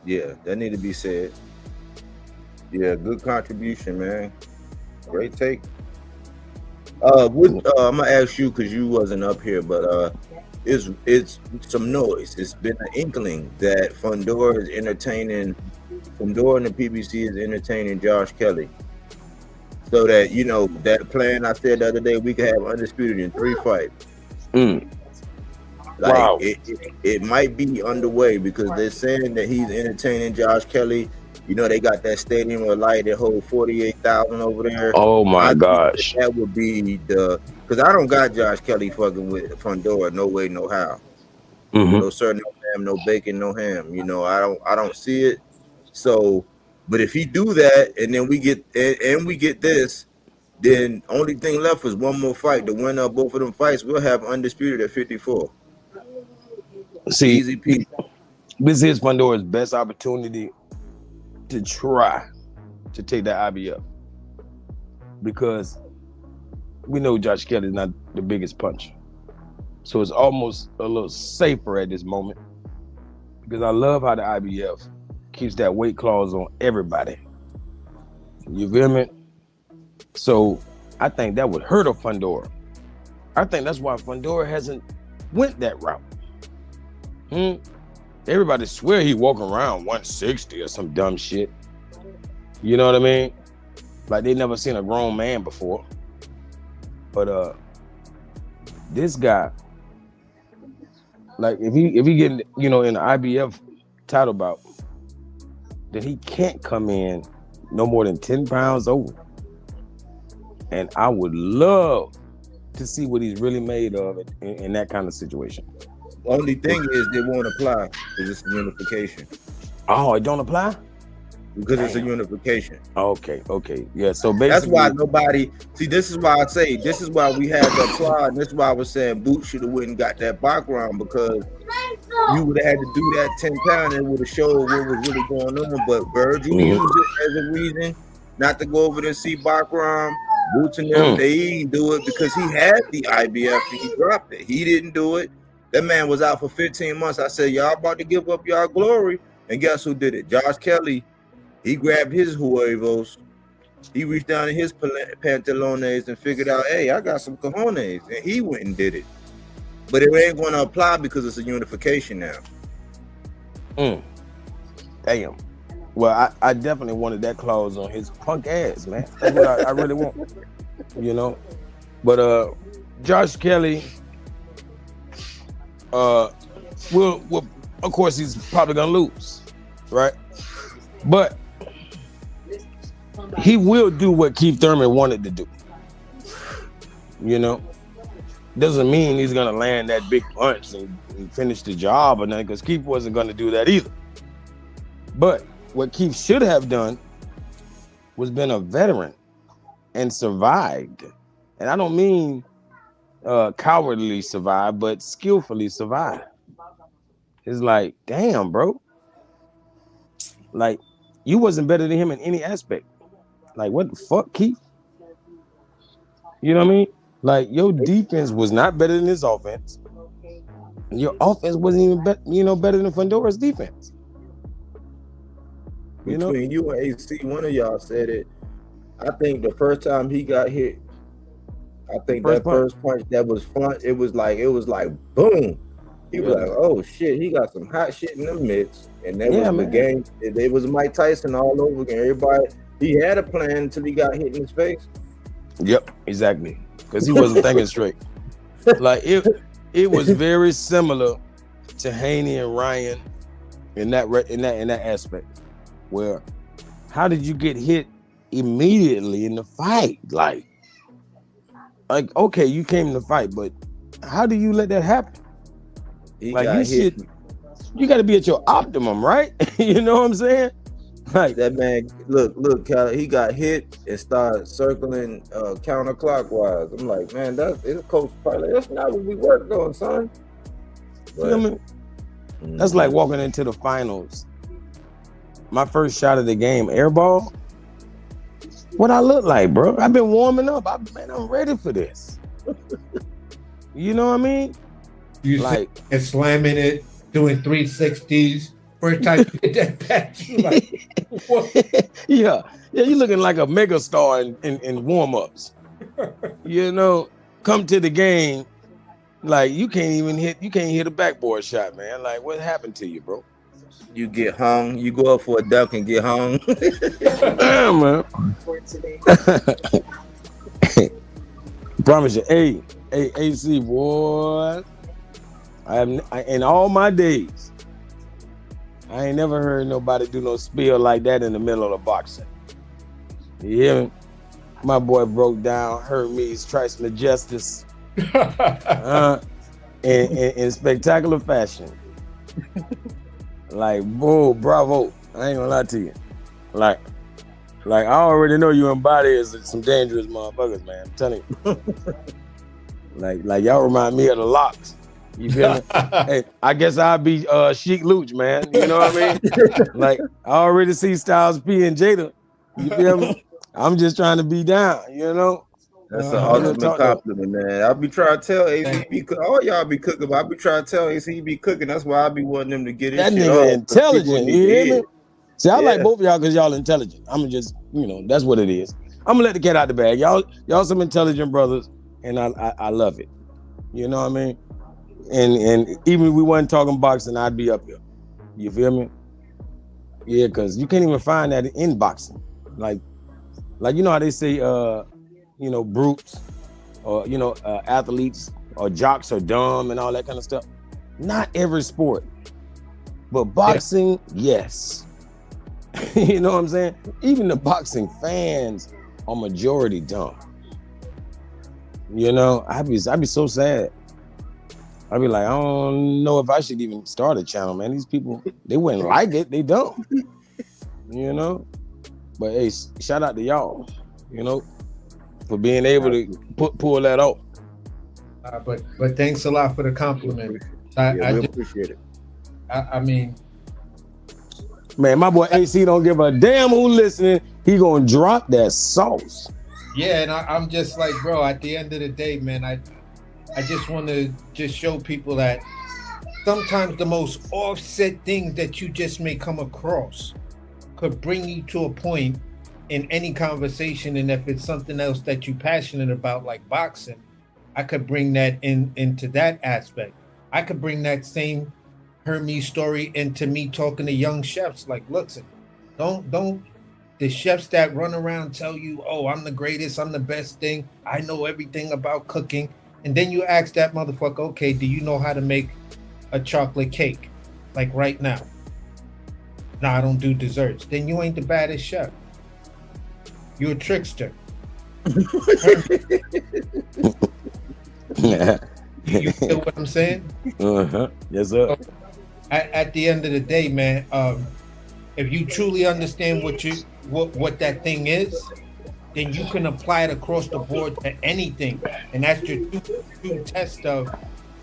Speaker 4: Yeah, that need to be said. Yeah, good contribution, man. Great take. I'm gonna ask you because you wasn't up here, but it's some noise. It's been an inkling that Fundora and the PBC is entertaining Josh Kelly. So that, that plan I said the other day, we could have undisputed in 3 fights. Like, wow. It might be underway because they're saying that he's entertaining Josh Kelly. They got that stadium with light that holds 48,000 over there.
Speaker 8: Oh my gosh.
Speaker 4: That would be because I don't got Josh Kelly fucking with Fundora, no way, no how. No sir, no ham, no bacon, no ham. I don't see it. So, but if he do that and then we get this, then only thing left is one more fight. The winner of both of them fights, we'll have undisputed at 54.
Speaker 8: See,
Speaker 4: easy peasy.
Speaker 8: This is Fundora's best opportunity to try to take that IBF, because we know Josh Kelly is not the biggest puncher. So it's almost a little safer at this moment, because I love how the IBF keeps that weight clause on everybody. You feel me? So I think that would hurt a Fundora. I think that's why Fundora hasn't went that route. Everybody swear he walking around 160 or some dumb shit. You know what I mean? Like they never seen a grown man before. But this guy, like if he getting in the IBF title bout, then he can't come in no more than 10 pounds over. And I would love to see what he's really made of in that kind of situation.
Speaker 4: The only thing is they won't apply because it's a unification.
Speaker 8: Oh, it don't apply?
Speaker 4: Because it's a unification.
Speaker 8: Okay. Yeah, so basically
Speaker 4: that's why nobody see. This is why I say this is why we had to apply, and this is why I was saying Boot should have went and got that background, because you would have had to do that 10 pound and it would have showed what was really going on. But Virgil used it as a reason not to go over there and see background. Boots and them, they didn't do it because he had the IBF and he dropped it. He didn't do it. That man was out for 15 months. I said, y'all about to give up y'all glory. And guess who did it? Josh Kelly. He grabbed his huevos. He reached down in his pantalones and figured out, hey, I got some cojones. And he went and did it. But it ain't going to apply because it's a unification now.
Speaker 8: Damn. Well, I definitely wanted that clause on his punk ass, man. That's what I really want. But Josh Kelly, will of course he's probably gonna lose, right? But he will do what Keith Thurman wanted to do. You know, doesn't mean he's gonna land that big punch and finish the job or nothing, because Keith wasn't gonna do that either. But what Keith should have done was been a veteran and survived. And I don't mean cowardly survive, but skillfully survive. It's like, damn, bro. Like, you wasn't better than him in any aspect. Like, what the fuck, Keith? You know what I mean? Like, your defense was not better than his offense. Your offense wasn't even better than Fundora's defense.
Speaker 4: Between you and AC, one of y'all said it. I think the first time he got hit, I think first punch that was fun. It was like boom. He was like, oh shit, he got some hot shit in the midst. And that was the game. It was Mike Tyson all over again. Everybody, he had a plan until he got hit in his face.
Speaker 8: Yep, exactly. Because he wasn't thinking straight. Like it was very similar to Haney and Ryan in that aspect. Where, how did you get hit immediately in the fight? Like okay, you came to fight, but how do you let that happen? You got to be at your optimum, right? You know what I'm saying? Like
Speaker 4: that man, look, he got hit and started circling counterclockwise. I'm like, man, it's coach probably that's not what we worked on, son. But,
Speaker 8: you know what I mean? That's like walking into the finals. My first shot of the game, airball. What I look like, bro? I've been warming up. I'm ready for this. You know what I mean?
Speaker 5: You like and slamming it, doing 360s. First time you did that patch, you like, what?
Speaker 8: yeah, you looking like a mega star in warm-ups. You know, come to the game, like you can't hit a backboard shot, man. Like, what happened to you, bro?
Speaker 4: You get hung. You go up for a duck and get hung.
Speaker 8: Damn, man. Promise you, hey, AC boy. In all my days, I ain't never heard nobody do no spill like that in the middle of the boxing. You hear me? My boy broke down Hermes Trismegistus in spectacular fashion. Like, whoa, bravo. I ain't gonna lie to you. Like I already know you embody some dangerous motherfuckers, man. I'm telling you. like y'all remind me of the Locks. You feel me? Hey, I guess I'll be Sheik Luch, man. You know what I mean? Like, I already see Styles P and Jada. You feel me? I'm just trying to be down, you know?
Speaker 4: That's an ultimate compliment, man. I'll be trying to tell AC all y'all be cooking, but I'll be trying to tell AC be cooking. That's why I be wanting them to get his
Speaker 8: that
Speaker 4: shit
Speaker 8: nigga
Speaker 4: off.
Speaker 8: intelligent, you hear me? See, I like both of y'all because y'all intelligent. I'm just, that's what it is. I'm gonna let the cat out the bag. Y'all some intelligent brothers, and I love it. You know what I mean? And even if we wasn't talking boxing, I'd be up here. You feel me? Yeah, because you can't even find that in boxing. Like you know how they say, brutes or, athletes or jocks are dumb and all that kind of stuff. Not every sport, but boxing, yes. You know what I'm saying? Even the boxing fans are majority dumb. You know, I'd be so sad. I'd be like, I don't know if I should even start a channel, man. These people, they wouldn't like it. They don't. You know? But hey, shout out to y'all, for being able to pull that off.
Speaker 5: But thanks a lot for the compliment.
Speaker 4: We appreciate it.
Speaker 5: I mean,
Speaker 8: man, my boy AC don't give a damn who listening. He gonna drop that sauce.
Speaker 5: Yeah, and I'm just like, bro, at the end of the day, man, I just want to just show people that sometimes the most offset things that you just may come across could bring you to a point in any conversation. And if it's something else that you're passionate about, like boxing, I could bring that into that aspect. I could bring that same Hermes story into me talking to young chefs. Like, listen, don't the chefs that run around tell you, oh, I'm the greatest, I'm the best thing, I know everything about cooking. And then you ask that motherfucker, okay, do you know how to make a chocolate cake? Like right now. No, I don't do desserts. Then you ain't the baddest chef. You're a trickster. You feel what I'm saying?
Speaker 8: Yes, sir.
Speaker 5: So, at the end of the day, man, if you truly understand what that thing is, then you can apply it across the board to anything, and that's your true test of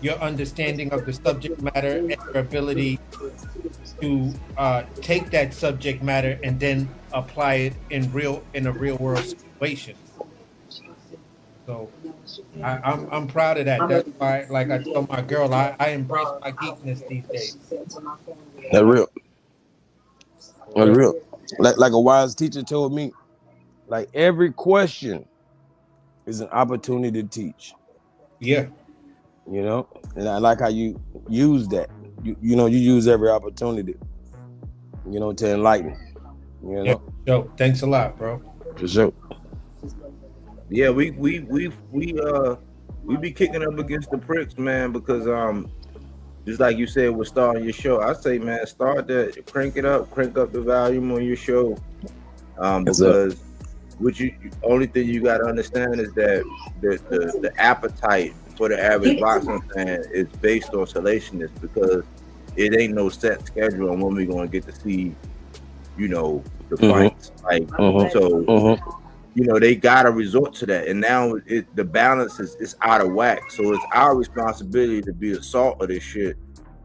Speaker 5: your understanding of the subject matter and your ability to take that subject matter and then apply it in a real world situation. So I'm proud of that. That's why, like I tell my girl, I embrace my geekness these days.
Speaker 8: That's real. That's real. Like a wise teacher told me, like every question is an opportunity to teach.
Speaker 5: Yeah.
Speaker 8: You know, and I like how you use that. You use every opportunity, to enlighten.
Speaker 5: Yeah, Joe, thanks a lot, bro.
Speaker 8: For sure.
Speaker 4: Yeah, we be kicking up against the pricks, man, because just like you said, we're starting your show. I say, man, start that, crank up the volume on your show. Because only thing you gotta understand is that the appetite for the average boxing fan is based on salaciousness, because it ain't no set schedule on when we're gonna get to see, the fights. Like they gotta resort to that, and now the balance is out of whack. So it's our responsibility to be a salt of this shit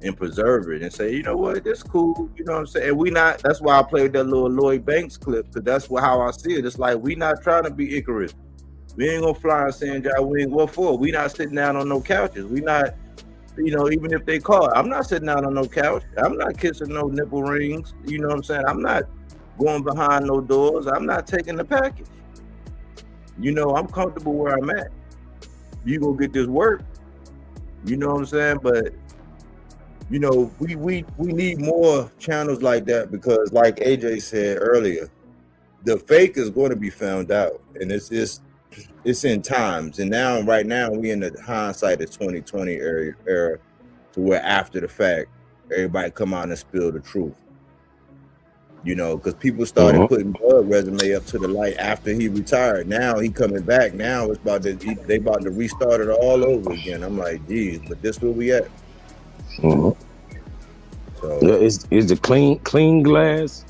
Speaker 4: and preserve it and say, you know what, this cool, you know what I'm saying? And that's why I played that little Lloyd Banks clip, because that's how I see it. It's like, we not trying to be Icarus. We ain't gonna fly in San John. We ain't what for. We not sitting down on no couches. We not, even if they call it, I'm not sitting down on no couch. I'm not kissing no nipple rings. You know what I'm saying? I'm not going behind no doors. I'm not taking the package. I'm comfortable where I'm at. You gonna get this work. You know what I'm saying? But we need more channels like that, because like AJ said earlier, the fake is going to be found out, and it's in times. And right now we in the hindsight of 2020 era, to where after the fact everybody come out and spill the truth. Because people started putting Bud resume up to the light after he retired. Now he coming back. Now it's they about to restart it all over again. I'm like, geez, but this where we at. So
Speaker 8: it's the clean glass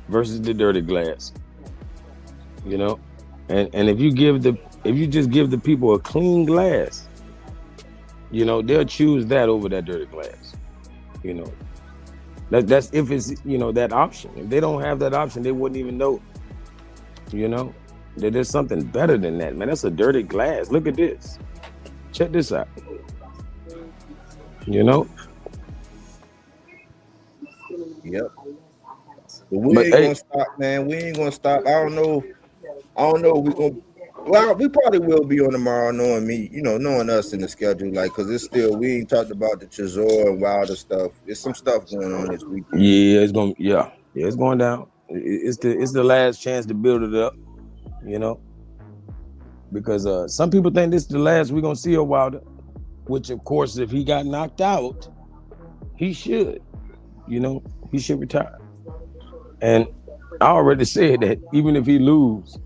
Speaker 8: versus the dirty glass. And if you just give the people a clean glass, they'll choose that over that dirty glass. That's if it's that option. If they don't have that option, they wouldn't even know. That there's something better than that, man. That's a dirty glass. Look at this. Check this out. Yep.
Speaker 4: But we ain't gonna stop, man. We ain't gonna stop. I don't know if we gonna. Well, we probably will be on tomorrow, knowing me, knowing us in the schedule, because it's still, we ain't talked about the Chisora and Wilder stuff. There's some stuff going on this weekend.
Speaker 8: Yeah, it's going down. It's the last chance to build it up, because some people think this is the last we're gonna see of Wilder, which of course, if he got knocked out, he should, he should retire. And I already said that even if he loses,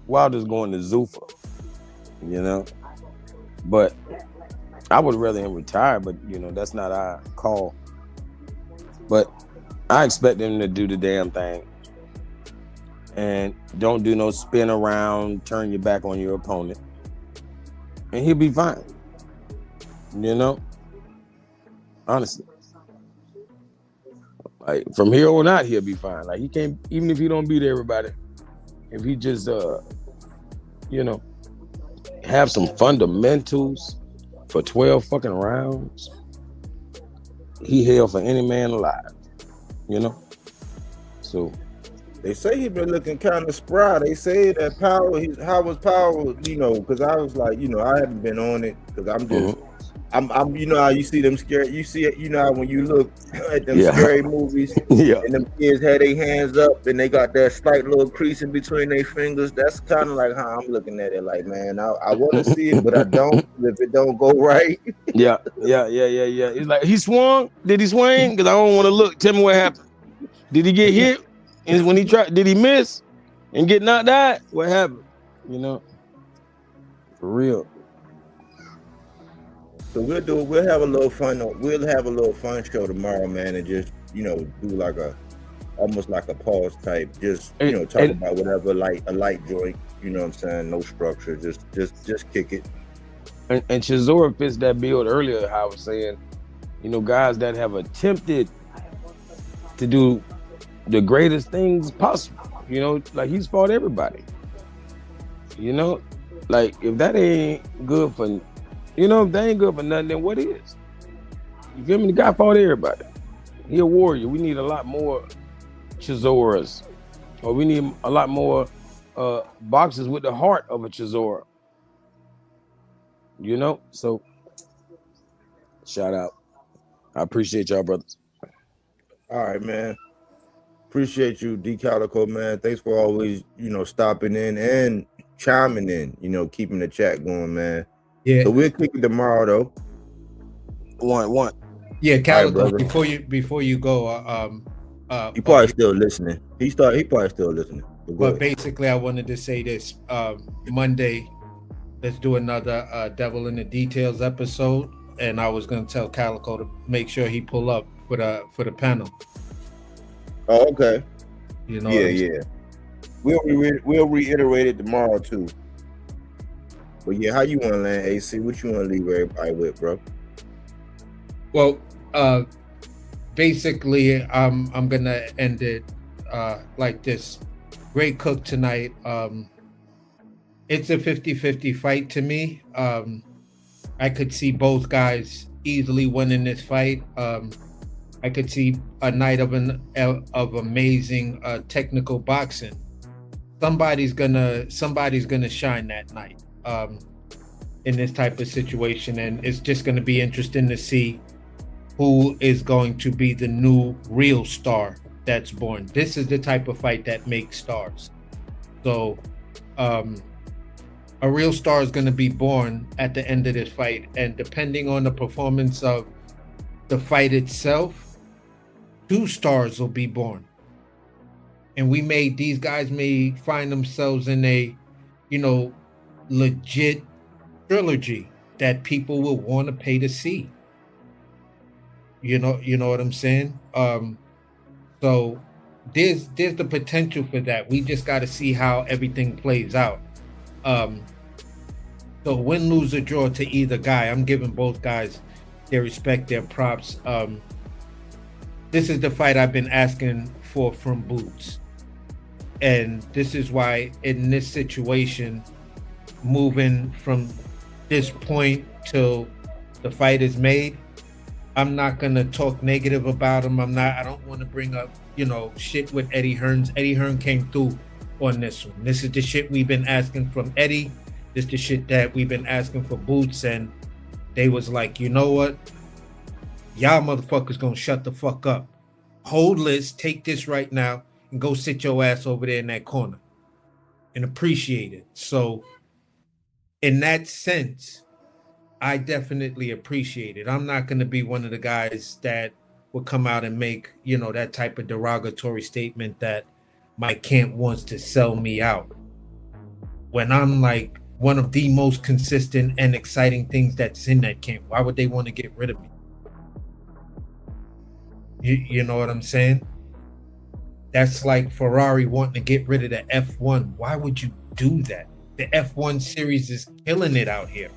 Speaker 8: Wilder's going to Zuffa, But I would rather him retire, but that's not our call. But I expect him to do the damn thing. And don't do no spin around, turn your back on your opponent. And he'll be fine. Honestly. Like, from here on out, he'll be fine. Like, he can't, even if he don't beat everybody, if he just, have some fundamentals for 12 fucking rounds, he hell for any man alive, So
Speaker 4: they say he been looking kind of spry. They say that how was Power, because I was like, I haven't been on it, because I'm just, I'm how you see them scary, you see it, how when you look at them scary movies, and them kids had their hands up and they got that slight little crease in between their fingers. That's kind of like how I'm looking at it. Like, man, I want to see it, but I don't. If it don't go right.
Speaker 8: Yeah. It's like, he swung. Did he swing? Because I don't want to look. Tell me what happened. Did he get hit? And when he tried, did he miss and get knocked out? What happened? You know, for real.
Speaker 4: So we'll have a little fun. We'll have a little fun show tomorrow, man, and just do like almost like a pause type. Just talk about whatever, a light joint. You know what I'm saying? No structure. Just kick it.
Speaker 8: And Chisora fits that build earlier. How I was saying, guys that have attempted to do the greatest things possible. Like he's fought everybody. Like if that ain't good for, if that ain't good for nothing, then what is? You feel me? The guy fought everybody. He a warrior. We need a lot more Chisoras, or we need a lot more boxers with the heart of a Chisora. So shout out. I appreciate y'all, brothers.
Speaker 4: All right, man. Appreciate you, D Calico, man. Thanks for always, stopping in and chiming in, keeping the chat going, man.
Speaker 5: Yeah.
Speaker 4: So we'll kick it tomorrow though.
Speaker 8: One.
Speaker 5: Yeah, Calico,
Speaker 4: right,
Speaker 5: before you go,
Speaker 4: he probably still listening. He probably still listening.
Speaker 5: But basically I wanted to say this. Monday, let's do another Devil in the Details episode. And I was gonna tell Calico to make sure he pull up for the panel.
Speaker 4: Oh, okay.
Speaker 5: Yeah.
Speaker 4: We'll reiterate it tomorrow too. But yeah, how you want to land, AC? What you want to leave everybody with, bro?
Speaker 5: Well, basically, I'm gonna end it like this. Great cook tonight. It's a 50-50 fight to me. I could see both guys easily winning this fight. I could see a night of amazing technical boxing. Somebody's gonna shine that night in this type of situation, and it's just gonna be interesting to see who is going to be the new real star that's born. This is the type of fight that makes stars. So a real star is going to be born at the end of this fight, and depending on the performance of the fight itself, 2 stars will be born. And these guys may find themselves in a legit trilogy that people will want to pay to see. You know what I'm saying? So there's the potential for that. We just got to see how everything plays out. So win, lose, or draw to either guy. I'm giving both guys their respect, their props. This is the fight I've been asking for from Boots. And this is why in this situation, moving from this point till the fight is made, I'm not gonna talk negative about him. I don't want to bring up, shit with Eddie Hearns. Eddie Hearn came through on this one. This is the shit we've been asking from Eddie. This is the shit that we've been asking for Boots, and they was like, you know what? Y'all motherfuckers gonna shut the fuck up. Hold list, take this right now, and go sit your ass over there in that corner and appreciate it. So in that sense, I definitely appreciate it. I'm not gonna be one of the guys that will come out and make, that type of derogatory statement that my camp wants to sell me out. When I'm like one of the most consistent and exciting things that's in that camp. Why would they want to get rid of me? You know what I'm saying? That's like Ferrari wanting to get rid of the F1. Why would you do that? The F1 series is killing it out here.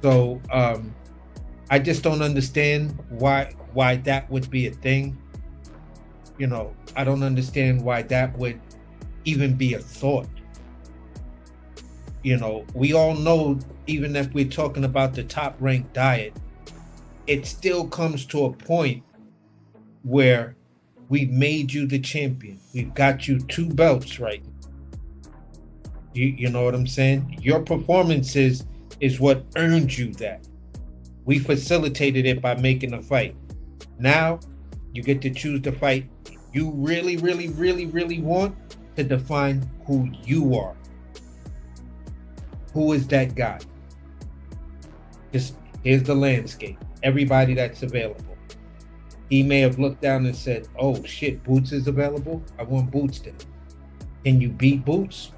Speaker 5: So I just don't understand why that would be a thing. I don't understand why that would even be a thought. We all know, even if we're talking about the top ranked diet, it still comes to a point where we've made you the champion. We've got you 2 belts right now. You know what I'm saying? Your performances is what earned you that. We facilitated it by making a fight. Now you get to choose the fight you really, really, really, really want to define who you are. Who is that guy? Just here's the landscape. Everybody that's available. he may have looked down and said, "Oh shit, Boots is available. I want Boots then." Can you beat Boots?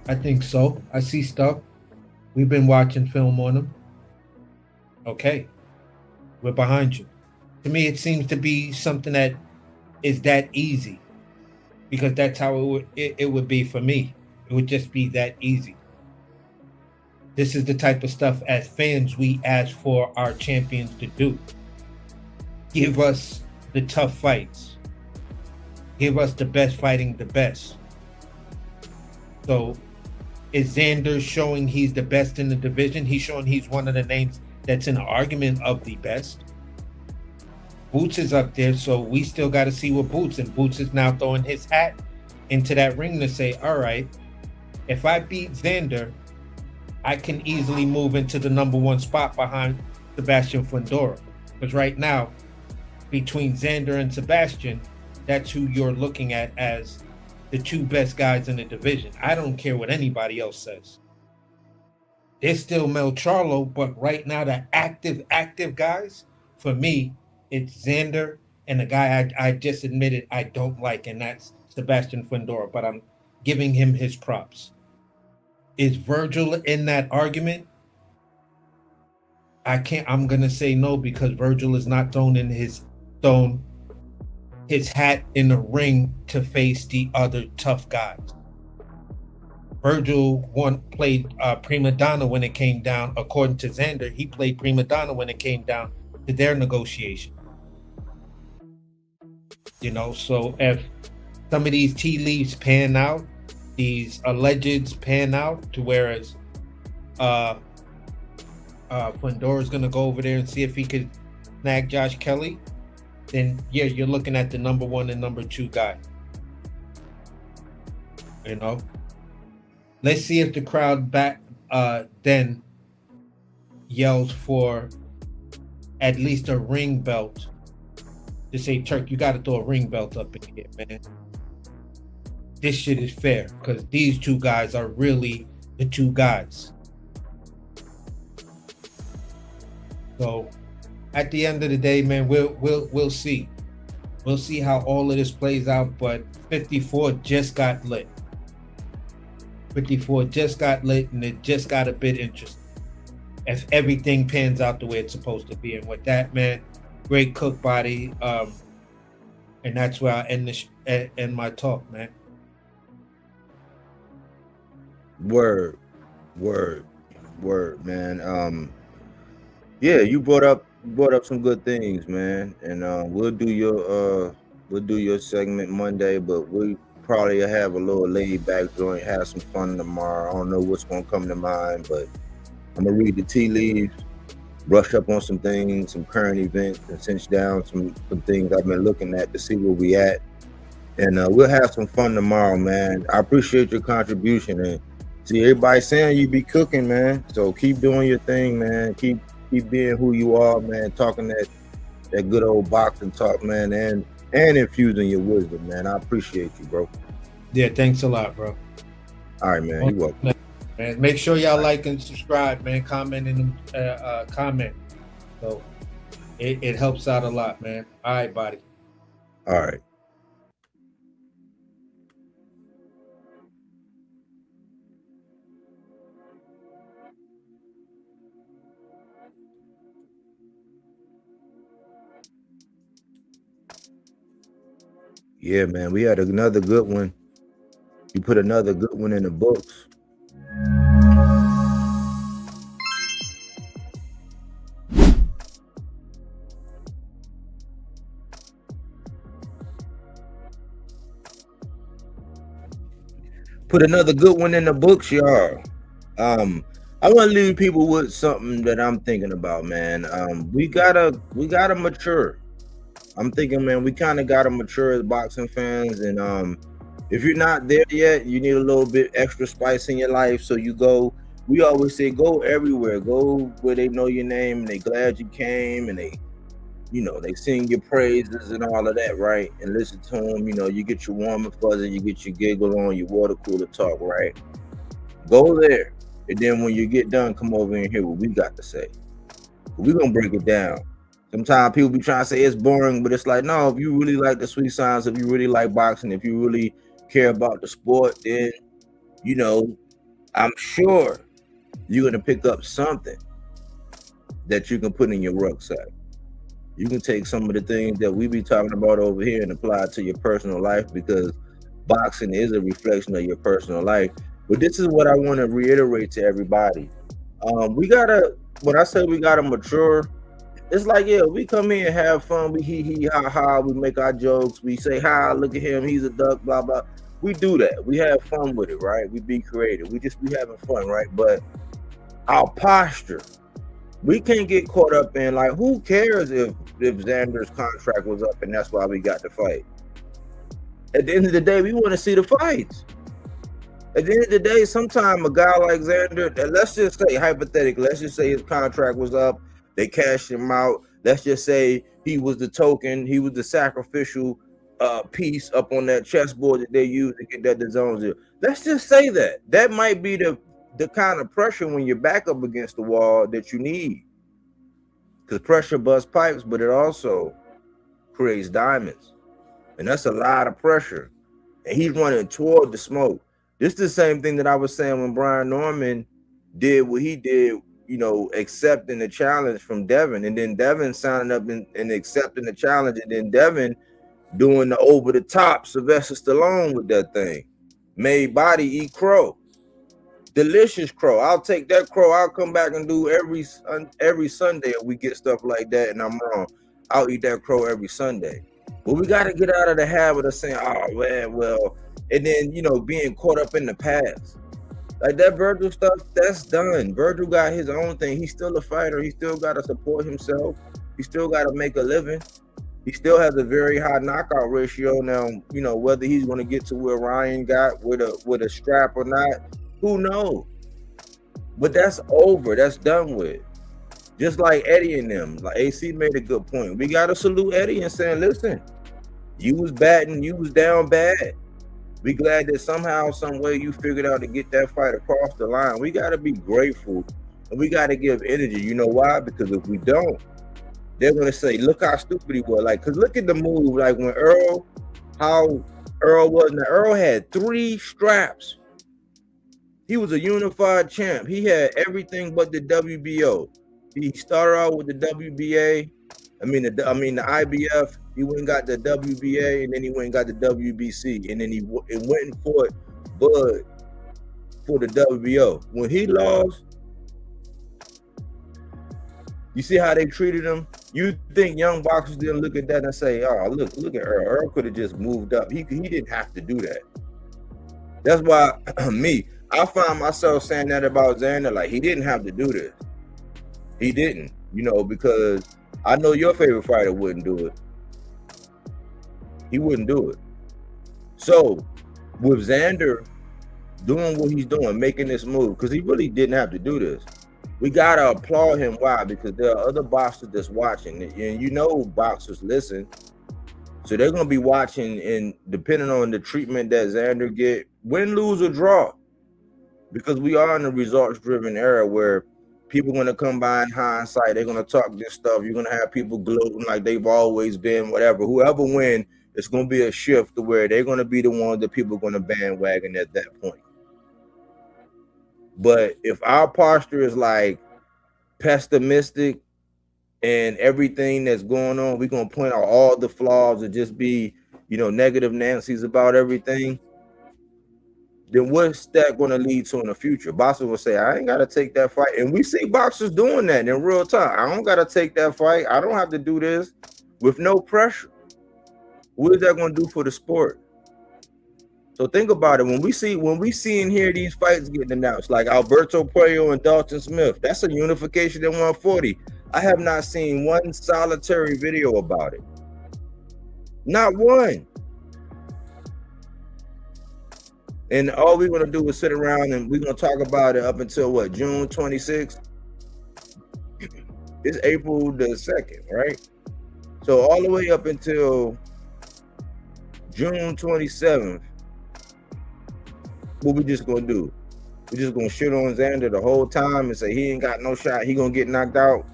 Speaker 5: I think so. I see stuff. We've been watching film on him. Okay, we're behind you. To me, it seems to be something that is that easy, because that's how it would be for me. It would just be that easy. This is the type of stuff as fans we ask for our champions to do. Give us the tough fights. Give us the best fighting the best. So is Xander showing he's the best in the division? He's showing he's one of the names that's in the argument of the best. Boots is up there, so we still got to see what Boots, and Boots is now throwing his hat into that ring to say, all right, if I beat Xander, I can easily move into the number one spot behind Sebastian Fundora. Because right now, between Xander and Sebastian, that's who you're looking at as the two best guys in the division. I don't care what anybody else says. There's still Mel Charlo, but right now the active guys, for me, it's Xander and the guy I just admitted I don't like, and that's Sebastian Fundora, but I'm giving him his props. Is Virgil in that argument? I'm gonna say no, because Virgil is not thrown his hat in the ring to face the other tough guys. Virgil played prima donna when it came down. According to Xander, he played prima donna when it came down to their negotiation. You know, so if some of these tea leaves pan out, these allegeds pan out, to whereas Fundora's gonna go over there and see if he could snag Josh Kelly, then yeah, you're looking at the number one and number two guy. You know, let's see if the crowd back then yells for at least a ring belt to say, Turk, you got to throw a ring belt up in here, man. This shit is fair, because these two guys are really the two guys. So at the end of the day, man, we'll see. We'll see how all of this plays out. But 54 just got lit. 54 just got lit, and it just got a bit interesting if everything pans out the way it's supposed to be. And with that, man, great cook body. And that's where I end my talk, man.
Speaker 4: Word, man. Yeah, you brought up some good things, man. And we'll do your segment Monday, but we probably have a little laid back joint, have some fun tomorrow. I don't know what's gonna come to mind, but I'm gonna read the tea leaves, brush up on some things, some current events, and cinch down some things I've been looking at to see where we at. And we'll have some fun tomorrow, man. I appreciate your contribution, and see everybody saying you be cooking, man. So keep doing your thing, man. Keep being who you are, man. Talking that good old boxing talk, man, and infusing your wisdom, man. I appreciate you, bro.
Speaker 5: Yeah, thanks a lot, bro.
Speaker 4: All right, man. You're welcome.
Speaker 5: Man, make sure y'all like and subscribe, man. Comment in the comment. So it helps out a lot, man. All right, buddy.
Speaker 4: All right. Yeah, man, we had another good one. You put another good one in the books. Put another good one in the books, y'all. I want to leave people with something that I'm thinking about, man. We gotta mature. I'm thinking, man, we kind of gotta mature as boxing fans, and if you're not there yet, you need a little bit extra spice in your life. So you go. We always say, go everywhere. Go where they know your name and they glad you came, and they sing your praises and all of that, right? And listen to them. You get your warm and fuzzy, you get your giggle on, your water cooler talk, right? Go there, and then when you get done, come over and hear what we got to say. We're gonna break it down Sometimes people be trying to say it's boring, but it's like, no, if you really like the sweet sounds, if you really like boxing, if you really care about the sport, then, you know, I'm sure you're going to pick up something that you can put in your rucksack. You can take some of the things that we be talking about over here and apply it to your personal life, because boxing is a reflection of your personal life. But this is what I want to reiterate to everybody. We gotta, when I say we gotta mature, it's like, yeah, we come here and have fun. We hee ha ha. We make our jokes. We say, hi, look at him. He's a duck, blah, blah. We do that. We have fun with it, right? We be creative. We just be having fun, right? But our posture, we can't get caught up in, like, who cares if Xander's contract was up and that's why we got the fight? At the end of the day, we want to see the fights. At the end of the day, sometimes a guy like Xander, let's just say, hypothetically, let's just say his contract was up. They cashed him out. Let's just say he was the token, he was the sacrificial piece up on that chessboard that they used to get that the zones in. Let's just say that. That might be the kind of pressure when you're back up against the wall that you need. Because pressure busts pipes, but it also creates diamonds. And that's a lot of pressure. And he's running toward the smoke. This is the same thing that I was saying when Brian Norman did what he did, you know, accepting the challenge from Devin, and then Devin signing up and accepting the challenge, and then Devin doing the over the top Sylvester Stallone with that thing. Made body eat crow. Delicious crow. I'll take that crow. I'll come back and do every Sunday if we get stuff like that and I'm wrong. I'll eat that crow every Sunday. But we got to get out of the habit of saying, oh man, well, and then, you know, being caught up in the past. Like that Virgil stuff, that's done. Virgil got his own thing. He's still a fighter. He still got to support himself. He still got to make a living. He still has a very high knockout ratio. Now, you know, whether he's going to get to where Ryan got with a strap or not, who knows? But that's over. That's done with. Just like Eddie and them. Like AC made a good point. We got to salute Eddie and saying, listen, you was batting, you was down bad. We glad that somehow, some way you figured out to get that fight across the line. We got to be grateful and we got to give energy. You know why? Because if we don't, they're going to say, look how stupid he was. Like, because look at the move. Like when how Earl was. Now, Earl had 3 straps. He was a unified champ. He had everything but the WBO. He started out with the WBA. the IBF. He went and got the WBA, and then he went and got the WBC, and then he went and fought Bud for the WBO. When he lost, you see how they treated him? You think young boxers didn't look at that and say, oh, look at Earl. Earl could have just moved up. He didn't have to do that. That's why I find myself saying that about Xander. Like, he didn't have to do this. He didn't, you know, because I know your favorite fighter wouldn't do it. He wouldn't do it. So with Xander doing what he's doing, making this move, because he really didn't have to do this, we gotta applaud him. Why? Because there are other boxers that's watching, and you know boxers listen, so they're gonna be watching, and depending on the treatment that Xander get, win, lose, or draw, because we are in a results-driven era where people are gonna come by in hindsight. They're gonna talk this stuff. You're gonna have people gloating like they've always been. Whatever, whoever win, it's gonna be a shift to where they're gonna be the ones that people are gonna bandwagon at that point. But if our posture is like pessimistic and everything that's going on, we're gonna point out all the flaws and just be, you know, negative Nancy's about everything, then what's that gonna lead to in the future? Boxers will say, I ain't gotta take that fight. And we see boxers doing that in real time. I don't gotta take that fight. I don't have to do this with no pressure. What is that gonna do for the sport? So think about it. When we see and hear these fights getting announced, like Alberto Puello and Dalton Smith, that's a unification in 140. I have not seen one solitary video about it. Not one. And all we're gonna do is sit around and we're gonna talk about it up until what, June 26th? It's April the 2nd, right? So all the way up until June 27th, what we just gonna do? We just gonna shit on Xander the whole time and say he ain't got no shot, he gonna get knocked out.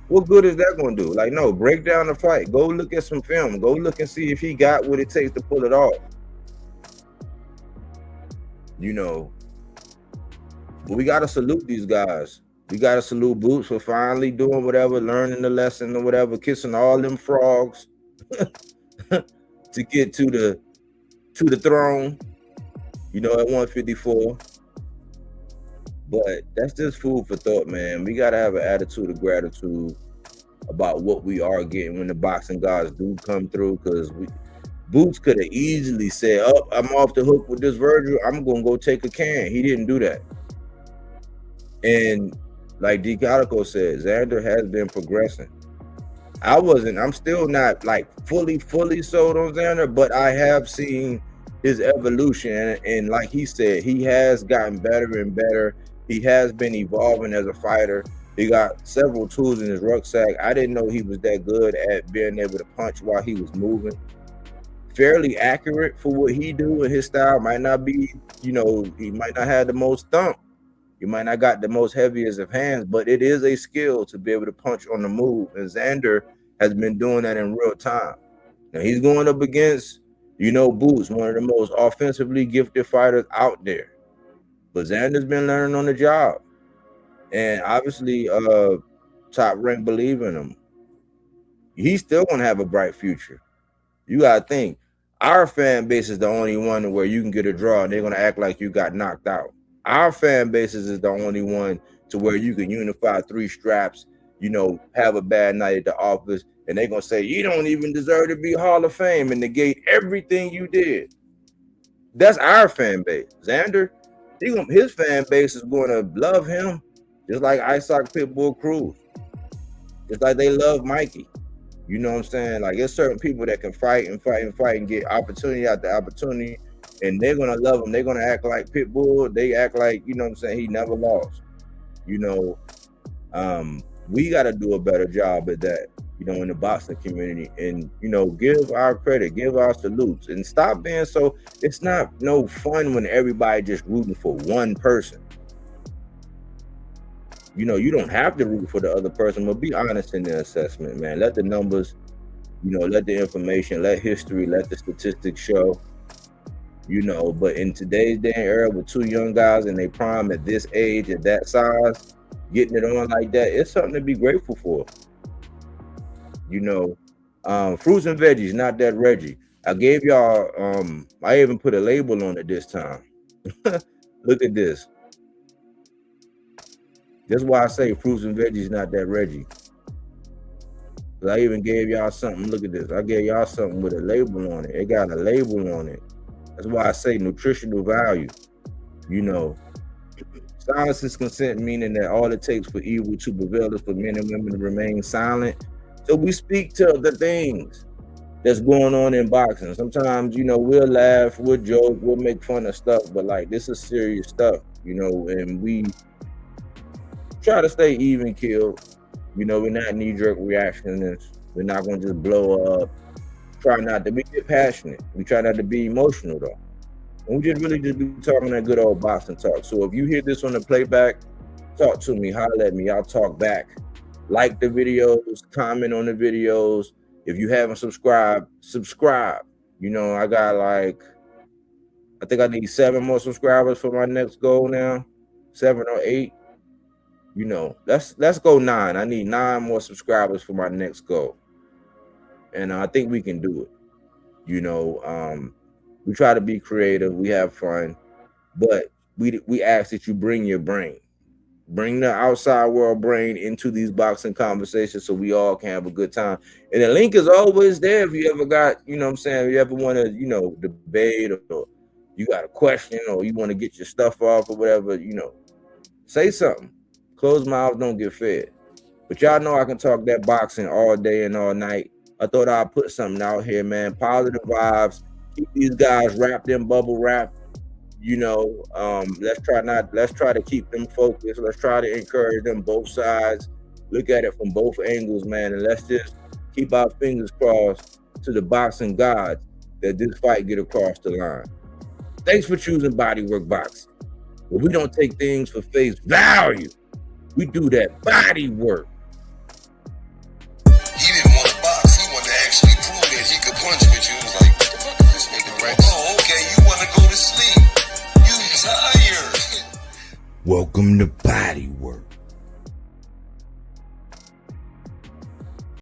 Speaker 4: What good is that gonna do? Like, no, break down the fight. Go look at some film. Go look and see if he got what it takes to pull it off. You know, but we gotta salute these guys. We gotta salute Boots for finally doing whatever, learning the lesson or whatever, kissing all them frogs to get to the throne. You know, at 154. But that's just food for thought, man. We gotta have an attitude of gratitude about what we are getting when the boxing gods do come through. Because Boots could have easily said, "Oh, I'm off the hook with this Virgil. I'm gonna go take a can." He didn't do that. And like D. Calico said, Xander has been progressing. I'm still not like fully sold on Xander, but I have seen his evolution. And like he said, he has gotten better and better. He has been evolving as a fighter. He got several tools in his rucksack. I didn't know he was that good at being able to punch while he was moving. Fairly accurate for what he do, and his style might not be, you know, he might not have the most thump. You might not got the most heaviest of hands, but it is a skill to be able to punch on the move. And Xander has been doing that in real time. Now he's going up against, you know, Boots, one of the most offensively gifted fighters out there. But Xander's been learning on the job. And obviously, Top Rank believe in him. He's still gonna have a bright future. You gotta think, our fan base is the only one where you can get a draw and they're gonna act like you got knocked out. Our fan bases is the only one to where you can unify 3 straps, you know, have a bad night at the office, and they're gonna say you don't even deserve to be Hall of Fame and negate everything you did. That's our fan base. Xander, his fan base is gonna love him just like Isock Pitbull Cruz. Just like they love Mikey. You know what I'm saying? Like, there's certain people that can fight and get opportunity after opportunity, and they're gonna love him. They're gonna act like Pitbull. They act like, you know what I'm saying, he never lost. You know, we gotta do a better job at that, you know, in the boxing community, and, you know, give our credit, give our salutes, and stop being so, it's not no fun when everybody just rooting for one person. You know, you don't have to root for the other person, but be honest in the assessment, man. Let the numbers, you know, let the information, let history, let the statistics show, you know. But in today's day and era with 2 young guys in their prime at this age, at that size, getting it on like that, it's something to be grateful for. You know, fruits and veggies, not that Reggie. I gave y'all, I even put a label on it this time. Look at this. That's why I say fruits and veggies, not that Reggie. I even gave y'all something. Look at this. I gave y'all something with a label on it. It got a label on it. That's why I say nutritional value. You know, silence is consent, meaning that all it takes for evil to prevail is for men and women to remain silent. So we speak to the things that's going on in boxing. Sometimes, you know, we'll laugh, we'll joke, we'll make fun of stuff, but like, this is serious stuff, you know, and we try to stay even keeled. You know, we're not knee-jerk reactionists. We're not going to just blow up. Try not to be passionate. We try not to be emotional, though. And we just really just be talking that good old boxing talk. So if you hear this on the playback, talk to me, holler at me. I'll talk back. Like the videos, comment on the videos. If you haven't subscribed, subscribe. You know, I got like, I think I need 7 more subscribers for my next goal now. 7 or 8. You know, let's go 9. I need 9 more subscribers for my next goal. And I think we can do it. You know, we try to be creative. We have fun. But we ask that you bring your brain. Bring the outside world brain into these boxing conversations so we all can have a good time. And the link is always there if you ever got, you know what I'm saying, if you ever want to, you know, debate or you got a question or you want to get your stuff off or whatever, you know, say something. Closed mouths don't get fed. But y'all know I can talk that boxing all day and all night. I thought I'd put something out here, man. Positive vibes. Keep these guys wrapped in bubble wrap. You know, let's try to keep them focused. Let's try to encourage them both sides. Look at it from both angles, man. And let's just keep our fingers crossed to the boxing gods that this fight get across the line. Thanks for choosing Bodywork Boxing. But we don't take things for face value. We do that body work.
Speaker 9: Oh, okay, you wanna go to sleep. You tired.
Speaker 4: Welcome to Bodywork.